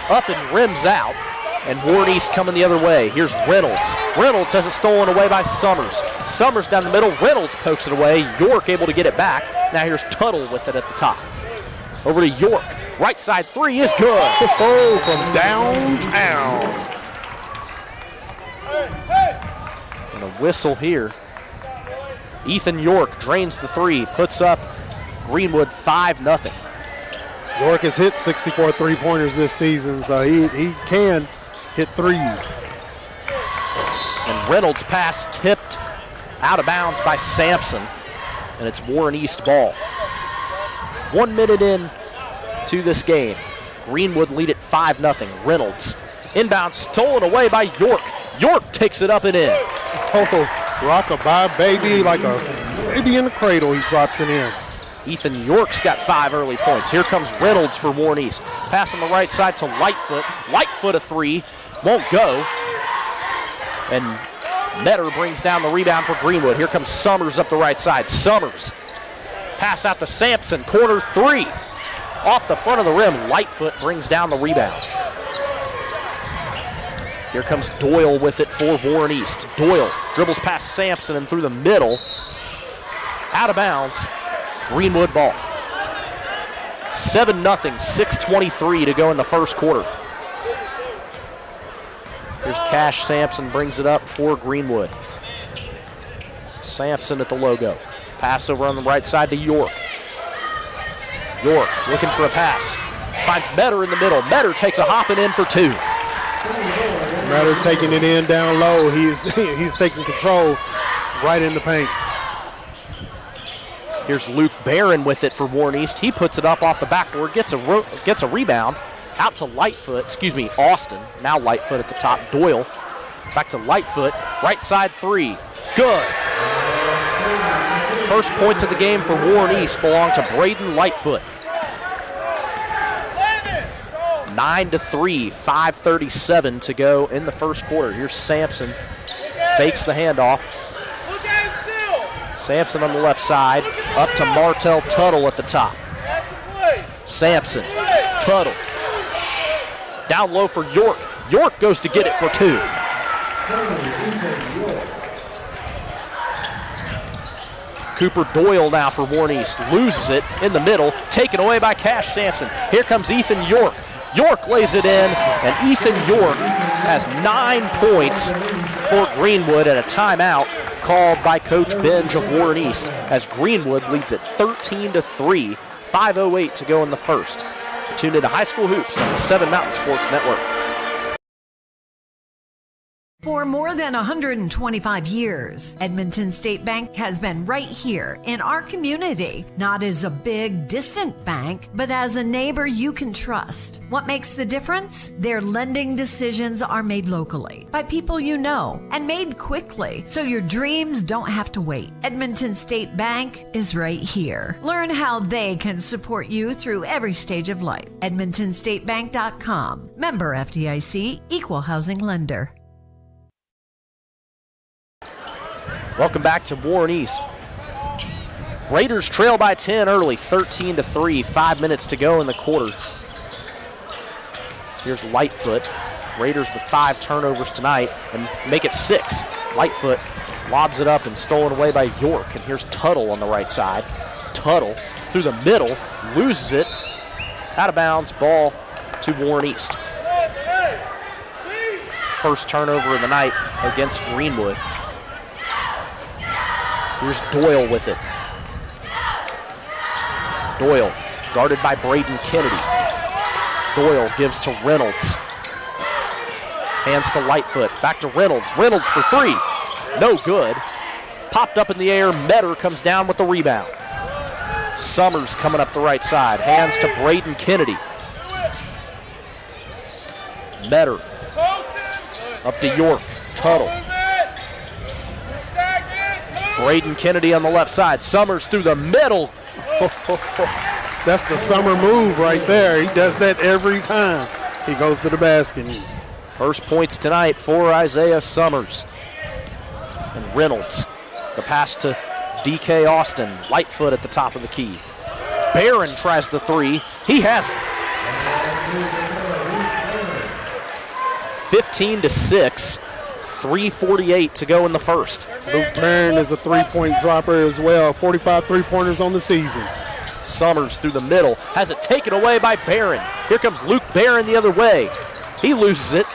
up and rims out. And Warren East coming the other way. Here's Reynolds. Reynolds has it stolen away by Summers. Summers down the middle. Reynolds pokes it away. York able to get it back. Now here's Tuttle with it at the top. Over to York. Right side three is good. Oh, from downtown. And a whistle here. Ethan York drains the three. Puts up Greenwood 5-0. York has hit 64 three-pointers this season, so he can hit threes. And Reynolds' pass tipped out of bounds by Sampson, and it's Warren East ball. 1 minute in to this game. Greenwood lead at 5-0. Reynolds inbound stolen away by York. York takes it up and in. Oh, rock-a-bye baby, like a baby in the cradle, he drops it in. Ethan York's got 5 early points. Here comes Reynolds for Warren East. Pass on the right side to Lightfoot. Lightfoot a three, won't go. And Metter brings down the rebound for Greenwood. Here comes Summers up the right side. Summers, pass out to Sampson, corner three. Off the front of the rim, Lightfoot brings down the rebound. Here comes Doyle with it for Warren East. Doyle dribbles past Sampson and through the middle. Out of bounds. Greenwood ball. 7-0, 6:23 to go in the first quarter. Here's Cash Sampson, brings it up for Greenwood. Sampson at the logo. Pass over on the right side to York. York looking for a pass. Finds Metter in the middle. Metter takes a hopping in for two. Metter taking it in down low. He's taking control right in the paint. Here's Luke Barron with it for Warren East. He puts it up off the backboard, gets a rebound. Out to Austin. Now Lightfoot at the top. Doyle back to Lightfoot. Right side three. Good. First points of the game for Warren East belong to Braden Lightfoot. 9-3, 5:37 to go in the first quarter. Here's Sampson. Fakes the handoff. Sampson on the left side. Up to Martell Tuttle at the top. Sampson. Tuttle. Down low for York. York goes to get it for two. Cooper Doyle now for Warren East. Loses it in the middle. Taken away by Cash Sampson. Here comes Ethan York. York lays it in, and Ethan York has 9 points for Greenwood at a timeout called by Coach Benj of Warren East as Greenwood leads at 13-3, 5:08 to go in the first. Tune into High School Hoops on the 7 Mountain Sports Network. For more than 125 years, Edmonton State Bank has been right here in our community, not as a big, distant bank, but as a neighbor you can trust. What makes the difference? Their lending decisions are made locally by people you know and made quickly, so your dreams don't have to wait. Edmonton State Bank is right here. Learn how they can support you through every stage of life. EdmontonStateBank.com. Member FDIC, Equal Housing Lender. Welcome back to Warren East. Raiders trail by 10 early, 13-3, 5 minutes to go in the quarter. Here's Lightfoot. Raiders with 5 turnovers tonight and make it 6. Lightfoot lobs it up and stolen away by York. And here's Tuttle on the right side. Tuttle through the middle, loses it. Out of bounds, ball to Warren East. First turnover of the night against Greenwood. Here's Doyle with it. Doyle guarded by Braden Kennedy. Doyle gives to Reynolds. Hands to Lightfoot. Back to Reynolds. Reynolds for 3. No good. Popped up in the air. Metter comes down with the rebound. Summers coming up the right side. Hands to Braden Kennedy. Metter. Up to York. Tuttle. Braden Kennedy on the left side. Summers through the middle. That's the Summer move right there. He does that every time he goes to the basket. First points tonight for Isaiah Summers. And Reynolds. The pass to DK Austin. Lightfoot at the top of the key. Barron tries the 3. He has it. 15-6. 3:48 to go in the first. Luke Barron is a three-point dropper as well. 45 three-pointers on the season. Summers through the middle. Has it taken away by Barron. Here comes Luke Barron the other way. He loses it.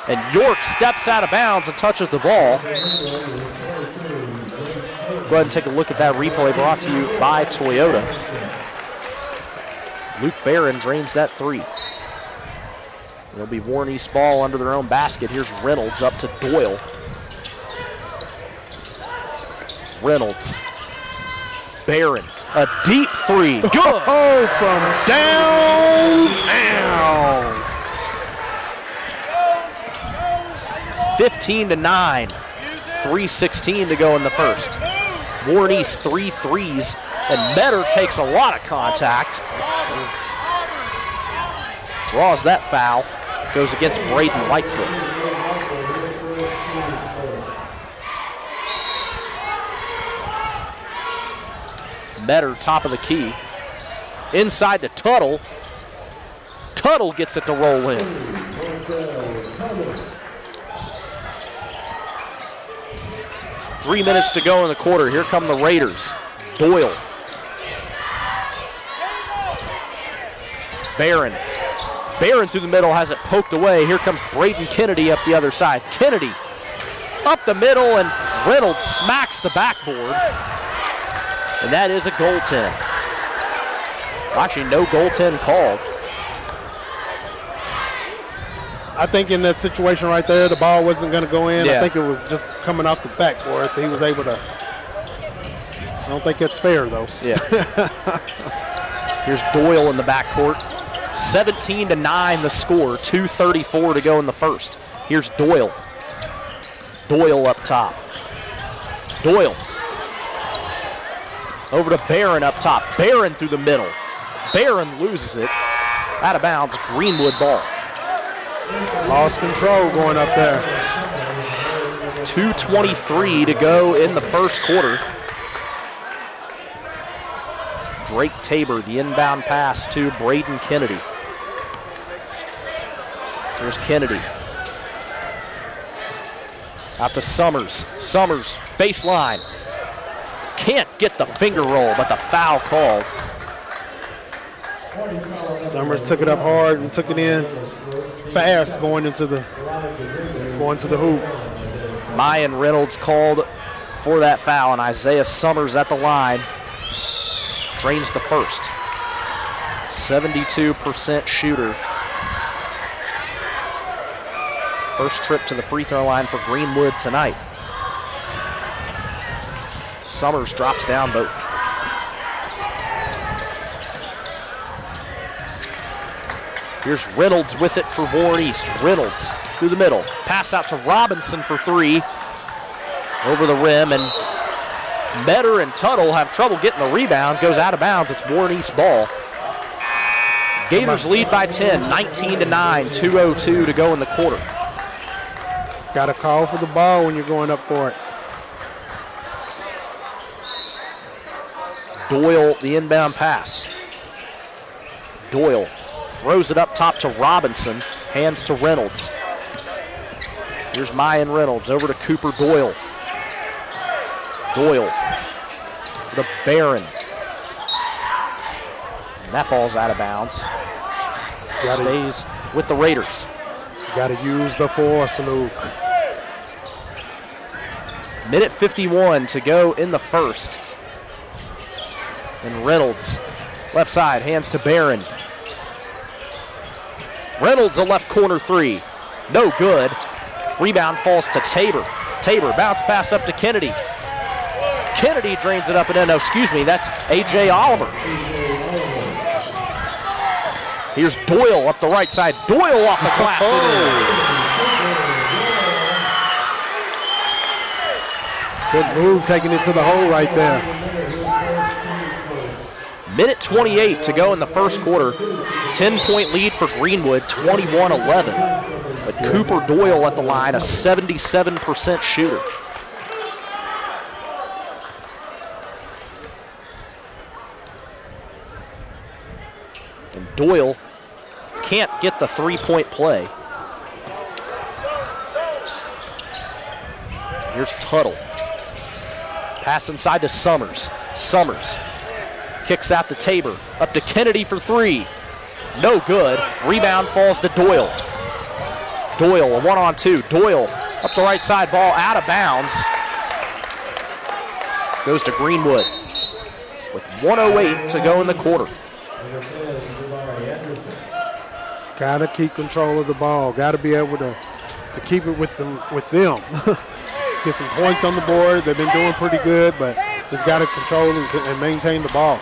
And York steps out of bounds and touches the ball. Go ahead and take a look at that replay brought to you by Toyota. Luke Barron drains that 3. It'll be Warren East ball under their own basket. Here's Reynolds up to Doyle. Reynolds. Barron. A deep 3. Good. Oh, from downtown. 15-9. 3:16 to go in the first. Warren East 3 threes. And Metter takes a lot of contact. Draws that foul. Goes against Braden Lightfoot. Metter, top of the key. Inside to Tuttle. Tuttle gets it to roll in. Three minutes to go in the quarter. Here come the Raiders. Doyle. Barron. Barron through the middle, has it poked away. Here comes Braden Kennedy up the other side. Kennedy up the middle, and Reynolds smacks the backboard. And that is a goaltend. Actually, no goaltend called. I think in that situation right there, the ball wasn't going to go in. Yeah. I think it was just coming off the backboard, so he was able to. I don't think it's fair, though. Yeah. Here's Doyle in the backcourt. 17-9 the score, 2:34 to go in the first. Here's Doyle. Doyle up top. Doyle. Over to Barron up top. Barron through the middle. Barron loses it. Out of bounds, Greenwood ball. Lost control going up there. 2:23 to go in the first quarter. Drake Tabor, the inbound pass to Braden Kennedy. Here's Kennedy. Out to Summers. Summers, baseline. Can't get the finger roll, but the foul called. Summers took it up hard and took it in fast going into the hoop. Mayan Reynolds called for that foul, and Isaiah Summers at the line. Drains the first. 72% shooter. First trip to the free throw line for Greenwood tonight. Summers drops down both. Here's Reynolds with it for Warren East. Reynolds through the middle. Pass out to Robinson for three. Over the rim, and Metter and Tuttle have trouble getting the rebound. Goes out of bounds. It's Warren East ball. Gators lead by 10, 19-9, 2:02 to go in the quarter. Got to call for the ball when you're going up for it. Doyle, the inbound pass. Doyle throws it up top to Robinson, hands to Reynolds. Here's Mayan Reynolds over to Cooper Doyle. Doyle, the Barron. And that ball's out of bounds. Stays with the Raiders. Got to use the force, Luke. Minute 51 to go in the first. And Reynolds, left side, hands to Barron. Reynolds, a left corner three. No good. Rebound falls to Tabor. Tabor, bounce pass up to Kennedy. Kennedy drains it up and in. No, excuse me, that's A.J. Oliver. Here's Doyle up the right side. Doyle off the glass. Good move, taking it to the hole right there. Minute 28 to go in the first quarter. 10-point lead for Greenwood, 21-11. But Cooper Doyle at the line, a 77% shooter. And Doyle can't get the three-point play. Here's Tuttle. Pass inside to Summers. Summers kicks out to Tabor. Up to Kennedy for three. No good. Rebound falls to Doyle. Doyle, a one-on-two. Doyle up the right side, ball out of bounds. Goes to Greenwood with 1:08 to go in the quarter. Got to keep control of the ball. Got to be able to keep it with them. Get some points on the board. They've been doing pretty good, but just got to control and maintain the ball.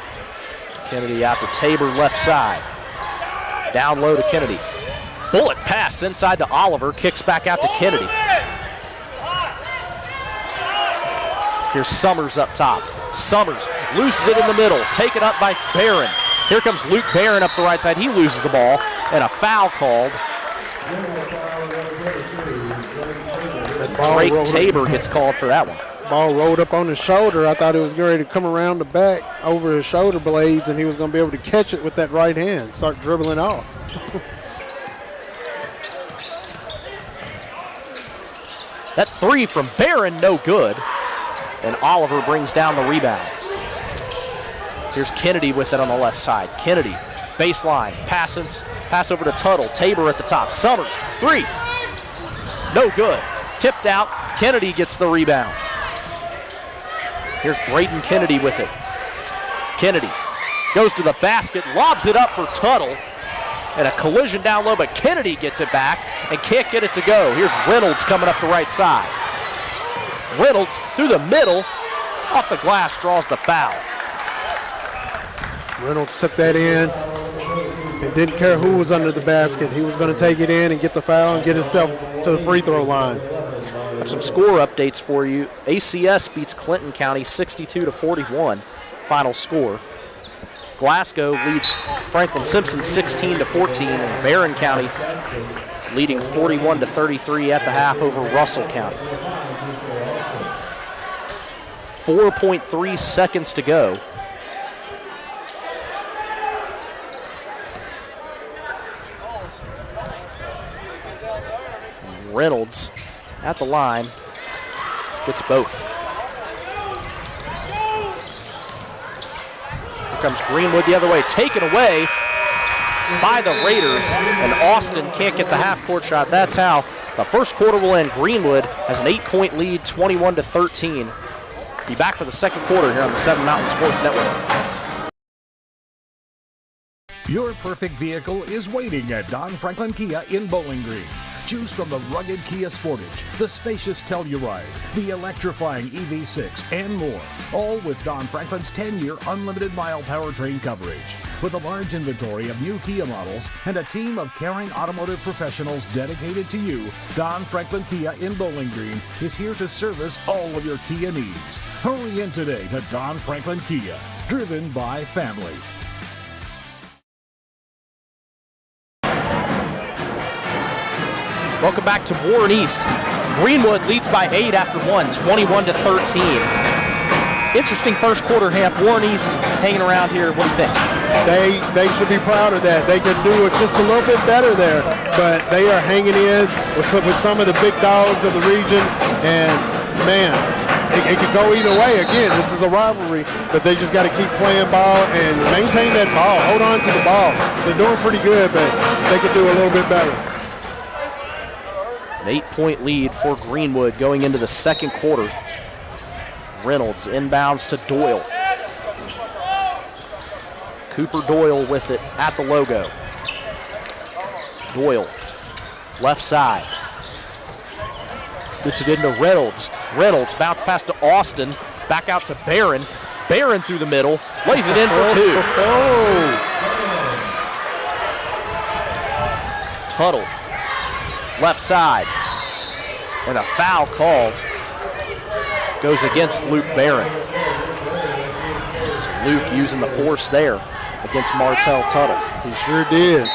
Kennedy out to Tabor left side. Down low to Kennedy. Bullet pass inside to Oliver. Kicks back out to Kennedy. Here's Summers up top. Summers loses it in the middle. Taken up by Barron. Here comes Luke Barron up the right side. He loses the ball, and a foul called. Drake Tabor gets called for that one. Ball rolled up on his shoulder. I thought it was ready to come around the back over his shoulder blades, and he was going to be able to catch it with that right hand, start dribbling off. That three from Barron, no good. And Oliver brings down the rebound. Here's Kennedy with it on the left side. Kennedy, baseline, pass over to Tuttle. Tabor at the top. Summers, three. No good. Tipped out. Kennedy gets the rebound. Here's Braden Kennedy with it. Kennedy goes to the basket, lobs it up for Tuttle. And a collision down low, but Kennedy gets it back and can't get it to go. Here's Reynolds coming up the right side. Reynolds through the middle, off the glass, draws the foul. Reynolds took that in and didn't care who was under the basket. He was going to take it in and get the foul and get himself to the free throw line. I have some score updates for you. ACS beats Clinton County 62-41, final score. Glasgow leads Franklin Simpson 16-14, and Barron County leading 41-33 at the half over Russell County. 4.3 seconds to go. Reynolds at the line gets both. Here comes Greenwood the other way, taken away by the Raiders, and Austin can't get the half-court shot. That's how the first quarter will end. Greenwood has an 8-point lead, 21-13. Be back for the second quarter here on the 7 Mountain Sports Network. Your perfect vehicle is waiting at Don Franklin Kia in Bowling Green. Choose from the rugged Kia Sportage, the spacious Telluride, the electrifying EV6, and more. All with Don Franklin's 10-year unlimited mile powertrain coverage. With a large inventory of new Kia models and a team of caring automotive professionals dedicated to you, Don Franklin Kia in Bowling Green is here to service all of your Kia needs. Hurry in today to Don Franklin Kia, driven by family. Welcome back to Warren East. Greenwood leads by 8 after 1, 21-13. Interesting first quarter, Hamp. Warren East hanging around here. What do you think? They should be proud of that. They could do it just a little bit better there, but they are hanging in with some of the big dogs of the region, and man, it could go either way. Again, this is a rivalry, but they just got to keep playing ball and maintain that ball. Hold on to the ball. They're doing pretty good, but they could do a little bit better. An 8-point lead for Greenwood going into the second quarter. Reynolds inbounds to Doyle. Cooper Doyle with it at the logo. Doyle, left side. Gets it into Reynolds. Reynolds bounce pass to Austin. Back out to Barron. Barron through the middle. Lays it in for 2. Tuttle. Left side. And a foul called. Goes against Luke Barron. So Luke using the force there against Martell Tuttle. He sure did.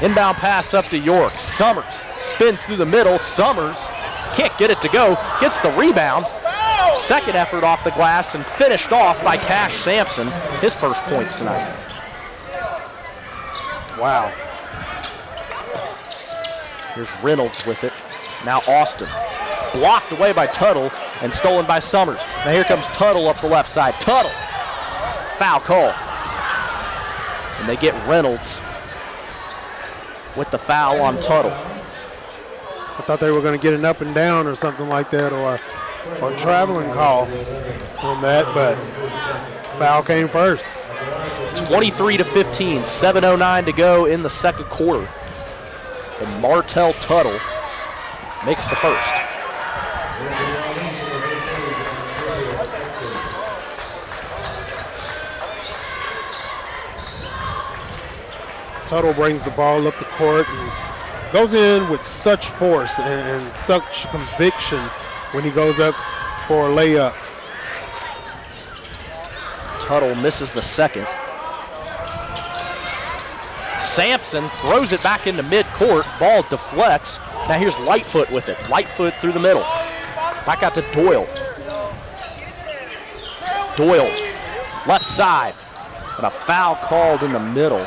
Inbound pass up to York. Summers spins through the middle. Summers can't get it to go. Gets the rebound. Second effort off the glass and finished off by Cash Sampson. His first points tonight. Wow. Here's Reynolds with it. Now Austin. Blocked away by Tuttle and stolen by Summers. Now here comes Tuttle up the left side. Tuttle. Foul call. And they get Reynolds with the foul on Tuttle. I thought they were going to get an up and down or something like that, or a traveling call on that, but foul came first. 23-15, 7:09 to go in the second quarter. And Martell Tuttle makes the first. Tuttle brings the ball up the court and goes in with such force and such conviction when he goes up for a layup. Tuttle misses the second. Sampson throws it back into midcourt. Ball deflects. Now here's Lightfoot with it. Lightfoot through the middle. Back out to Doyle. Doyle, left side. And a foul called in the middle.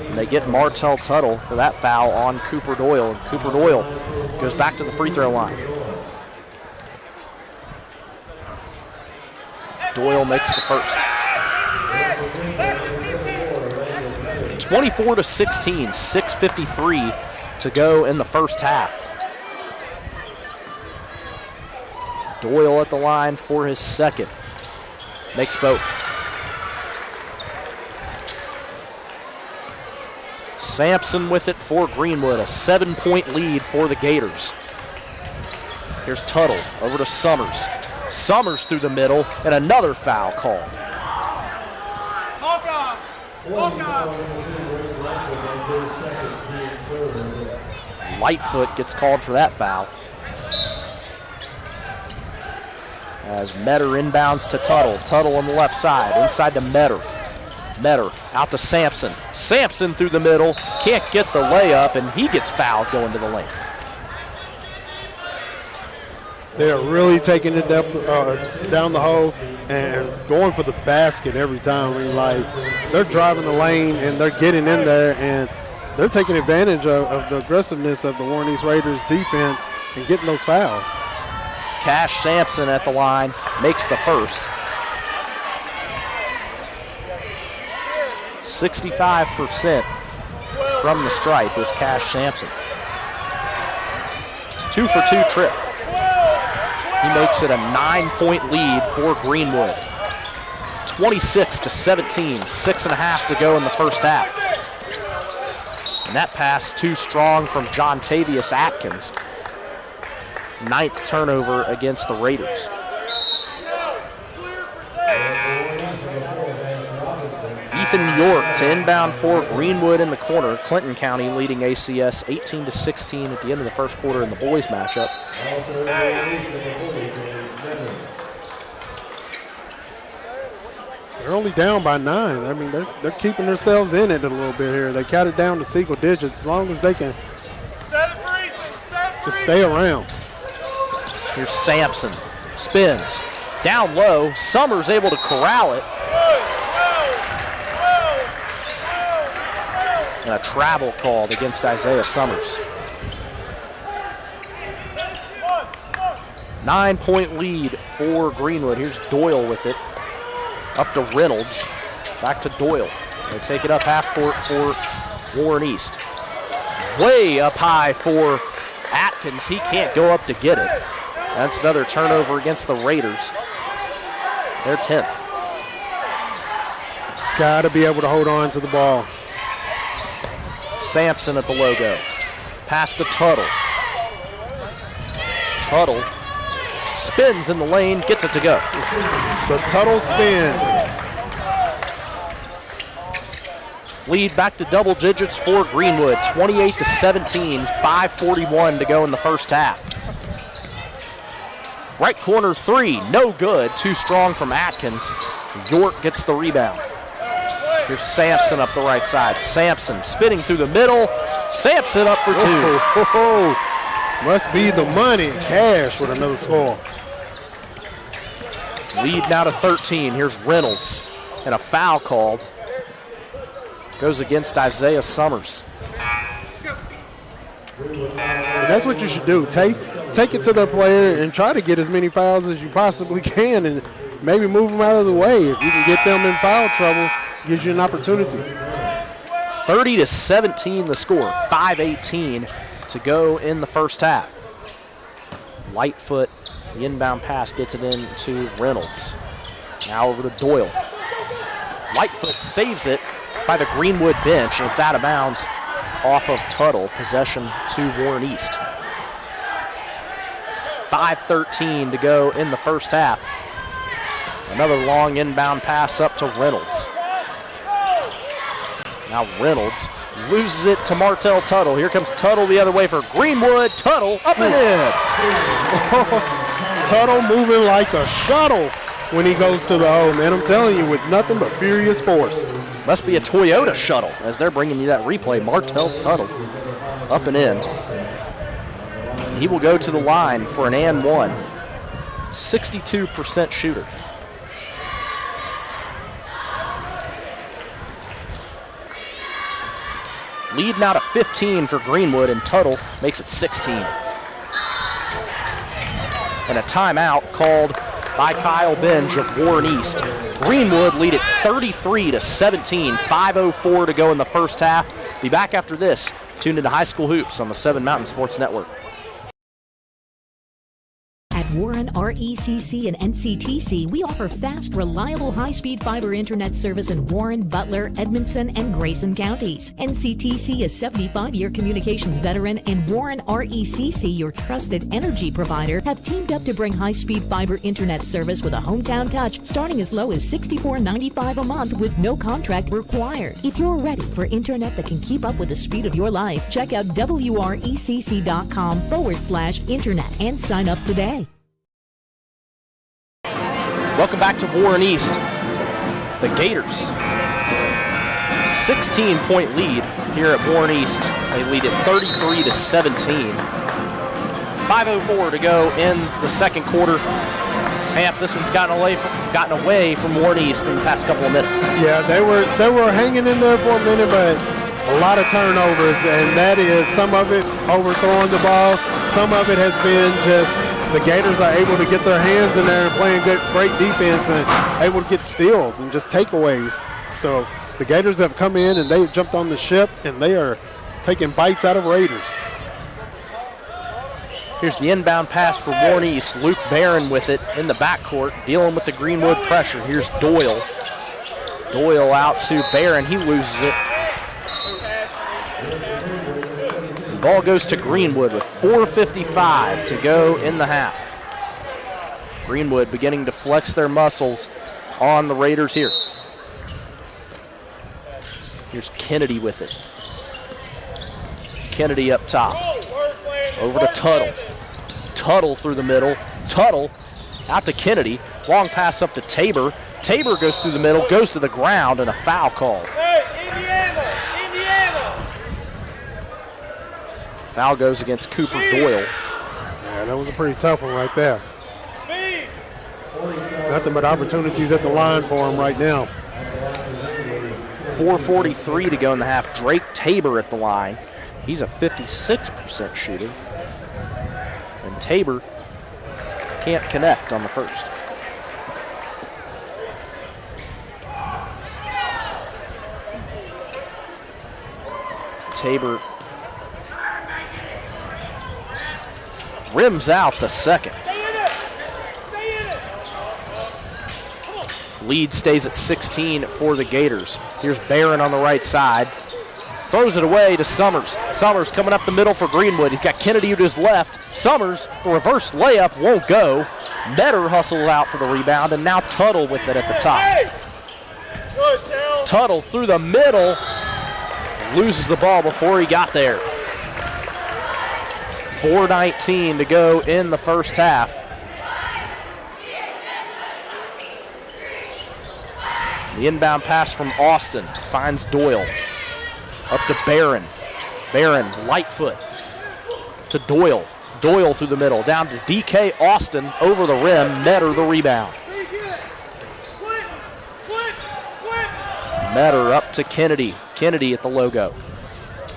And they get Martell Tuttle for that foul on Cooper Doyle. And Cooper Doyle goes back to the free throw line. Doyle makes the first. 24-16, 6:53 to go in the first half. Doyle at the line for his second. Makes both. Sampson with it for Greenwood, a 7-point lead for the Gators. Here's Tuttle over to Summers. Summers through the middle, and another foul called. Lightfoot gets called for that foul. As Metter inbounds to Tuttle. Tuttle on the left side, inside to Metter. Metter out to Sampson. Sampson through the middle, can't get the layup, and he gets fouled going to the lane. They're really taking it down the hole and going for the basket every time. I mean, like, they're driving the lane and they're getting in there and they're taking advantage of the aggressiveness of the Warren East Raiders defense and getting those fouls. Cash Sampson at the line makes the first. 65% from the stripe is Cash Sampson. 2-for-2 trip. He makes it a 9-point lead for Greenwood. 26-17, 6.5 to go in the first half. And that pass too strong from John Tavius Atkins. 9th turnover against the Raiders. Ethan York to inbound for Greenwood in the corner. Clinton County leading ACS 18-16 at the end of the first quarter in the boys matchup. They're only down by 9. I mean, they're keeping themselves in it a little bit here. They cut it down to single digits as long as they can just stay around. Here's Sampson, spins, down low. Summers able to corral it. And a travel called against Isaiah Summers. 9-point lead for Greenwood. Here's Doyle with it. Up to Reynolds. Back to Doyle. They take it up half court for Warren East. Way up high for Atkins. He can't go up to get it. That's another turnover against the Raiders. They're 10th. Got to be able to hold on to the ball. Sampson at the logo. Pass to Tuttle. Tuttle spins in the lane, gets it to go. The Tuttle spin. Lead back to double digits for Greenwood, 28-17, 5:41 to go in the first half. Right corner three, no good, too strong from Atkins. York gets the rebound. Here's Sampson up the right side. Sampson spinning through the middle. Sampson up for two. Must be the money. Cash with another score. Lead now to 13. Here's Reynolds. And a foul called. Goes against Isaiah Summers. And that's what you should do. Take it to the player and try to get as many fouls as you possibly can and maybe move them out of the way. If you can get them in foul trouble, gives you an opportunity. 30-17 the score, 5:18 to go in the first half. Lightfoot, the inbound pass gets it into Reynolds. Now over to Doyle. Lightfoot saves it by the Greenwood bench, and it's out of bounds off of Tuttle. Possession to Warren East. 5:13 to go in the first half. Another long inbound pass up to Reynolds. Now Reynolds loses it to Martell Tuttle. Here comes Tuttle the other way for Greenwood. Tuttle up and in. Tuttle moving like a shuttle when he goes to the hole, man. I'm telling you, with nothing but furious force. Must be a Toyota shuttle as they're bringing you that replay. Martell Tuttle up and in. He will go to the line for an and one. 62% shooter. Lead now to 15 for Greenwood, and Tuttle makes it 16. And a timeout called by Kyle Benj of Warren East. Greenwood lead at 33-17, 5:04 to go in the first half. Be back after this. Tune into High School Hoops on the 7 Mountain Sports Network. At Warren RECC and NCTC, we offer fast, reliable, high-speed fiber internet service in Warren, Butler, Edmondson, and Grayson counties. NCTC is 75-year communications veteran, and Warren RECC, your trusted energy provider, have teamed up to bring high-speed fiber internet service with a hometown touch, starting as low as $64.95 a month with no contract required. If you're ready for internet that can keep up with the speed of your life, check out wrecc.com/internet and sign up today. Welcome back to Warren East. The Gators, 16-point lead here at Warren East. They lead at 33-17. 5:04 to go in the second quarter. Hamp, this one's gotten away from Warren East in the past couple of minutes. Yeah, they were hanging in there for a minute, but a lot of turnovers, and that is some of it overthrowing the ball. Some of it has been just the Gators are able to get their hands in there and playing great defense and able to get steals and just takeaways. So the Gators have come in and they've jumped on the ship and they are taking bites out of Raiders. Here's the inbound pass for Warren East. Luke Barron with it in the backcourt, dealing with the Greenwood pressure. Here's Doyle. Doyle out to Barron. He loses it. The ball goes to Greenwood with 4:55 to go in the half. Greenwood beginning to flex their muscles on the Raiders here. Here's Kennedy with it. Kennedy up top. Over to Tuttle. Tuttle through the middle. Tuttle out to Kennedy. Long pass up to Tabor. Tabor goes through the middle, goes to the ground, and a foul call. Hey, Indiana! Foul goes against Cooper Doyle. Yeah, that was a pretty tough one right there. Nothing but opportunities at the line for him right now. 4:43 to go in the half. Drake Tabor at the line. He's a 56% shooter. And Tabor can't connect on the first. Tabor rims out the second. Lead stays at 16 for the Gators. Here's Barron on the right side. Throws it away to Summers. Summers coming up the middle for Greenwood. He's got Kennedy to his left. Summers, the reverse layup won't go. Metter hustles out for the rebound, and now Tuttle with it at the top. Tuttle through the middle. Loses the ball before he got there. 4:19 to go in the first half. The inbound pass from Austin finds Doyle. Up to Barron. Barron, Lightfoot to Doyle. Doyle through the middle. Down to DK Austin over the rim. Metter the rebound. Metter up to Kennedy. Kennedy at the logo.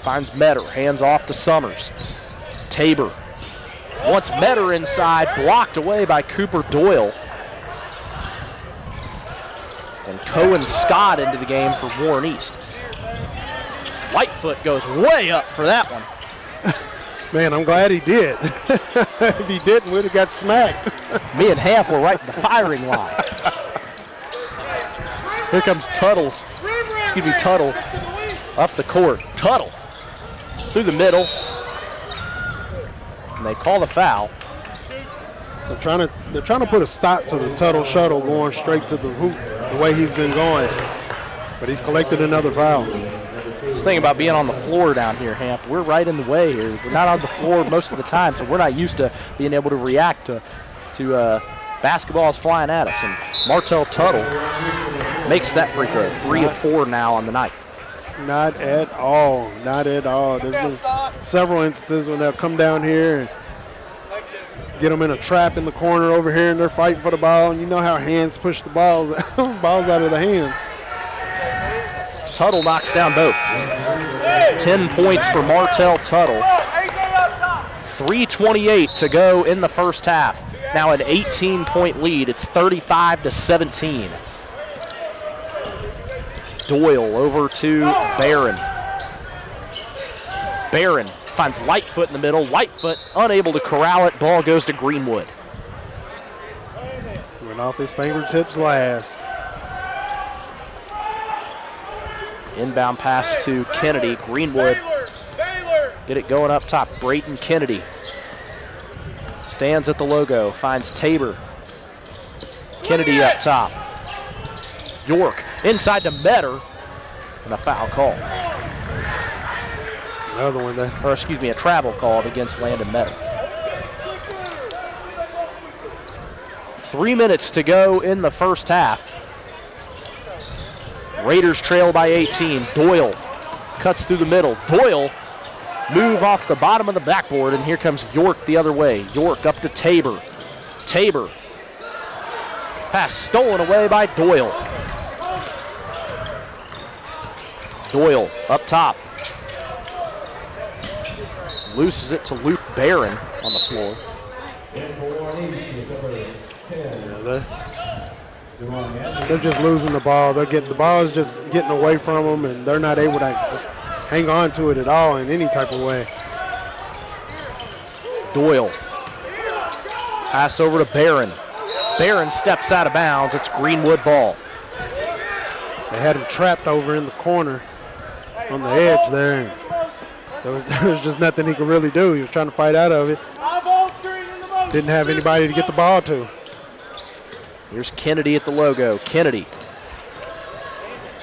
Finds Metter. Hands off to Summers. Tabor. Wants Metter inside. Blocked away by Cooper Doyle. And Cohen Scott into the game for Warren East. Lightfoot goes way up for that one. Man, I'm glad he did. If he didn't, we'd have got smacked. Me and Hamp were right in the firing line. Here comes Tuttle up the court. Tuttle through the middle. And they call the foul. They're trying to put a stop to the Tuttle shuttle going straight to the hoop the way he's been going. But he's collected another foul. This thing about being on the floor down here, Hamp, we're right in the way here. We're not on the floor most of the time, so we're not used to being able to react to basketballs flying at us. And Martell Tuttle makes that free throw. 3 of 4 now on the night. Not at all. Not at all. There's been several instances when they'll come down here and get them in a trap in the corner over here, and they're fighting for the ball. And you know how hands push the balls out of the hands. Tuttle knocks down both. 10 points for Martell Tuttle. 3:28 to go in the first half. Now an 18-point lead. It's 35-17. Doyle over to Barron. Barron finds Lightfoot in the middle. Lightfoot unable to corral it. Ball goes to Greenwood. Went off his fingertips last. Inbound pass to Kennedy. Greenwood get it going up top. Brayton Kennedy stands at the logo. Finds Tabor. Kennedy up top. York inside to Metter. And a foul call. Another one there. Or excuse me, a travel called against Landon Metter. 3 minutes to go in the first half. Raiders trail by 18. Doyle cuts through the middle. Doyle move off the bottom of the backboard, and here comes York the other way. York up to Tabor. Tabor. Pass stolen away by Doyle. Doyle up top. Loses it to Luke Barron on the floor. They're just losing the ball. The ball is just getting away from them, and they're not able to just hang on to it at all in any type of way. Doyle Pass over to Barron. Barron steps out of bounds. It's Greenwood ball. They had him trapped over in the corner on the edge there. There was just nothing he could really do. He was trying to fight out of it. Didn't have anybody to get the ball to. Here's Kennedy at the logo. Kennedy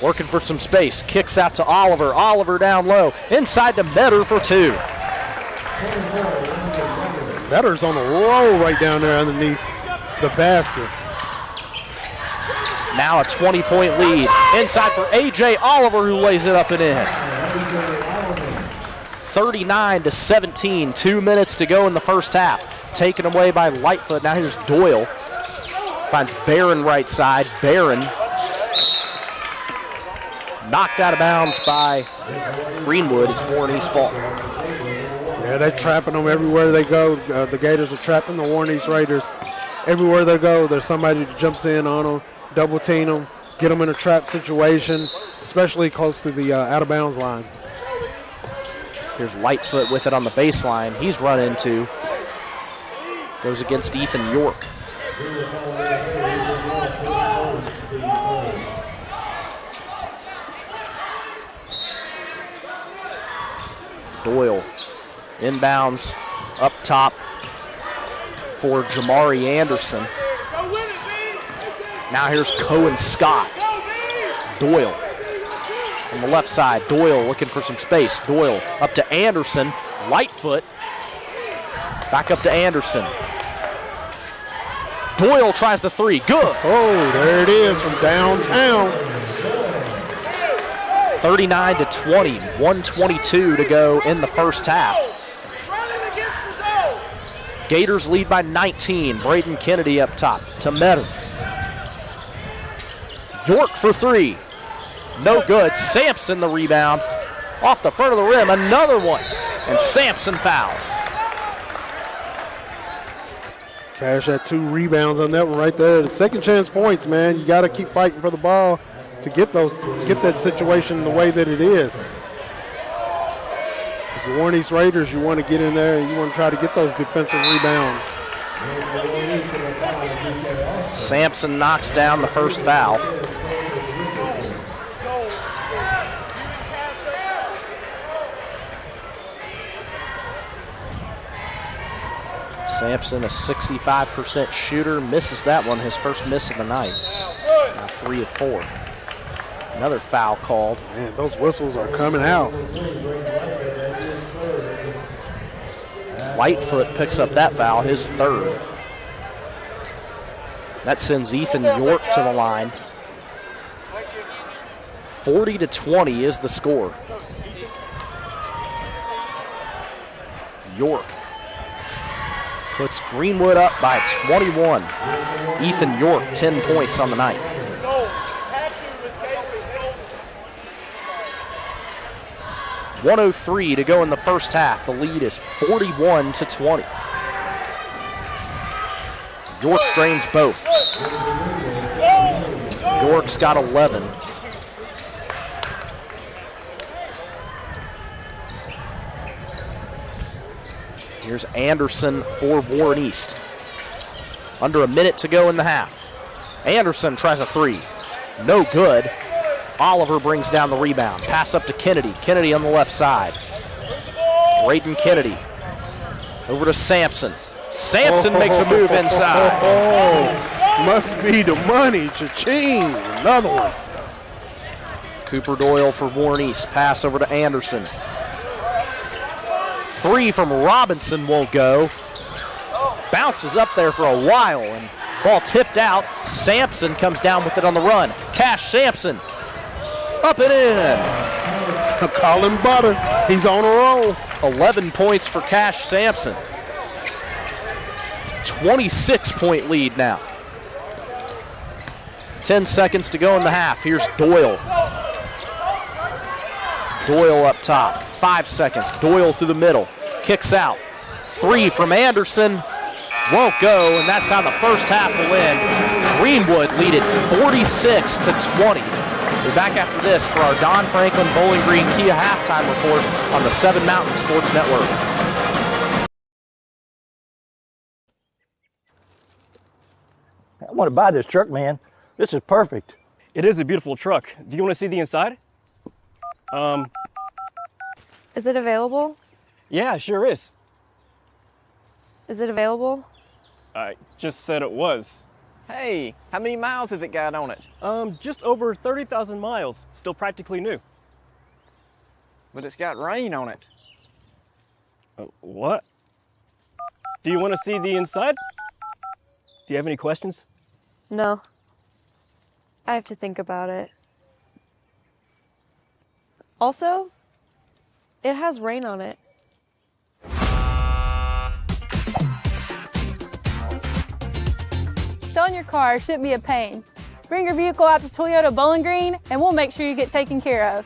working for some space. Kicks out to Oliver. Oliver down low. Inside to Metter for two. Metter's on a roll right down there underneath the basket. Now a 20-point lead. Inside for A.J. Oliver, who lays it up and in. 39-17. 2 minutes to go in the first half. Taken away by Lightfoot. Now here's Doyle. Finds Barron right side. Barron knocked out of bounds by Greenwood. It's Warren East ball. Yeah, they're trapping them everywhere they go. The Gators are trapping the Warren East Raiders. Everywhere they go, there's somebody that jumps in on them, double team them, get them in a trap situation, especially close to the out-of-bounds line. Here's Lightfoot with it on the baseline. He's run into. Goes against Ethan York. Doyle inbounds up top for Jamari Anderson. Now here's Cohen Scott. Doyle on the left side. Doyle looking for some space. Doyle up to Anderson. Lightfoot back up to Anderson. Doyle tries the three. Good. Oh, there it is from downtown. 39-20. 1:22 to go in the first half. Gators lead by 19. Braden Kennedy up top to Metter. York for three. No good. Sampson the rebound. Off the front of the rim. Another one. And Sampson fouled. Cash had 2 rebounds on that one right there. The second chance points, man. You got to keep fighting for the ball to get that situation the way that it is. If you're Warren East Raiders, you want to get in there and you want to try to get those defensive rebounds. Sampson knocks down the first foul. Sampson, a 65% shooter, misses that one, his first miss of the night. Now 3 of 4. Another foul called. Man, those whistles are coming out. Lightfoot picks up that foul, his third. That sends Ethan York to the line. 40-20 is the score. York puts Greenwood up by 21. Ethan York, 10 points on the night. .103 to go in the first half. The lead is 41-20. York drains both. York's got 11. Here's Anderson for Warren East. Under a minute to go in the half. Anderson tries a three. No good. Oliver brings down the rebound. Pass up to Kennedy. Kennedy on the left side. Braden Kennedy. Over to Sampson. Sampson makes a move inside. Must be the money. Cha-ching. Another one. Cooper Doyle for Warren East. Pass over to Anderson. Three from Robinson won't go. Bounces up there for a while, and ball tipped out. Sampson comes down with it on the run. Cash Sampson. Up and in. Call him butter. He's on a roll. 11 points for Cash Sampson. 26-point lead now. 10 seconds to go in the half. Here's Doyle. Doyle up top. 5 seconds. Doyle through the middle. Kicks out. Three from Anderson. Won't go, and that's how the first half will end. Greenwood lead it 46-20. We're back after this for our Don Franklin Bowling Green Kia halftime report on the 7 Mountain Sports Network. I want to buy this truck, man. This is perfect. It is a beautiful truck. Do you want to see the inside? Is it available? Yeah, sure is. Is it available? I just said it was. Hey, how many miles has it got on it? Just over 30,000 miles. Still practically new. But it's got rain on it. What? Do you want to see the inside? Do you have any questions? No. I have to think about it. Also, it has rain on it. Selling your car shouldn't be a pain. Bring your vehicle out to Toyota Bowling Green and we'll make sure you get taken care of.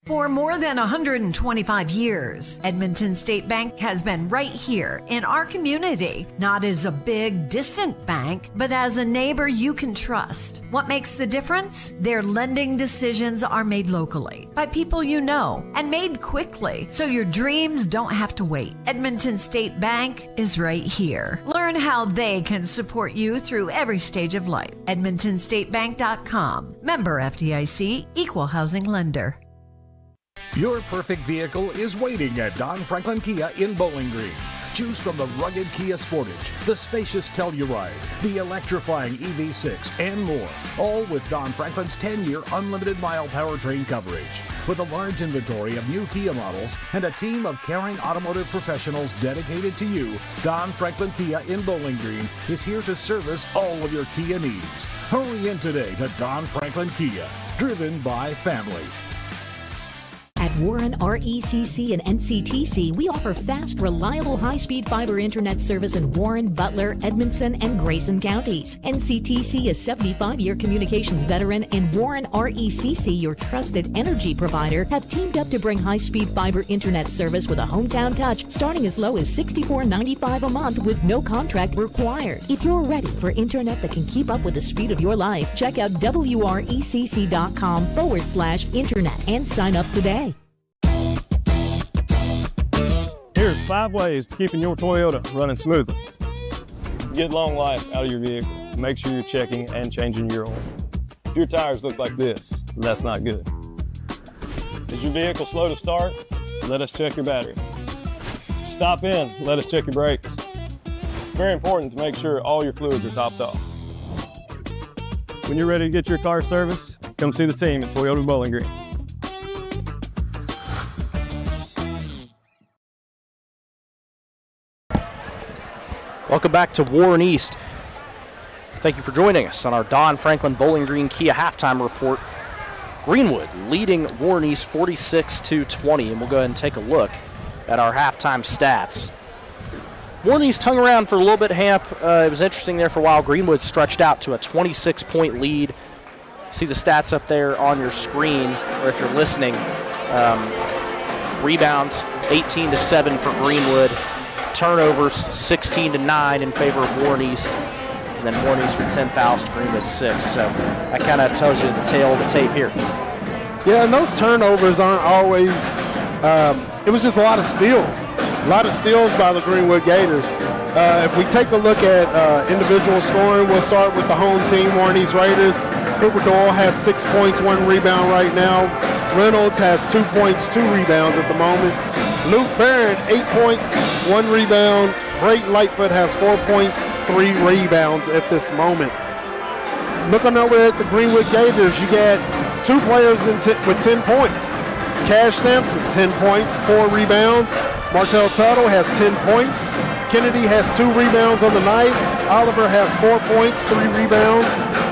For more than 125 years, Edmonton State Bank has been right here in our community, not as a big, distant bank, but as a neighbor you can trust. What makes the difference? Their lending decisions are made locally by people you know and made quickly, so your dreams don't have to wait. Edmonton State Bank is right here. Learn how they can support you through every stage of life. EdmontonStateBank.com. Member FDIC, Equal Housing Lender. Your perfect vehicle is waiting at Don Franklin Kia in Bowling Green. Choose from the rugged Kia Sportage, the spacious Telluride, the electrifying EV6, and more. All with Don Franklin's 10-year unlimited mile powertrain coverage. With a large inventory of new Kia models and a team of caring automotive professionals dedicated to you, Don Franklin Kia in Bowling Green is here to service all of your Kia needs. Hurry in today to Don Franklin Kia, driven by family. At Warren RECC and NCTC, we offer fast, reliable, high-speed fiber internet service in Warren, Butler, Edmondson, and Grayson counties. NCTC, a 75-year communications veteran, and Warren RECC, your trusted energy provider, have teamed up to bring high-speed fiber internet service with a hometown touch starting as low as $64.95 a month with no contract required. If you're ready for internet that can keep up with the speed of your life, check out WRECC.com/internet and sign up today. Here's 5 ways to keeping your Toyota running smoothly. Get long life out of your vehicle. Make sure you're checking and changing your oil. If your tires look like this, that's not good. Is your vehicle slow to start? Let us check your battery. Stop in, let us check your brakes. Very important to make sure all your fluids are topped off. When you're ready to get your car serviced, come see the team at Toyota Bowling Green. Welcome back to Warren East. Thank you for joining us on our Don Franklin Bowling Green Kia halftime report. Greenwood leading Warren East 46-20, and we'll go ahead and take a look at our halftime stats. Warren East hung around for a little bit, Hamp. It was interesting there for a while. Greenwood stretched out to a 26-point lead. See the stats up there on your screen, or if you're listening. Rebounds, 18-7 for Greenwood. Turnovers, 16-9 in favor of Warren East. And then Warren East with 10 fouls, Greenwood 6. So that kind of tells you the tale of the tape here. Yeah, and those turnovers aren't always, it was just a lot of steals. A lot of steals by the Greenwood Gators. If we take a look at individual scoring, we'll start with the home team, Warren East Raiders. Cooper Doyle has 6 points, 1 rebound right now. Reynolds has 2 points, 2 rebounds at the moment. Luke Barron, 8 points, 1 rebound. Brayton Lightfoot has 4 points, 3 rebounds at this moment. Looking over at the Greenwood Gators, you got 2 players with 10 points. Cash Sampson, 10 points, 4 rebounds. Martell Tuttle has 10 points. Kennedy has 2 rebounds on the night. Oliver has 4 points, 3 rebounds.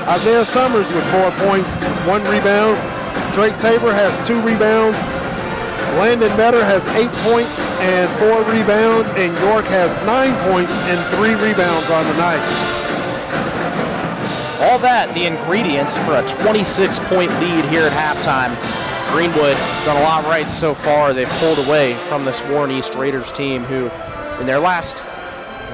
Isaiah Summers with 4 points, 1 rebound. Drake Tabor has 2 rebounds. Landon Metter has 8 points and 4 rebounds. And York has 9 points and 3 rebounds on the night. All that, the ingredients for a 26-point lead here at halftime. Greenwood done a lot right so far. They've pulled away from this Warren East Raiders team who, in their last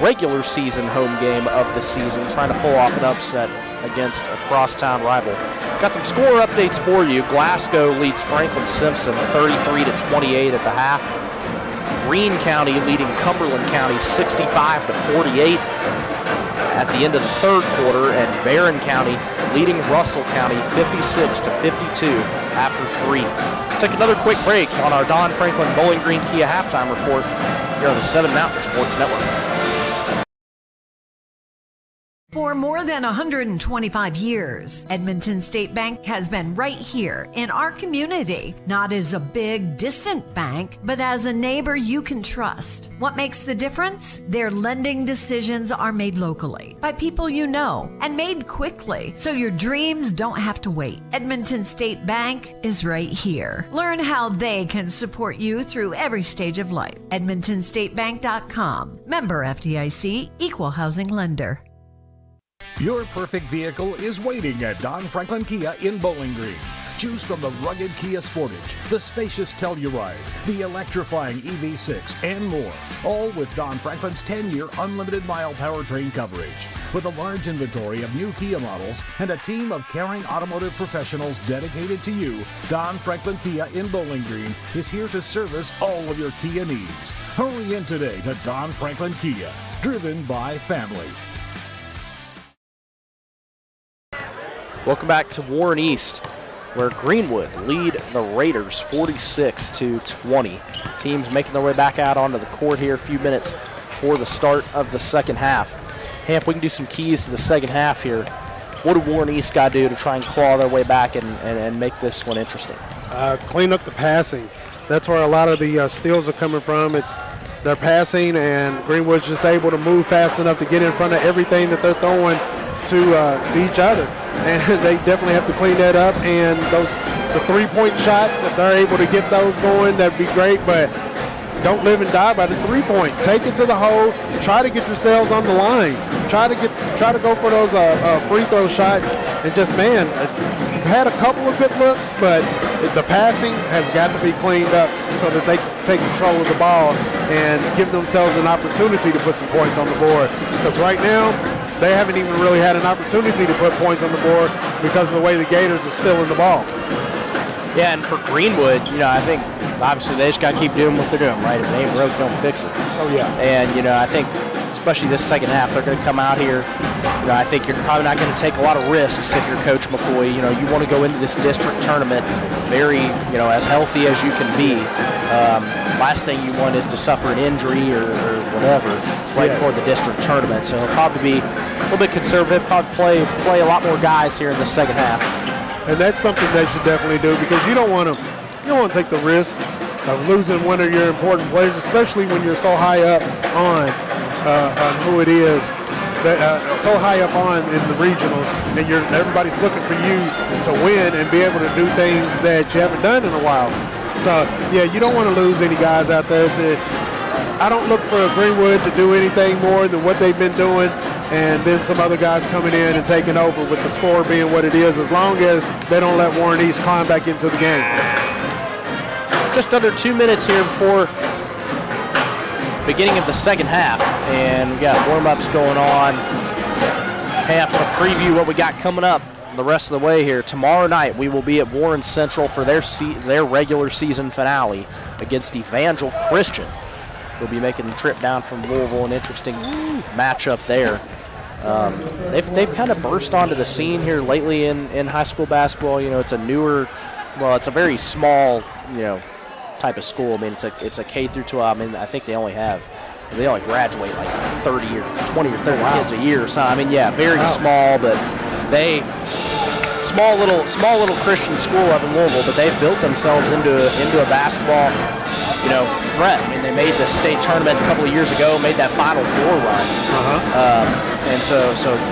regular season home game of the season, trying to pull off an upset against a crosstown rival. Got some score updates for you. Glasgow leads Franklin Simpson 33-28 at the half. Greene County leading Cumberland County 65-48 at the end of the third quarter, and Barron County leading Russell County 56-52 after 3. Take another quick break on our Don Franklin Bowling Green Kia halftime report here on the 7 Mountain Sports Network. For more than 125 years, Edmonton State Bank has been right here in our community, not as a big, distant bank, but as a neighbor you can trust. What makes the difference? Their lending decisions are made locally by people you know and made quickly, so your dreams don't have to wait. Edmonton State Bank is right here. Learn how they can support you through every stage of life. EdmontonStateBank.com. Member FDIC, Equal Housing Lender. Your perfect vehicle is waiting at Don Franklin Kia in Bowling Green. Choose from the rugged Kia Sportage, the spacious Telluride, the electrifying EV6, and more. All with Don Franklin's 10-year unlimited mile powertrain coverage. With a large inventory of new Kia models and a team of caring automotive professionals dedicated to you, Don Franklin Kia in Bowling Green is here to service all of your Kia needs. Hurry in today to Don Franklin Kia, driven by family. Welcome back to Warren East, where Greenwood lead the Raiders 46-20. Teams making their way back out onto the court here a few minutes before the start of the second half. Hamp, we can do some keys to the second half here. What do Warren East got to do to try and claw their way back and make this one interesting? Clean up the passing. That's where a lot of the steals are coming from. It's their passing, and Greenwood's just able to move fast enough to get in front of everything that they're throwing to each other. And they definitely have to clean that up. And the three-point shots, if they're able to get those going, that'd be great. But don't live and die by the three-point. Take it to the hole. Try to get yourselves on the line. Try to go for those free throw shots. And just, man, you've had a couple of good looks, but the passing has got to be cleaned up so that they can take control of the ball and give themselves an opportunity to put some points on the board. Because right now, they haven't even really had an opportunity to put points on the board because of the way the Gators are still in the ball. Yeah, and for Greenwood, I think obviously they just got to keep doing what they're doing, right? If it ain't broke, don't fix it. Oh, yeah. And, I think especially this second half, they're going to come out here. I think you're probably not going to take a lot of risks if you're Coach McCoy. You want to go into this district tournament very, as healthy as you can be. Last thing you want is to suffer an injury or whatever right before the district tournament. So he'll probably be a little bit conservative, probably play a lot more guys here in the second half. And that's something they should definitely do because you don't want to take the risk of losing one of your important players, especially when you're so high up on who it is, so high up on in the regionals, and everybody's looking for you to win and be able to do things that you haven't done in a while. So, yeah, you don't want to lose any guys out there. So I don't look for Greenwood to do anything more than what they've been doing, and then some other guys coming in and taking over with the score being what it is, as long as they don't let Warren East climb back into the game. Just under 2 minutes here before beginning of the second half, and we got warm-ups going on. Hamp, to preview what we got coming up the rest of the way here. Tomorrow night we will be at Warren Central for their regular season finale against Evangel Christian. We'll be making the trip down from Louisville, an interesting matchup there. They've kind of burst onto the scene here lately in high school basketball. It's a very small, type of school. I mean, it's a K through 12. I mean, I think they only graduate like 30 or 20 or 30 kids a year or something. I mean, yeah, very small, but small little Christian school up in Louisville, but they've built themselves into a basketball, threat. I mean, they made the state tournament a couple of years ago, made that Final Four run. And so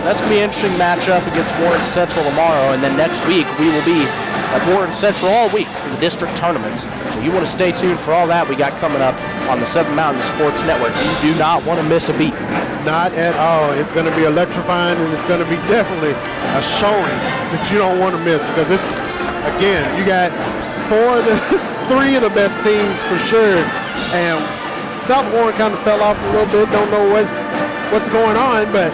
that's going to be an interesting matchup against Warren Central tomorrow. And then next week, we will be at Warren Central all week for the district tournaments. So you want to stay tuned for all that we got coming up on the 7 Mountain Sports Network. You do not want to miss a beat. Not at all. It's going to be electrifying, and it's going to be definitely a showing that you don't want to miss because it's, again, you got 3 of the best teams for sure. And South Warren kind of fell off a little bit. Don't know what's going on, but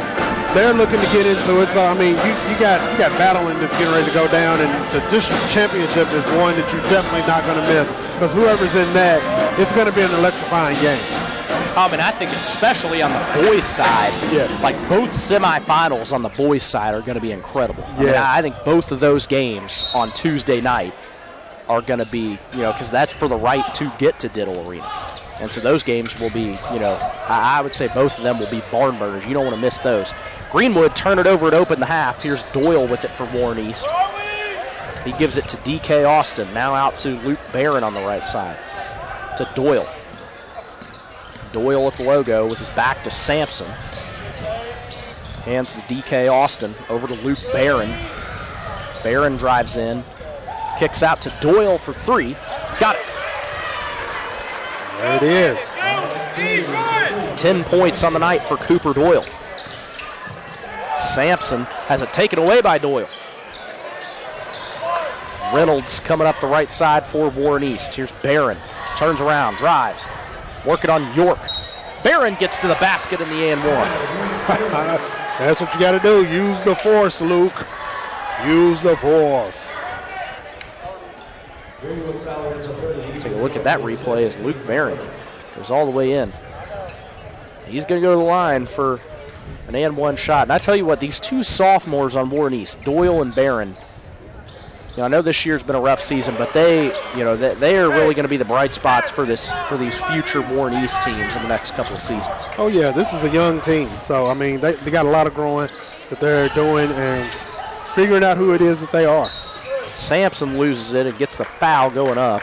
they're looking to get into it. So I mean, you got battling that's getting ready to go down, and the district championship is one that you're definitely not going to miss, because whoever's in that, it's going to be an electrifying game. And I think especially on the boys' side, yes, like both semifinals on the boys' side are going to be incredible. Yes. I think both of those games on Tuesday night are going to be, because that's for the right to get to Diddle Arena. And so those games will be, I would say both of them will be barn burners. You don't want to miss those. Greenwood turn it over and open the half. Here's Doyle with it for Warren East. He gives it to D.K. Austin. Now out to Luke Barron on the right side. To Doyle. Doyle with the logo with his back to Sampson. Hands to D.K. Austin over to Luke Barron. Barron drives in. Kicks out to Doyle for three. Got it. There it is. 10 points on the night for Cooper Doyle. Sampson has it taken away by Doyle. Reynolds coming up the right side for Warren East. Here's Barron. Turns around, drives. Working on York. Barron gets to the basket in the and one. That's what you got to do. Use the force, Luke. Use the force. Take a look at that replay as Luke Barron goes all the way in. He's going to go to the line for an and one shot. And I tell you what, these two sophomores on Warren East, Doyle and Barron, I know this year's been a rough season, but they are really going to be the bright spots for these future Warren East teams in the next couple of seasons. Oh yeah, this is a young team, so I mean they got a lot of growing that they're doing and figuring out who it is that they are. Sampson loses it and gets the foul going up.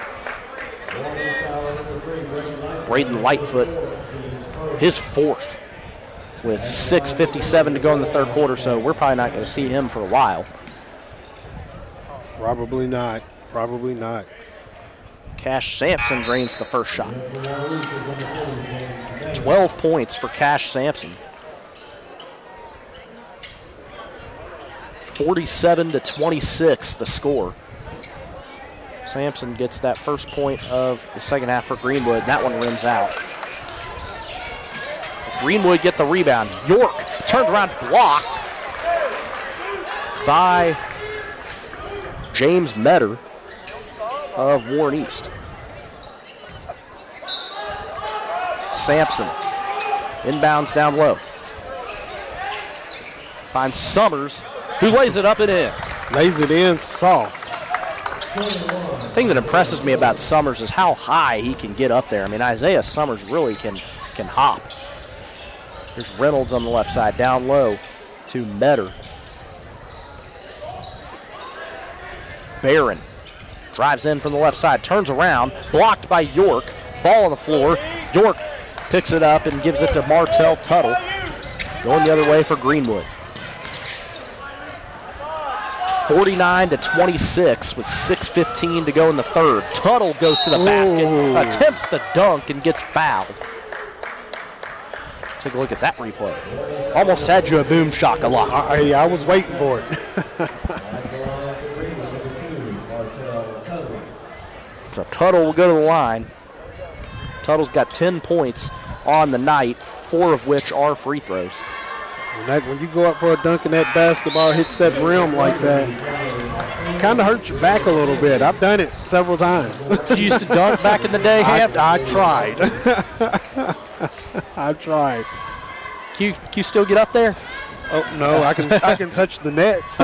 Braden Lightfoot, his fourth, with 6:57 to go in the third quarter, so we're probably not going to see him for a while. Probably not. Probably not. Cash Sampson drains the first shot. 12 points for Cash Sampson. 47-26 the score. Sampson gets that first point of the second half for Greenwood. That one rims out. Greenwood get the rebound. York turned around, blocked by James Metter of Warren East. Sampson inbounds down low. Finds Summers, who lays it up and in. Lays it in soft. The thing that impresses me about Summers is how high he can get up there. I mean, Isaiah Summers really can hop. There's Reynolds on the left side, down low to Metter. Barron drives in from the left side, turns around, blocked by York. Ball on the floor. York picks it up and gives it to Martell Tuttle. Going the other way for Greenwood. 49-26 with 6:15 to go in the third. Tuttle goes to the basket, attempts the dunk, and gets fouled. Take a look at that replay. Almost had you a boom shakalaka. I was waiting for it. So Tuttle will go to the line. Tuttle's got 10 points on the night, 4 of which are free throws. When you go up for a dunk and that basketball hits that rim like that, it kind of hurts your back a little bit. I've done it several times. You used to dunk back in the day, Ham? I tried. I tried. Can you still get up there? Oh no, I can touch the nets.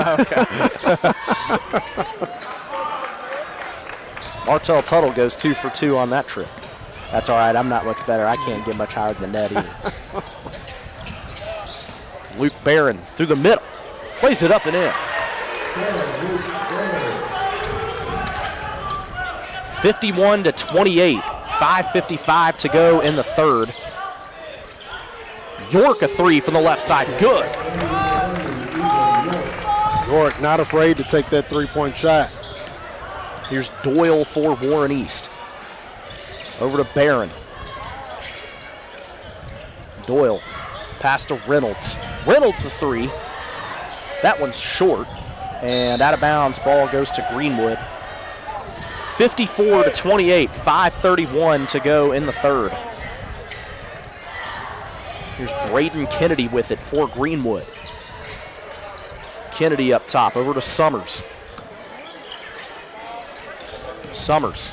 Martell Tuttle goes 2 for 2 on that trip. That's all right. I'm not much better. I can't get much higher than the net either. Luke Barron through the middle. Plays it up and in. 51-28. 5:55 to go in the third. York a 3 from the left side. Good. York not afraid to take that three-point shot. Here's Doyle for Warren East. Over to Barron. Doyle pass to Reynolds. Reynolds a 3. That one's short. And out of bounds, ball goes to Greenwood. 54-28, 5:31 to go in the third. Here's Braden Kennedy with it for Greenwood. Kennedy up top, over to Summers. Summers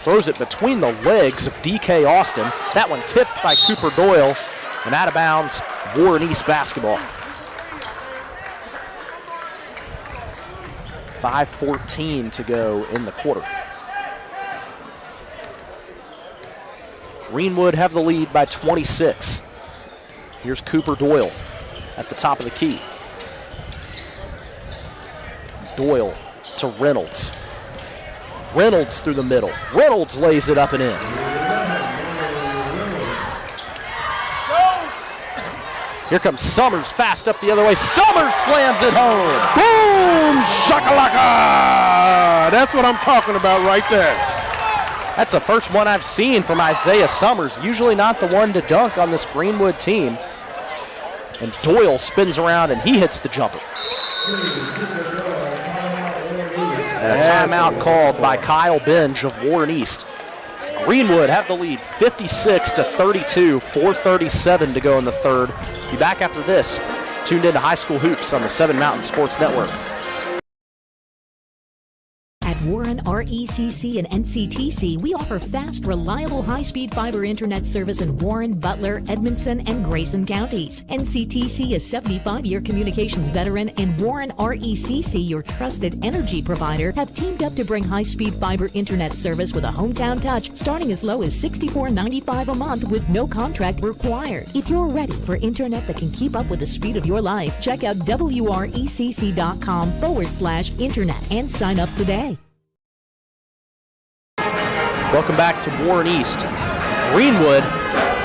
throws it between the legs of DK Austin. That one tipped by Cooper Doyle and out of bounds, Warren East basketball. 5:14 to go in the quarter. Greenwood have the lead by 26. Here's Cooper Doyle at the top of the key. Doyle to Reynolds. Reynolds through the middle. Reynolds lays it up and in. Here comes Summers fast up the other way. Summers slams it home. Boom! Shakalaka! That's what I'm talking about right there. That's the first one I've seen from Isaiah Summers. Usually not the one to dunk on this Greenwood team. And Doyle spins around and he hits the jumper. And a timeout called by Kyle Benge of Warren East. Greenwood have the lead 56-32, 4:37 to go in the third. Be back after this. Tuned into High School Hoops on the 7 Mountain Sports Network. At Warren RECC and NCTC, we offer fast, reliable, high-speed fiber internet service in Warren, Butler, Edmondson, and Grayson counties. NCTC, a 75-year communications veteran, and Warren RECC, your trusted energy provider, have teamed up to bring high-speed fiber internet service with a hometown touch starting as low as $64.95 a month with no contract required. If you're ready for internet that can keep up with the speed of your life, check out wrecc.com/internet and sign up today. Welcome back to Warren East. Greenwood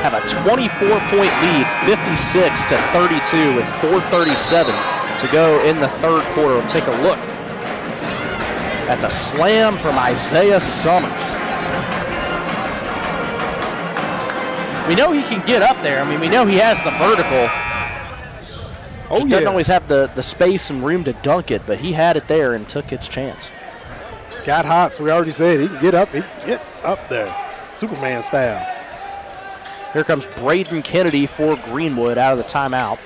have a 24-point lead, 56-32 with 4:37 to go in the third quarter. We'll take a look at the slam from Isaiah Summers. We know he can get up there. I mean, we know he has the vertical. Just doesn't always have the space and room to dunk it, but he had it there and took its chance. Got hops. We already said he can get up. He gets up there. Superman style. Here comes Braden Kennedy for Greenwood out of the timeout.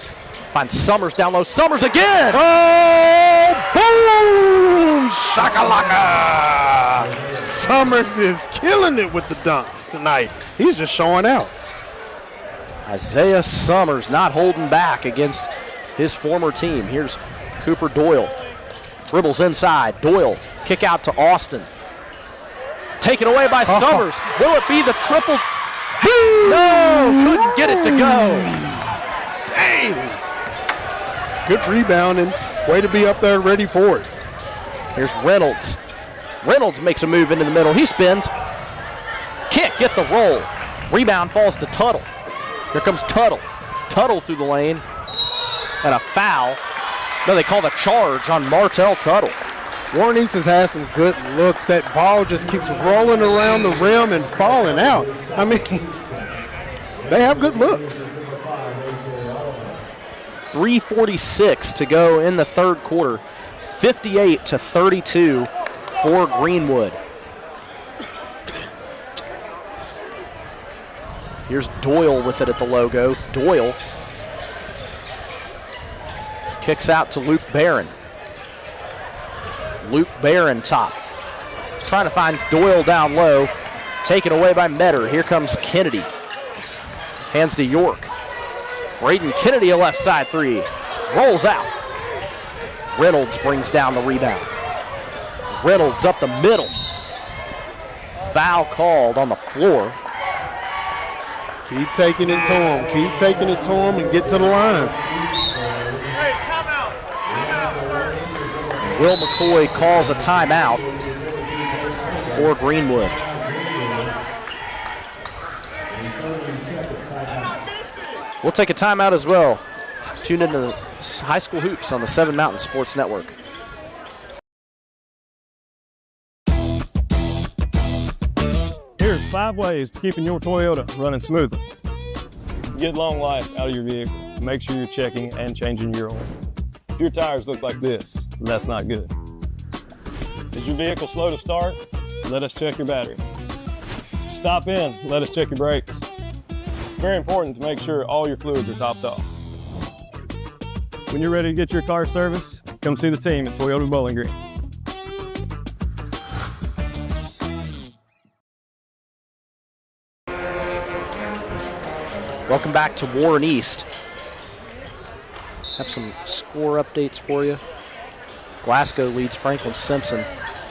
Finds Summers down low. Summers again! Oh, boom! Shakalaka! Summers is killing it with the dunks tonight. He's just showing out. Isaiah Summers not holding back against his former team. Here's Cooper Doyle. Dribbles inside. Doyle, kick out to Austin. Taken away by Summers. Will it be the triple? No, couldn't get it to go. Dang. Good rebounding. Way to be up there ready for it. Here's Reynolds. Reynolds makes a move into the middle. He spins. Can't get the roll. Rebound falls to Tuttle. Here comes Tuttle. Tuttle through the lane. And a foul. No, they call the charge on Martell Tuttle. Warren East has had some good looks. That ball just keeps rolling around the rim and falling out. I mean, they have good looks. 3:46 to go in the third quarter. 58-32 for Greenwood. Here's Doyle with it at the logo. Doyle kicks out to Luke Barron. Luke Barron top. Trying to find Doyle down low. Taken away by Metter. Here comes Kennedy. Hands to York. Braden Kennedy, a left side three. Rolls out. Reynolds brings down the rebound. Reynolds up the middle. Foul called on the floor. Keep taking it to him. Keep taking it to him and get to the line. Will McCoy calls a timeout for Greenwood. We'll take a timeout as well. Tune into High School Hoops on the 7 Mountain Sports Network. Here's 5 ways to keeping your Toyota running smoother. Get long life out of your vehicle. Make sure you're checking and changing your oil. If your tires look like this, that's not good. Is your vehicle slow to start? Let us check your battery. Stop in, let us check your brakes. It's very important to make sure all your fluids are topped off. When you're ready to get your car serviced, come see the team at Toyota Bowling Green. Welcome back to Warren East. Have some score updates for you. Glasgow leads Franklin Simpson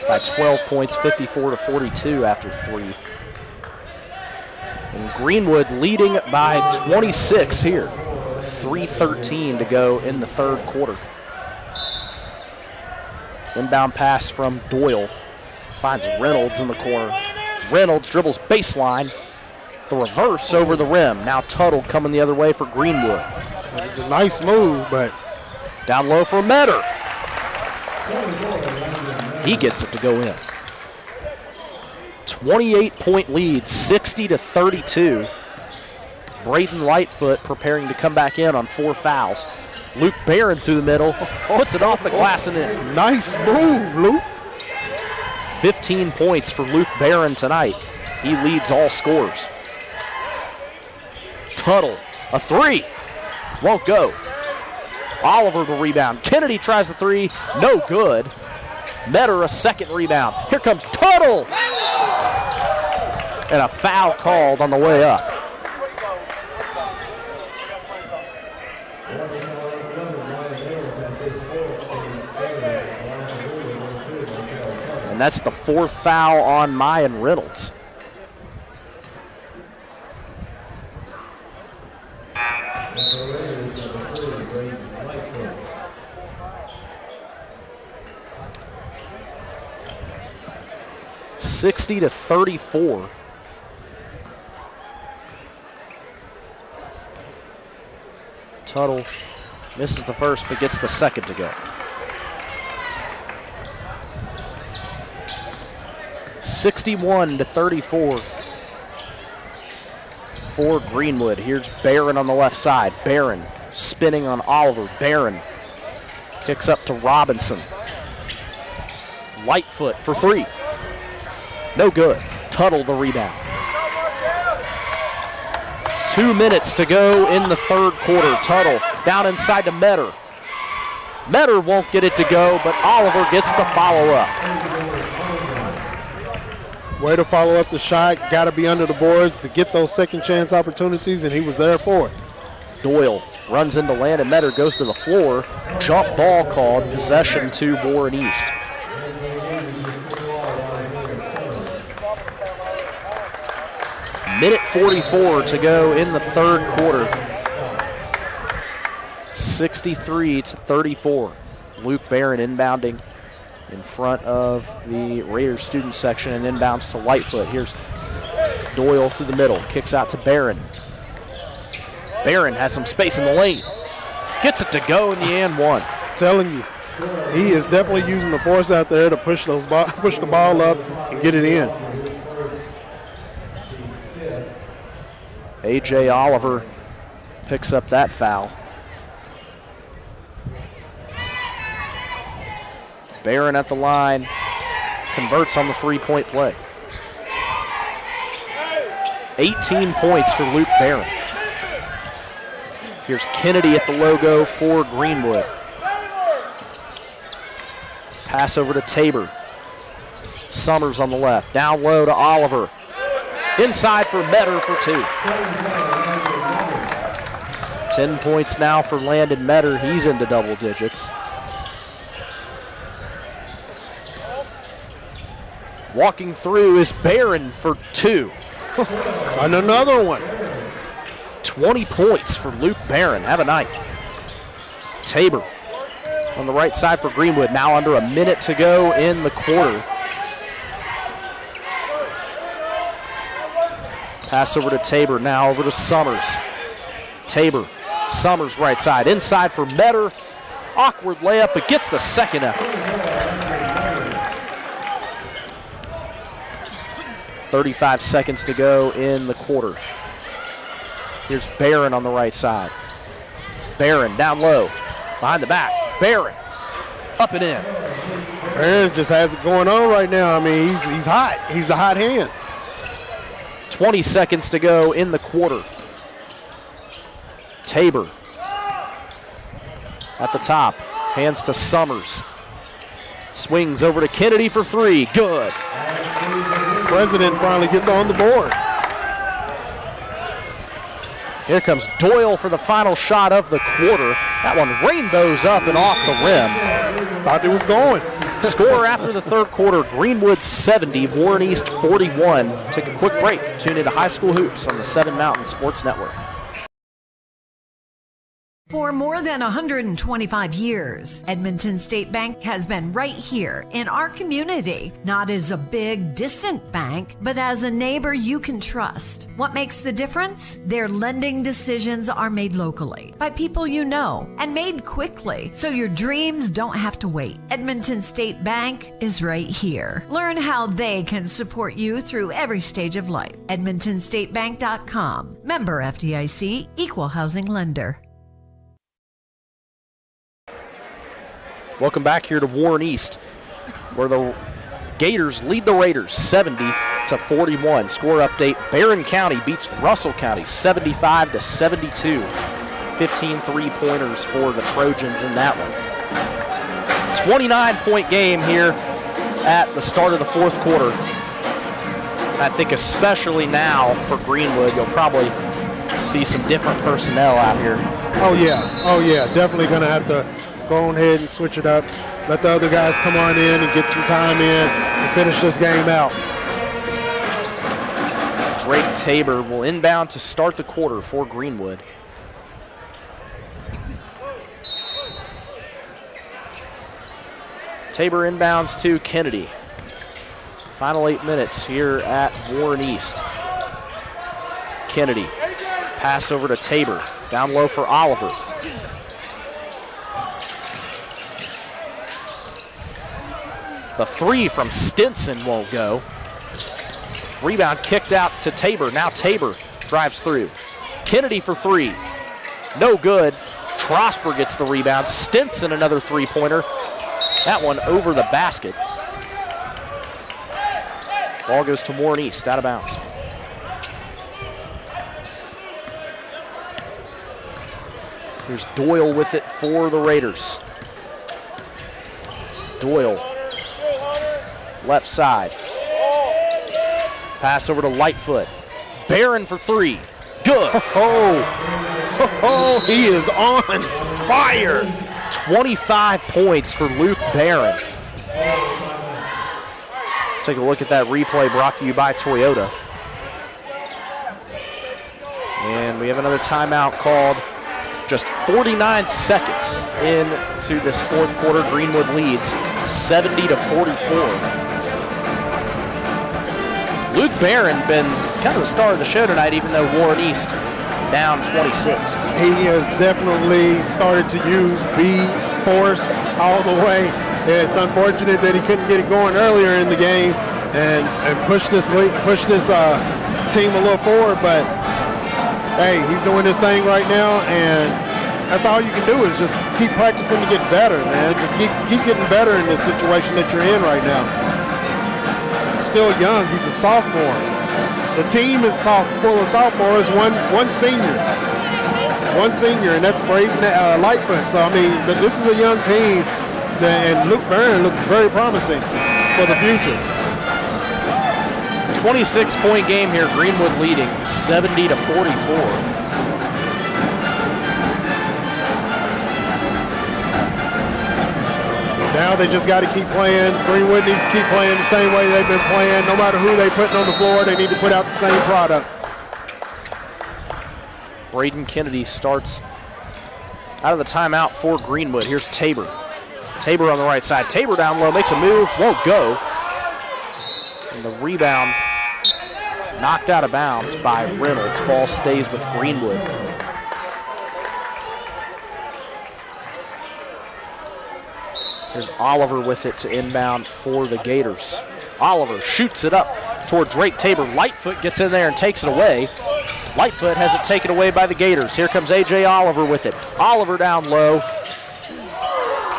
by 12 points, 54-42 after 3. And Greenwood leading by 26 here. 3:13 to go in the third quarter. Inbound pass from Doyle. Finds Reynolds in the corner. Reynolds dribbles baseline. The reverse over the rim. Now Tuttle coming the other way for Greenwood. It's a nice move, but down low for Metter. He gets it to go in. 28-point lead, 60-32. Braden Lightfoot preparing to come back in on 4 fouls. Luke Barron through the middle. Puts it off the glass and in. Nice move, Luke. 15 points for Luke Barron tonight. He leads all scorers. Tuttle, a 3. Won't go. Oliver the rebound. Kennedy tries the 3. No good. Metter a second rebound. Here comes Tuttle. And a foul called on the way up. And that's the 4th foul on Mayan Reynolds. (60-34). Tuttle misses the first but gets the second to go. 61-34 for Greenwood. Here's Barron on the left side. Barron spinning on Oliver. Barron kicks up to Robinson. Lightfoot for 3. No good. Tuttle the rebound. 2 minutes to go in the third quarter. Tuttle down inside to Metter. Metter won't get it to go, but Oliver gets the follow-up. Way to follow up the shot. Got to be under the boards to get those second chance opportunities, and he was there for it. Doyle runs into Landon Metter, goes to the floor. Jump ball called. Possession to Warren East. Minute 44 to go in the third quarter. 63-34. Luke Barron inbounding in front of the Raiders student section and inbounds to Lightfoot. Here's Doyle through the middle. Kicks out to Barron. Barron has some space in the lane. Gets it to go in the and one. Telling you, he is definitely using the force out there to push the ball up and get it in. A.J. Oliver picks up that foul. Barron at the line, converts on the 3-point play. 18 points for Luke Barron. Here's Kennedy at the logo for Greenwood. Pass over to Tabor. Summers on the left, down low to Oliver. Inside for Metter for 2. 10 points now for Landon Metter. He's into double digits. Walking through is Barron for 2. And another one. 20 points for Luke Barron. Have a night. Tabor on the right side for Greenwood. Now under a minute to go in the quarter. Pass over to Tabor, now over to Summers. Tabor, Summers right side. Inside for Metter. Awkward layup, but gets the second effort. 35 seconds to go in the quarter. Here's Barron on the right side. Barron down low, behind the back. Barron, up and in. Barron just has it going on right now. I mean, he's hot. He's the hot hand. 20 seconds to go in the quarter. Tabor at the top. Hands to Summers. Swings over to Kennedy for three. Good. President finally gets on the board. Here comes Doyle for the final shot of the quarter. That one rainbows up and off the rim. Thought it was going. Score after the third quarter, Greenwood 70, Warren East 41. Take a quick break. Tune into High School Hoops on the 7 Mountain Sports Network. For more than 125 years, Edmonton State Bank has been right here in our community, not as a big, distant bank, but as a neighbor you can trust. What makes the difference? Their lending decisions are made locally by people you know and made quickly, so your dreams don't have to wait. Edmonton State Bank is right here. Learn how they can support you through every stage of life. EdmontonStateBank.com. Member FDIC, Equal Housing Lender. Welcome back here to Warren East, where the Gators lead the Raiders 70-41. Score update, Barron County beats Russell County 75-72. 15 three-pointers for the Trojans in that one. 29-point game here at the start of the fourth quarter. I think especially now for Greenwood, you'll probably see some different personnel out here. Oh yeah, definitely going to have to go on ahead and switch it up. Let the other guys come on in and get some time in and finish this game out. Drake Tabor will inbound to start the quarter for Greenwood. Tabor inbounds to Kennedy. Final 8 minutes here at Warren East. Kennedy, pass over to Tabor. Down low for Oliver. The three from Stinson won't go. Rebound kicked out to Tabor. Now Tabor drives through. Kennedy for three. No good. Trosper gets the rebound. Stinson another three-pointer. That one over the basket. Ball goes to Warren East, out of bounds. Here's Doyle with it for the Raiders. Doyle, left side. Pass over to Lightfoot. Barron for three. Good. Oh, he is on fire. 25 points for Luke Barron. Take a look at that replay brought to you by Toyota. And we have another timeout called. Just 49 seconds into this fourth quarter. Greenwood leads 70-44. Luke Barron been kind of the star of the show tonight, even though Warren East down 26. He has definitely started to use B force all the way. It's unfortunate that he couldn't get it going earlier in the game and push this team a little forward, but hey, he's doing this thing right now, and that's all you can do is just keep practicing to get better, man. Just keep getting better in this situation that you're in right now. He's still young. He's a sophomore. The team is full of sophomores, one senior. One senior, and that's Braden Lightfoot. So, I mean, this is a young team, and Luke Barron looks very promising for the future. 26-point game here. Greenwood leading 70-44. Now they just got to keep playing. Greenwood needs to keep playing the same way they've been playing. No matter who they putting on the floor, they need to put out the same product. Braden Kennedy starts out of the timeout for Greenwood. Here's Tabor. Tabor on the right side. Tabor down low, makes a move, won't go. And the rebound knocked out of bounds by Reynolds. Ball stays with Greenwood. Here's Oliver with it to inbound for the Gators. Oliver shoots it up toward Drake Tabor. Lightfoot gets in there and takes it away. Lightfoot has it taken away by the Gators. Here comes A.J. Oliver with it. Oliver down low.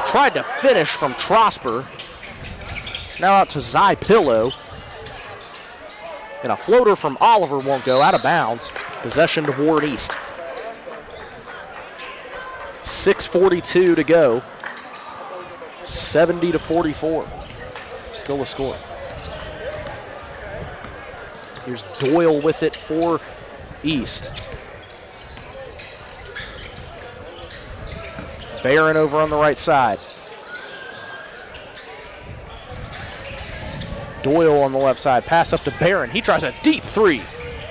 Tried to finish from Trosper. Now out to Zy Pillow. And a floater from Oliver won't go, out of bounds. Possession to Warren East. 6:42 to go. 70-44. Still a score. Here's Doyle with it for East. Barron over on the right side. Doyle on the left side. Pass up to Barron. He tries a deep three.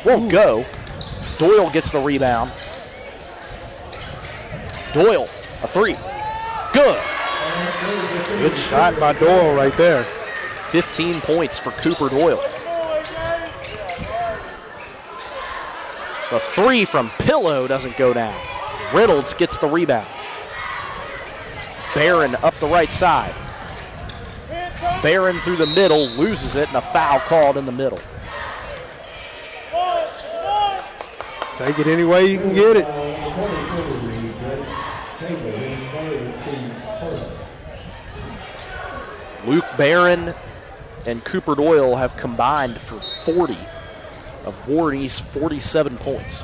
Won't go. Doyle gets the rebound. Doyle, a three. Good. Good shot by Doyle right there. 15 points for Cooper Doyle. The three from Pillow doesn't go down. Reynolds gets the rebound. Barron up the right side. Barron through the middle, loses it, and a foul called in the middle. Take it any way you can get it. Luke Barron and Cooper Doyle have combined for 40 of Warren East's 47 points.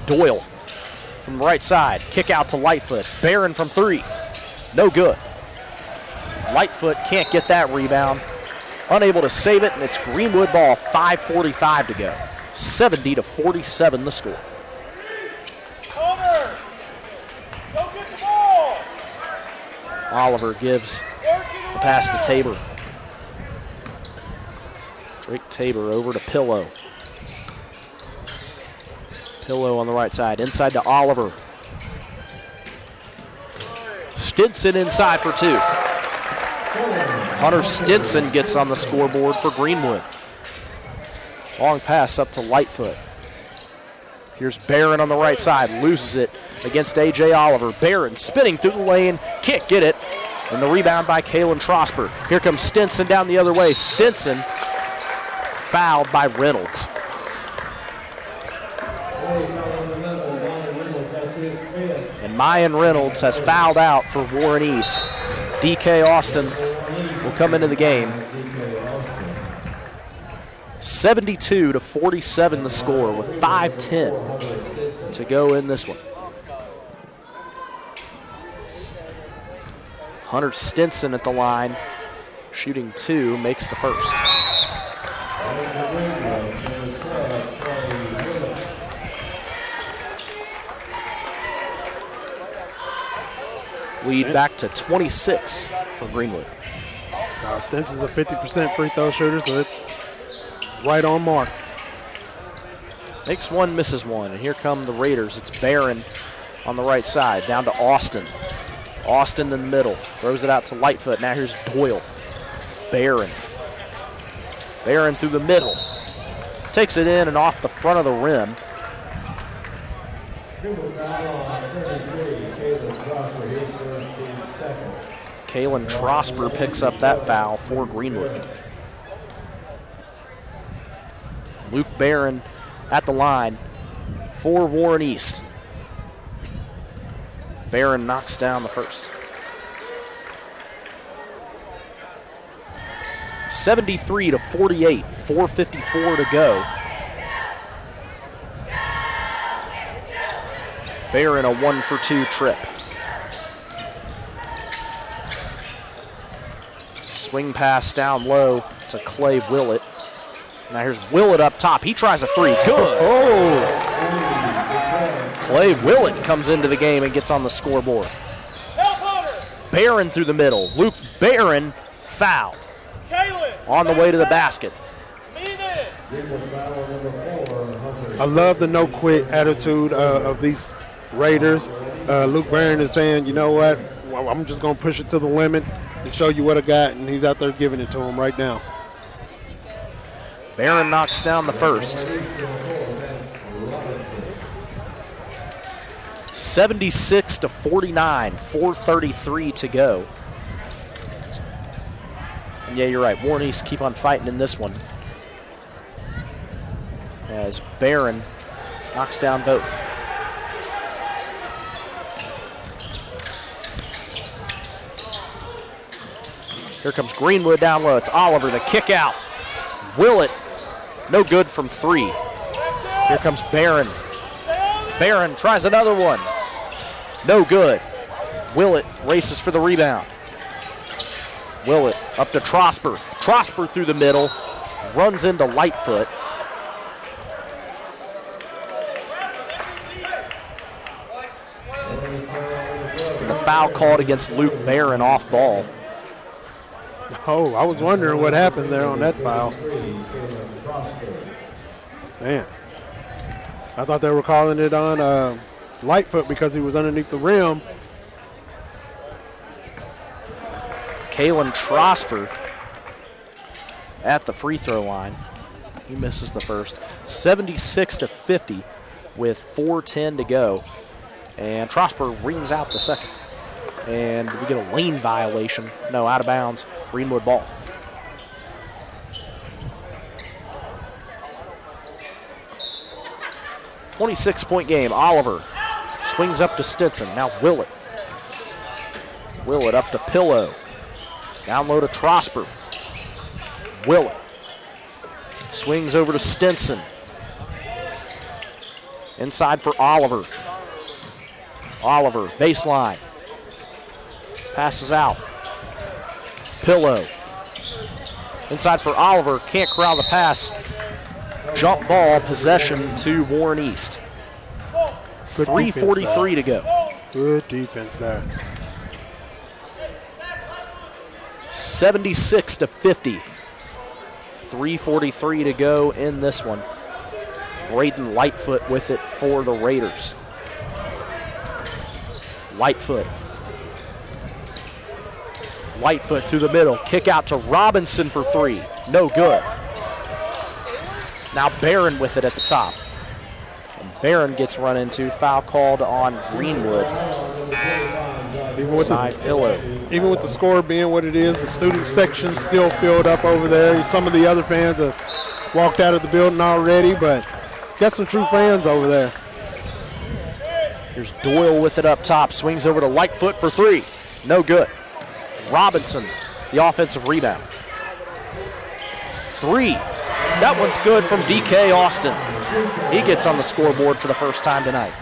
Doyle from the right side, kick out to Lightfoot. Barron from three, no good. Lightfoot can't get that rebound, unable to save it, and it's Greenwood ball, 5:45 to go. 70-47 the score. Oliver gives the pass to Tabor. Drake Tabor over to Pillow. Pillow on the right side, inside to Oliver. Stinson inside for two. Hunter Stinson gets on the scoreboard for Greenwood. Long pass up to Lightfoot. Here's Barron on the right side, loses it against A.J. Oliver. Barron spinning through the lane, can't get it, and the rebound by Kalen Trosper. Here comes Stinson down the other way. Stinson fouled by Reynolds. And Mayan Reynolds has fouled out for Warren East. DK Austin will come into the game. 72-47 the score with 5:10 to go in this one. Hunter Stinson at the line, shooting two, makes the first. Lead back to 26 for Greenwood. Stinson's a 50% free throw shooter, so it's right on mark. Makes one, misses one, and here come the Raiders. It's Barron on the right side, down to Austin. Austin in the middle, throws it out to Lightfoot. Now here's Doyle. Barron. Barron through the middle. Takes it in and off the front of the rim. Kalen Trosper picks up that foul for Greenwood. Luke Barron at the line for Warren East. Barron knocks down the first. 73-48, 4:54 to go. Barron a 1-for-2 trip. Swing pass down low to Clay Willett. Now here's Willett up top. He tries a three. Good. Oh! Clay Willett comes into the game and gets on the scoreboard. Barron through the middle. Luke Barron fouled. On the way to the basket. I love the no-quit attitude of these Raiders. Luke Barron is saying, you know what, well, I'm just going to push it to the limit and show you what I got, and he's out there giving it to him right now. Barron knocks down the first. 76-49, 4:33 to go. And yeah, you're right. Warren East keep on fighting in this one, as Barron knocks down both. Here comes Greenwood down low. It's Oliver, the kick out. Willett, no good from three. Here comes Barron. Barron tries another one. No good. Willett races for the rebound. Willett up to Trosper. Trosper through the middle. Runs into Lightfoot. And the foul called against Luke Barron off ball. Oh, I was wondering what happened there on that foul. Man. I thought they were calling it on Lightfoot because he was underneath the rim. Kalen Trosper at the free throw line. He misses the first. 76-50 with 4:10 to go. And Trosper rings out the second. And we get a lane violation. No, out of bounds. Greenwood ball. .26 game. Oliver swings up to Stinson. Now Willett. Willett up to Pillow. Down low to Trosper. Willett swings over to Stinson. Inside for Oliver. Oliver, baseline. Passes out. Pillow. Inside for Oliver. Can't corral the pass. Jump ball, possession to Warren East. 3:43 to go. Good defense there. 76-50. 3:43 to go in this one. Braden Lightfoot with it for the Raiders. Lightfoot. Lightfoot through the middle. Kick out to Robinson for three. No good. Now Barron with it at the top. And Barron gets run into. Foul called on Greenwood. Even with the score being what it is, the student section still filled up over there. Some of the other fans have walked out of the building already, but got some true fans over there. Here's Doyle with it up top. Swings over to Lightfoot for three. No good. Robinson, the offensive rebound. Three. That one's good from DK Austin. He gets on the scoreboard for the first time tonight.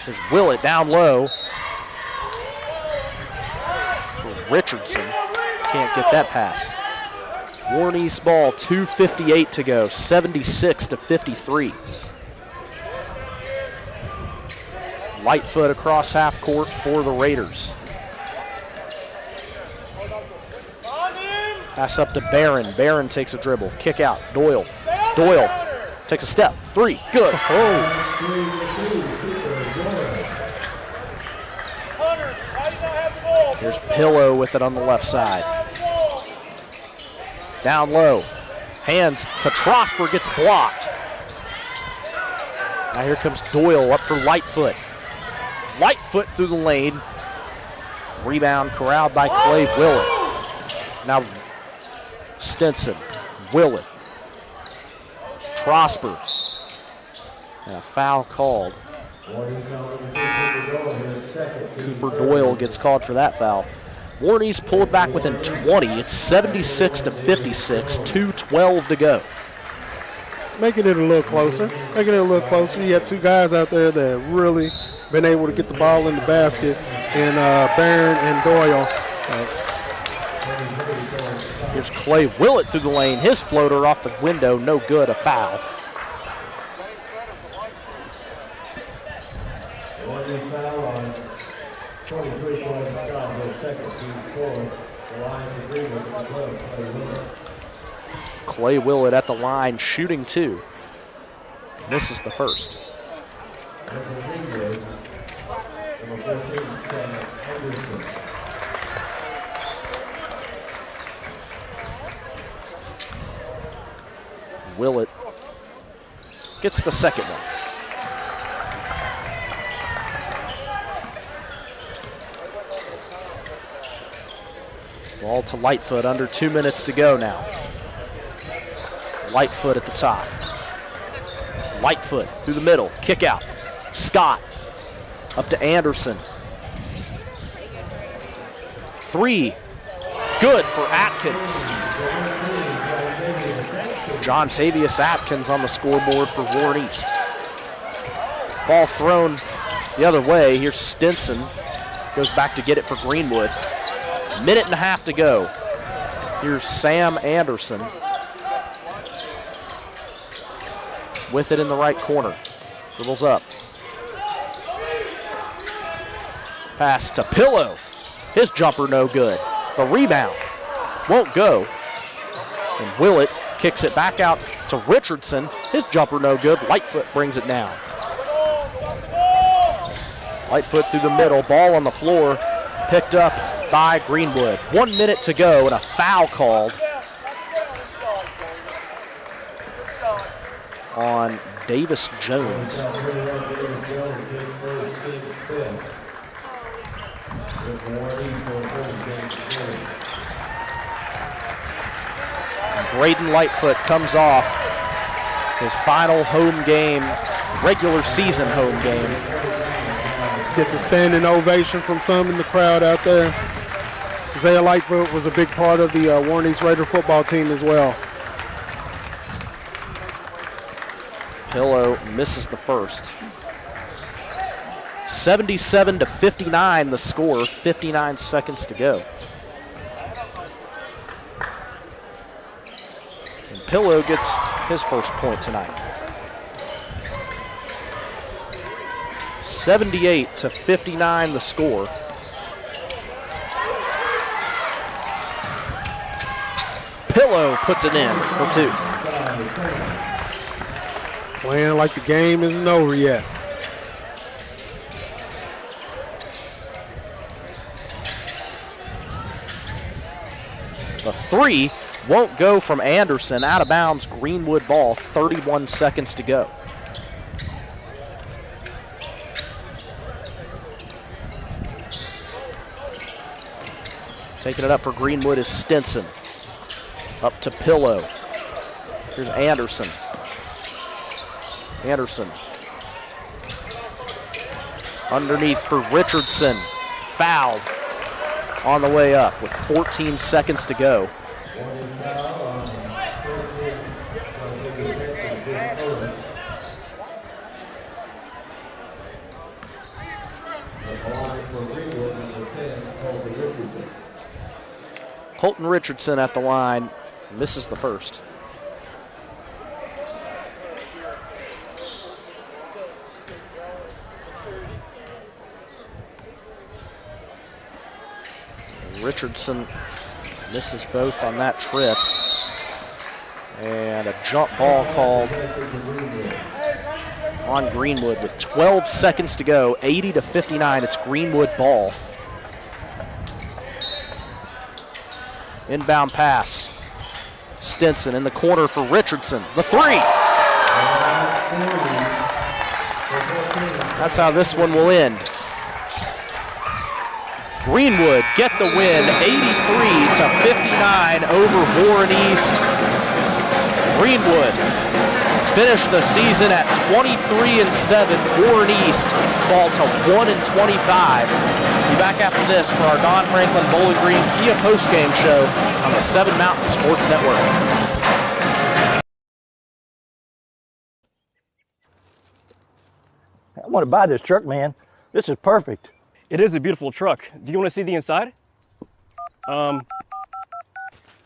There's Willett down low for Richardson. Can't get that pass. Warren East ball, 2:58 to go, 76-53. Lightfoot across half court for the Raiders. Pass up to Barron. Barron takes a dribble. Kick out. Doyle. Doyle takes a step. Three. Good. Here's Pillow with it on the left side. Down low. Hands to Trosper. Gets blocked. Now here comes Doyle up for Lightfoot. Lightfoot through the lane. Rebound corralled by Clay Willett. Now Stinson. Willett. Trosper. And a foul called. Cooper Doyle gets called for that foul. Warren East pulled back within 20. It's 76-56, 2:12 to go. Making it a little closer. You have two guys out there that have really been able to get the ball in the basket, and Barron and Doyle. Here's Clay Willett through the lane. His floater off the window, no good, a foul. Clay Willett at the line, shooting two. Misses the first. Willett gets the second one. Ball to Lightfoot, under 2 minutes to go now. Lightfoot at the top. Lightfoot through the middle, kick out. Scott up to Anderson. Three, good for Atkins. John Tavius Atkins on the scoreboard for Warren East. Ball thrown the other way. Here's Stinson. Goes back to get it for Greenwood. Minute and a half to go. Here's Sam Anderson with it in the right corner. Dribbles up. Pass to Pillow. His jumper no good. The rebound won't go. And Willett kicks it back out to Richardson. His jumper no good. Lightfoot brings it down. Lightfoot through the middle. Ball on the floor. Picked up by Greenwood. 1 minute to go and a foul called on Davis Jones. Braden Lightfoot comes off his final home game, regular season home game. Gets a standing ovation from some in the crowd out there. Isaiah Lightfoot was a big part of the Warren East Raider football team as well. Pillow misses the first. 77-59 the score, 59 seconds to go. And Pillow gets his first point tonight. 78-59 the score. Pillow puts it in for two. Playing like the game isn't over yet. The three won't go from Anderson. Out of bounds, Greenwood ball, 31 seconds to go. Taking it up for Greenwood is Stinson. Up to Pillow. Here's Anderson. Anderson. Underneath for Richardson. Fouled on the way up with 14 seconds to go. Colton Richardson at the line, misses the first. Richardson misses both on that trip. And a jump ball called on Greenwood with 12 seconds to go, 80-59. It's Greenwood ball. Inbound pass. Stinson in the corner for Richardson. The three. That's how this one will end. Greenwood get the win, 83-59 over Warren East. Greenwood finished the season at 23-7. Warren East fall to 1-25. Be back after this for our Don Franklin Bowling Green Kia postgame show on the 7 Mountain Sports Network. I want to buy this truck, man. This is perfect. It is a beautiful truck. Do you want to see the inside?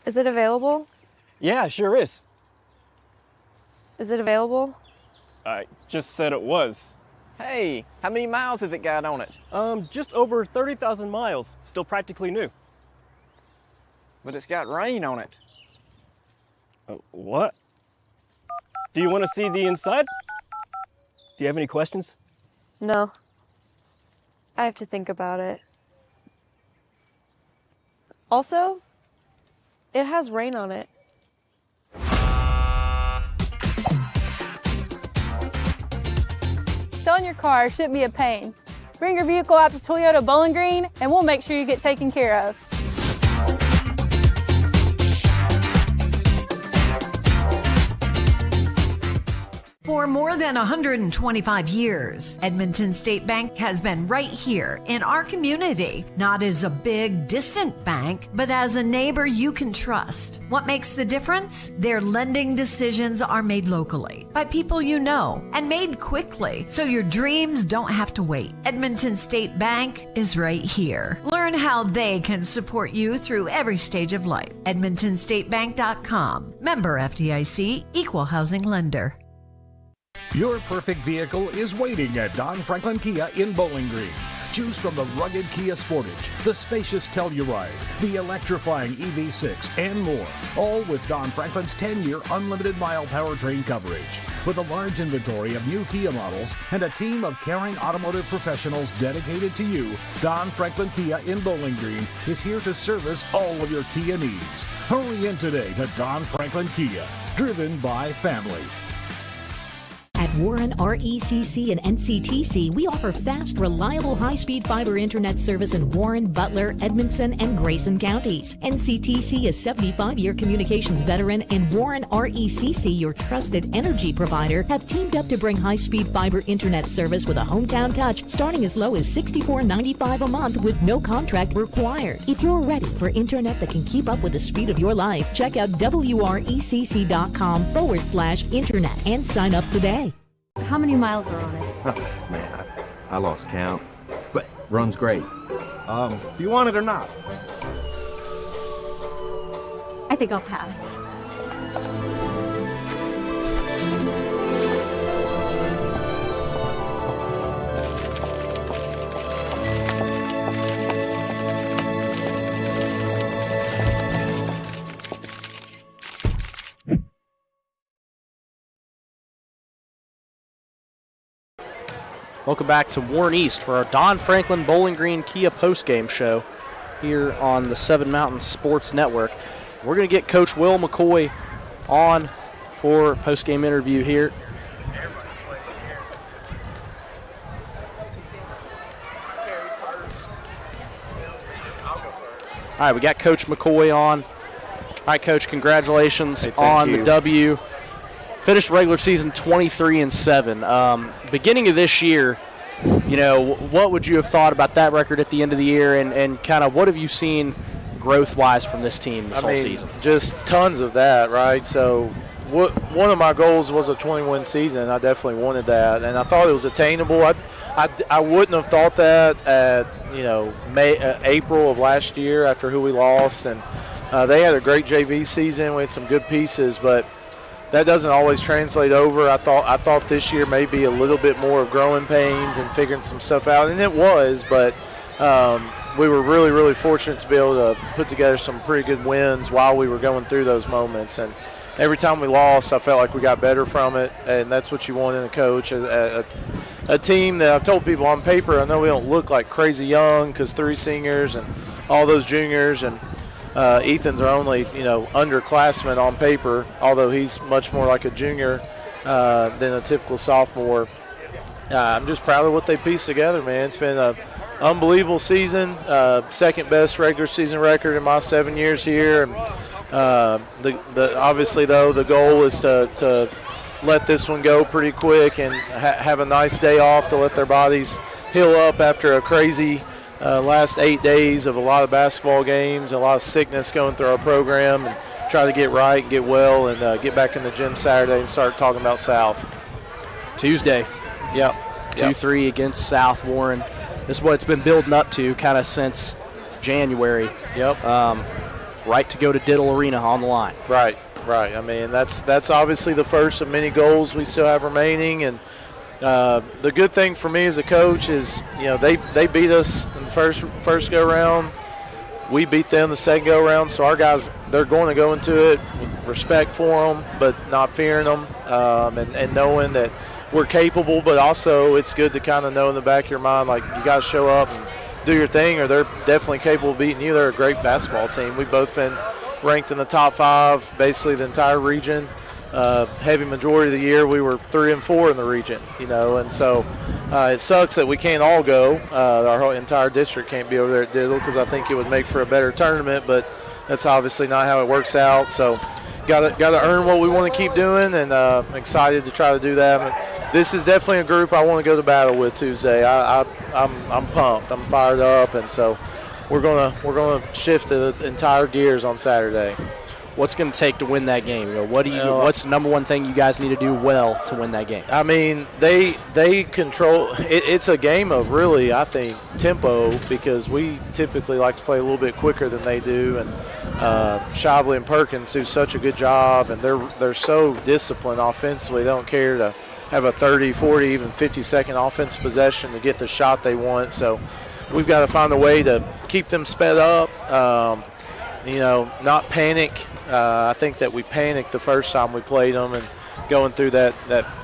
Is it available? Yeah, sure is. Is it available? I just said it was. Hey, how many miles has it got on it? Just over 30,000 miles. Still practically new. But it's got rain on it. What? Do you want to see the inside? Do you have any questions? No. I have to think about it. Also, it has rain on it. Selling your car shouldn't be a pain. Bring your vehicle out to Toyota Bowling Green and we'll make sure you get taken care of. For more more than 125 years, Edmonton State Bank has been right here in our community, not as a big, distant bank, but as a neighbor you can trust. What makes the difference? Their lending decisions are made locally by people you know and made quickly, so your dreams don't have to wait. Edmonton State Bank is right here. Learn how they can support you through every stage of life. EdmontonStateBank.com. Member FDIC, Equal Housing Lender. Your perfect vehicle is waiting at Don Franklin Kia in Bowling Green. Choose from the rugged Kia Sportage, the spacious Telluride, the electrifying EV6, and more. All with Don Franklin's 10-year unlimited mile powertrain coverage. With a large inventory of new Kia models and a team of caring automotive professionals dedicated to you, Don Franklin Kia in Bowling Green is here to service all of your Kia needs. Hurry in today to Don Franklin Kia, driven by family. At Warren RECC and NCTC, we offer fast, reliable, high-speed fiber internet service in Warren, Butler, Edmondson, and Grayson counties. NCTC is 75-year communications veteran, and Warren RECC, your trusted energy provider, have teamed up to bring high-speed fiber internet service with a hometown touch starting as low as $64.95 a month with no contract required. If you're ready for internet that can keep up with the speed of your life, check out wrecc.com/internet and sign up today. How many miles are on it? Man, I lost count, but runs great. Do you want it or not? I think I'll pass. Welcome back to Warren East for our Don Franklin Bowling Green Kia postgame show here on the Seven Mountains Sports Network. We're going to get Coach Will McCoy on for a postgame interview here. All right, we got Coach McCoy on. All right, Coach, congratulations on the W. Finished regular season 23-7. Beginning of this year, you know, what would you have thought about that record at the end of the year, and kind of what have you seen growth-wise from this team this whole season? Just tons of that, right? So one of my goals was a 20-win season. I definitely wanted that, and I thought it was attainable. I wouldn't have thought that at, you know, April of last year after who we lost, and they had a great JV season with some good pieces, but that doesn't always translate over. I thought this year may be a little bit more of growing pains and figuring some stuff out, and it was, but we were really, really fortunate to be able to put together some pretty good wins while we were going through those moments. And every time we lost, I felt like we got better from it, and that's what you want in a coach. A team that I've told people on paper, I know we don't look like crazy young because 3 seniors and all those juniors, and Ethan's our only, you know, underclassman on paper, although he's much more like a junior than a typical sophomore. I'm just proud of what they pieced together, man. It's been an unbelievable season, second best regular season record in my 7 years here. And, obviously, though, the goal is to let this one go pretty quick and have a nice day off to let their bodies heal up after a crazy last 8 days of a lot of basketball games, a lot of sickness going through our program, and try to get right and get well and get back in the gym Saturday and start talking about South. Tuesday. Yep. 2-3 against South Warren. This is what it's been building up to kind of since January. Yep. Right to go to Diddle Arena on the line. Right. I mean, that's obviously the first of many goals we still have remaining, and the good thing for me as a coach is, you know, they beat us in the first go-round. We beat them the second go-round, so our guys, they're going to go into it with respect for them, but not fearing them, and knowing that we're capable, but also it's good to kind of know in the back of your mind, like, you guys show up and do your thing, or they're definitely capable of beating you. They're a great basketball team. We've both been ranked in the top 5, basically the entire region. Heavy majority of the year we were 3 and 4 in the region, you know, and so it sucks that we can't all go. Our whole entire district can't be over there at Diddle because I think it would make for a better tournament, but that's obviously not how it works out. So got to earn what we want to keep doing, and I'm excited to try to do that. this is definitely a group I want to go to battle with Tuesday. I'm pumped. I'm fired up, and so we're gonna shift the entire gears on Saturday. What's going to take to win that game? What's the number one thing you guys need to do well to win that game? I mean, they control. It's a game of really, I think, tempo, because we typically like to play a little bit quicker than they do, and Shavley and Perkins do such a good job, and they're so disciplined offensively. They don't care to have a 30, 40, even 50-second offensive possession to get the shot they want. So we've got to find a way to keep them sped up. Not panic. I think that we panicked the first time we played them, and going through that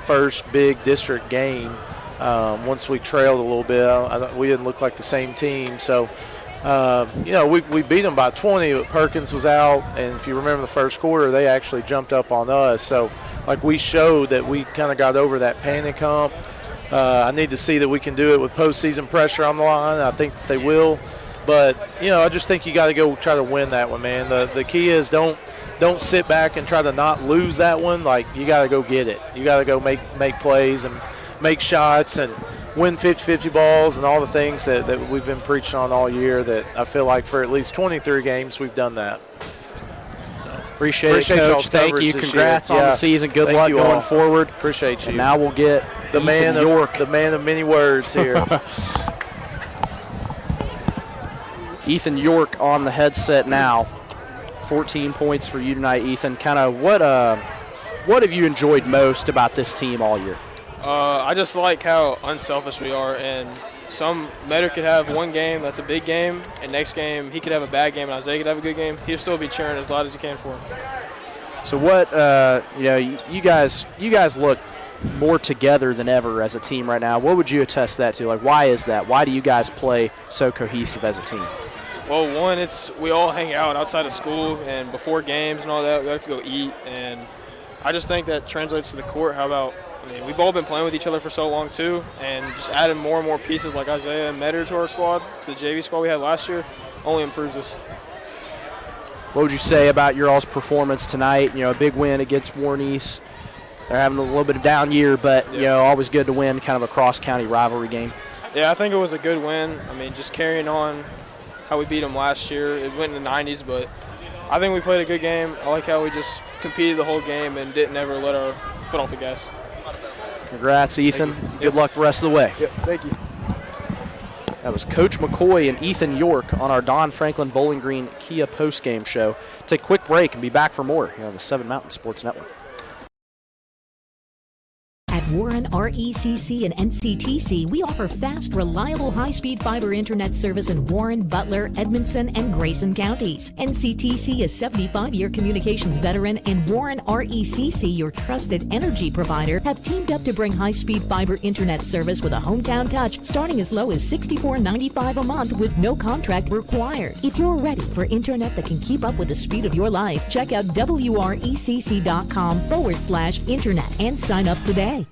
first big district game, once we trailed a little bit, we didn't look like the same team. So, we beat them by 20, but Perkins was out, and if you remember the first quarter, they actually jumped up on us. So, we showed that we kind of got over that panic hump. I need to see that we can do it with postseason pressure on the line. I think they will. But, I just think you got to go try to win that one, man. The key is don't sit back and try to not lose that one. You got to go get it. You got to go make plays and make shots and win 50-50 balls and all the things that we've been preaching on all year, that I feel like for at least 23 games we've done that. So appreciate it, Coach. Thank you. Congrats on the season. Good luck going forward. Appreciate you. And now we'll get the man of many words here. Ethan York on the headset now. 14 points for you tonight, Ethan. Kind of what have you enjoyed most about this team all year? I just like how unselfish we are, and some Metter could have one game that's a big game, and next game he could have a bad game, and Isaiah could have a good game. He'll still be cheering as loud as he can for him. So what you guys look more together than ever as a team right now. What would you attest that to? Why is that? Why do you guys play so cohesive as a team? Well, one, we all hang out outside of school and before games and all that. We like to go eat, and I just think that translates to the court. We've all been playing with each other for so long too, and just adding more and more pieces like Isaiah and Metter to our squad, to the JV squad we had last year, only improves us. What would you say about your all's performance tonight? A big win against Warren East. They're having a little bit of down year, but always good to win kind of a cross-county rivalry game. Yeah, I think it was a good win. Just carrying on how we beat them last year. It went in the 90s, but I think we played a good game. I like how we just competed the whole game and didn't ever let our foot off the gas. Congrats, Ethan. Good luck the rest of the way. Yep, thank you. That was Coach McCoy and Ethan York on our Don Franklin Bowling Green Kia postgame show. Take a quick break and be back for more here on the 7 Mountain Sports Network. At Warren RECC and NCTC, we offer fast, reliable, high-speed fiber internet service in Warren, Butler, Edmondson, and Grayson counties. NCTC is 75-year communications veteran, and Warren RECC, your trusted energy provider, have teamed up to bring high-speed fiber internet service with a hometown touch, starting as low as $64.95 a month with no contract required. If you're ready for internet that can keep up with the speed of your life, check out wrecc.com/internet and sign up today.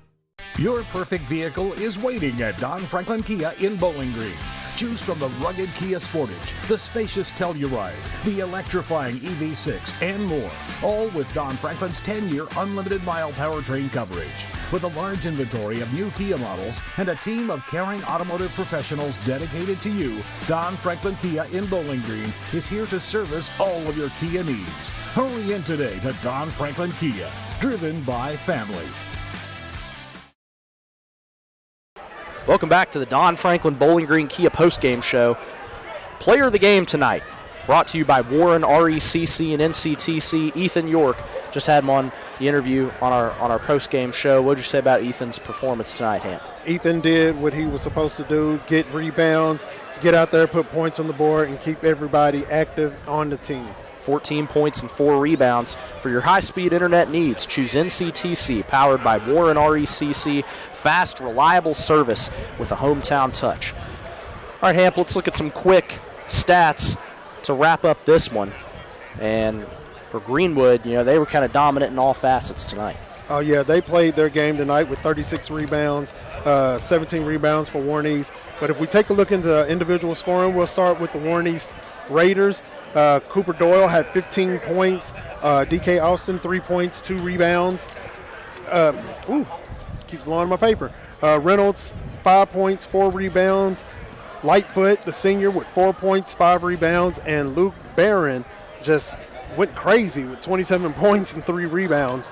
Your perfect vehicle is waiting at Don Franklin Kia in Bowling Green. Choose from the rugged Kia Sportage, the spacious Telluride, the electrifying EV6, and more. All with Don Franklin's 10-year unlimited mile powertrain coverage. With a large inventory of new Kia models and a team of caring automotive professionals dedicated to you, Don Franklin Kia in Bowling Green is here to service all of your Kia needs. Hurry in today to Don Franklin Kia, driven by family. Welcome back to the Don Franklin Bowling Green Kia postgame show. Player of the game tonight, brought to you by Warren RECC and NCTC. Ethan York, just had him on the interview on our postgame show. What did you say about Ethan's performance tonight, Ham? Ethan did what he was supposed to do: get rebounds, get out there, put points on the board, and keep everybody active on the team. 14 points and 4 rebounds. For your high-speed internet needs, choose NCTC, powered by Warren RECC. Fast, reliable service with a hometown touch. All right, Hamp, let's look at some quick stats to wrap up this one. And for Greenwood, they were kind of dominant in all facets tonight. Oh, yeah, they played their game tonight with 36 rebounds, 17 rebounds for Warren East. But if we take a look into individual scoring, we'll start with the Warren East Raiders. Cooper Doyle had 15 points. DK Austin, 3 points, 2 rebounds. keeps blowing my paper. Reynolds, 5 points, 4 rebounds. Lightfoot, the senior, with 4 points, 5 rebounds. And Luke Barron just went crazy with 27 points and 3 rebounds.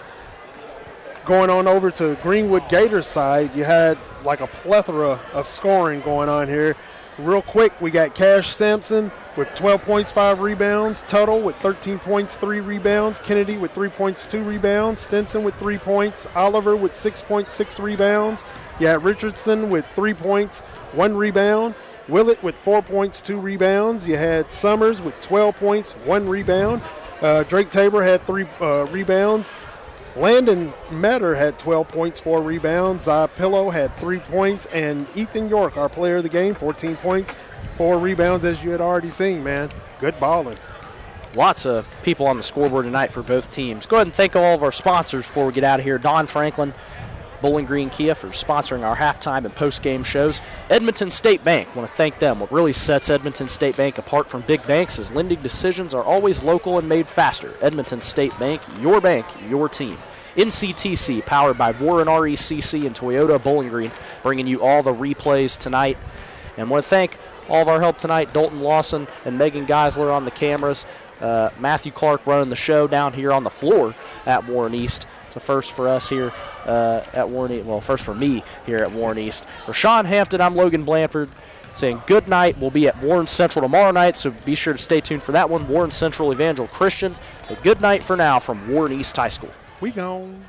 Going on over to Greenwood Gators side, you had like a plethora of scoring going on here. Real quick, we got Cash Sampson with 12 points, 5 rebounds. Tuttle with 13 points, 3 rebounds. Kennedy with 3 points, 2 rebounds. Stinson with 3 points. Oliver with 6 points, 6 rebounds. You had Richardson with 3 points, 1 rebound. Willett with 4 points, 2 rebounds. You had Summers with 12 points, 1 rebound. Drake Tabor had 3 rebounds. Landon Metter had 12 points, 4 rebounds. Pillow had 3 points. And Ethan York, our player of the game, 14 points, 4 rebounds, as you had already seen, man. Good balling. Lots of people on the scoreboard tonight for both teams. Go ahead and thank all of our sponsors before we get out of here. Don Franklin, Bowling Green Kia for sponsoring our halftime and post-game shows. Edmonton State Bank, want to thank them. What really sets Edmonton State Bank apart from big banks is lending decisions are always local and made faster. Edmonton State Bank, your team. NCTC, powered by Warren RECC and Toyota Bowling Green, bringing you all the replays tonight. And want to thank all of our help tonight, Dalton Lawson and Megan Geisler on the cameras, Matthew Clark running the show down here on the floor at Warren East. It's a first for us here at Warren East. Well, first for me here at Warren East. For Sean Hampton, I'm Logan Blanford saying good night. We'll be at Warren Central tomorrow night, so be sure to stay tuned for that one. Warren Central Evangel Christian. But good night for now from Warren East High School. We gone.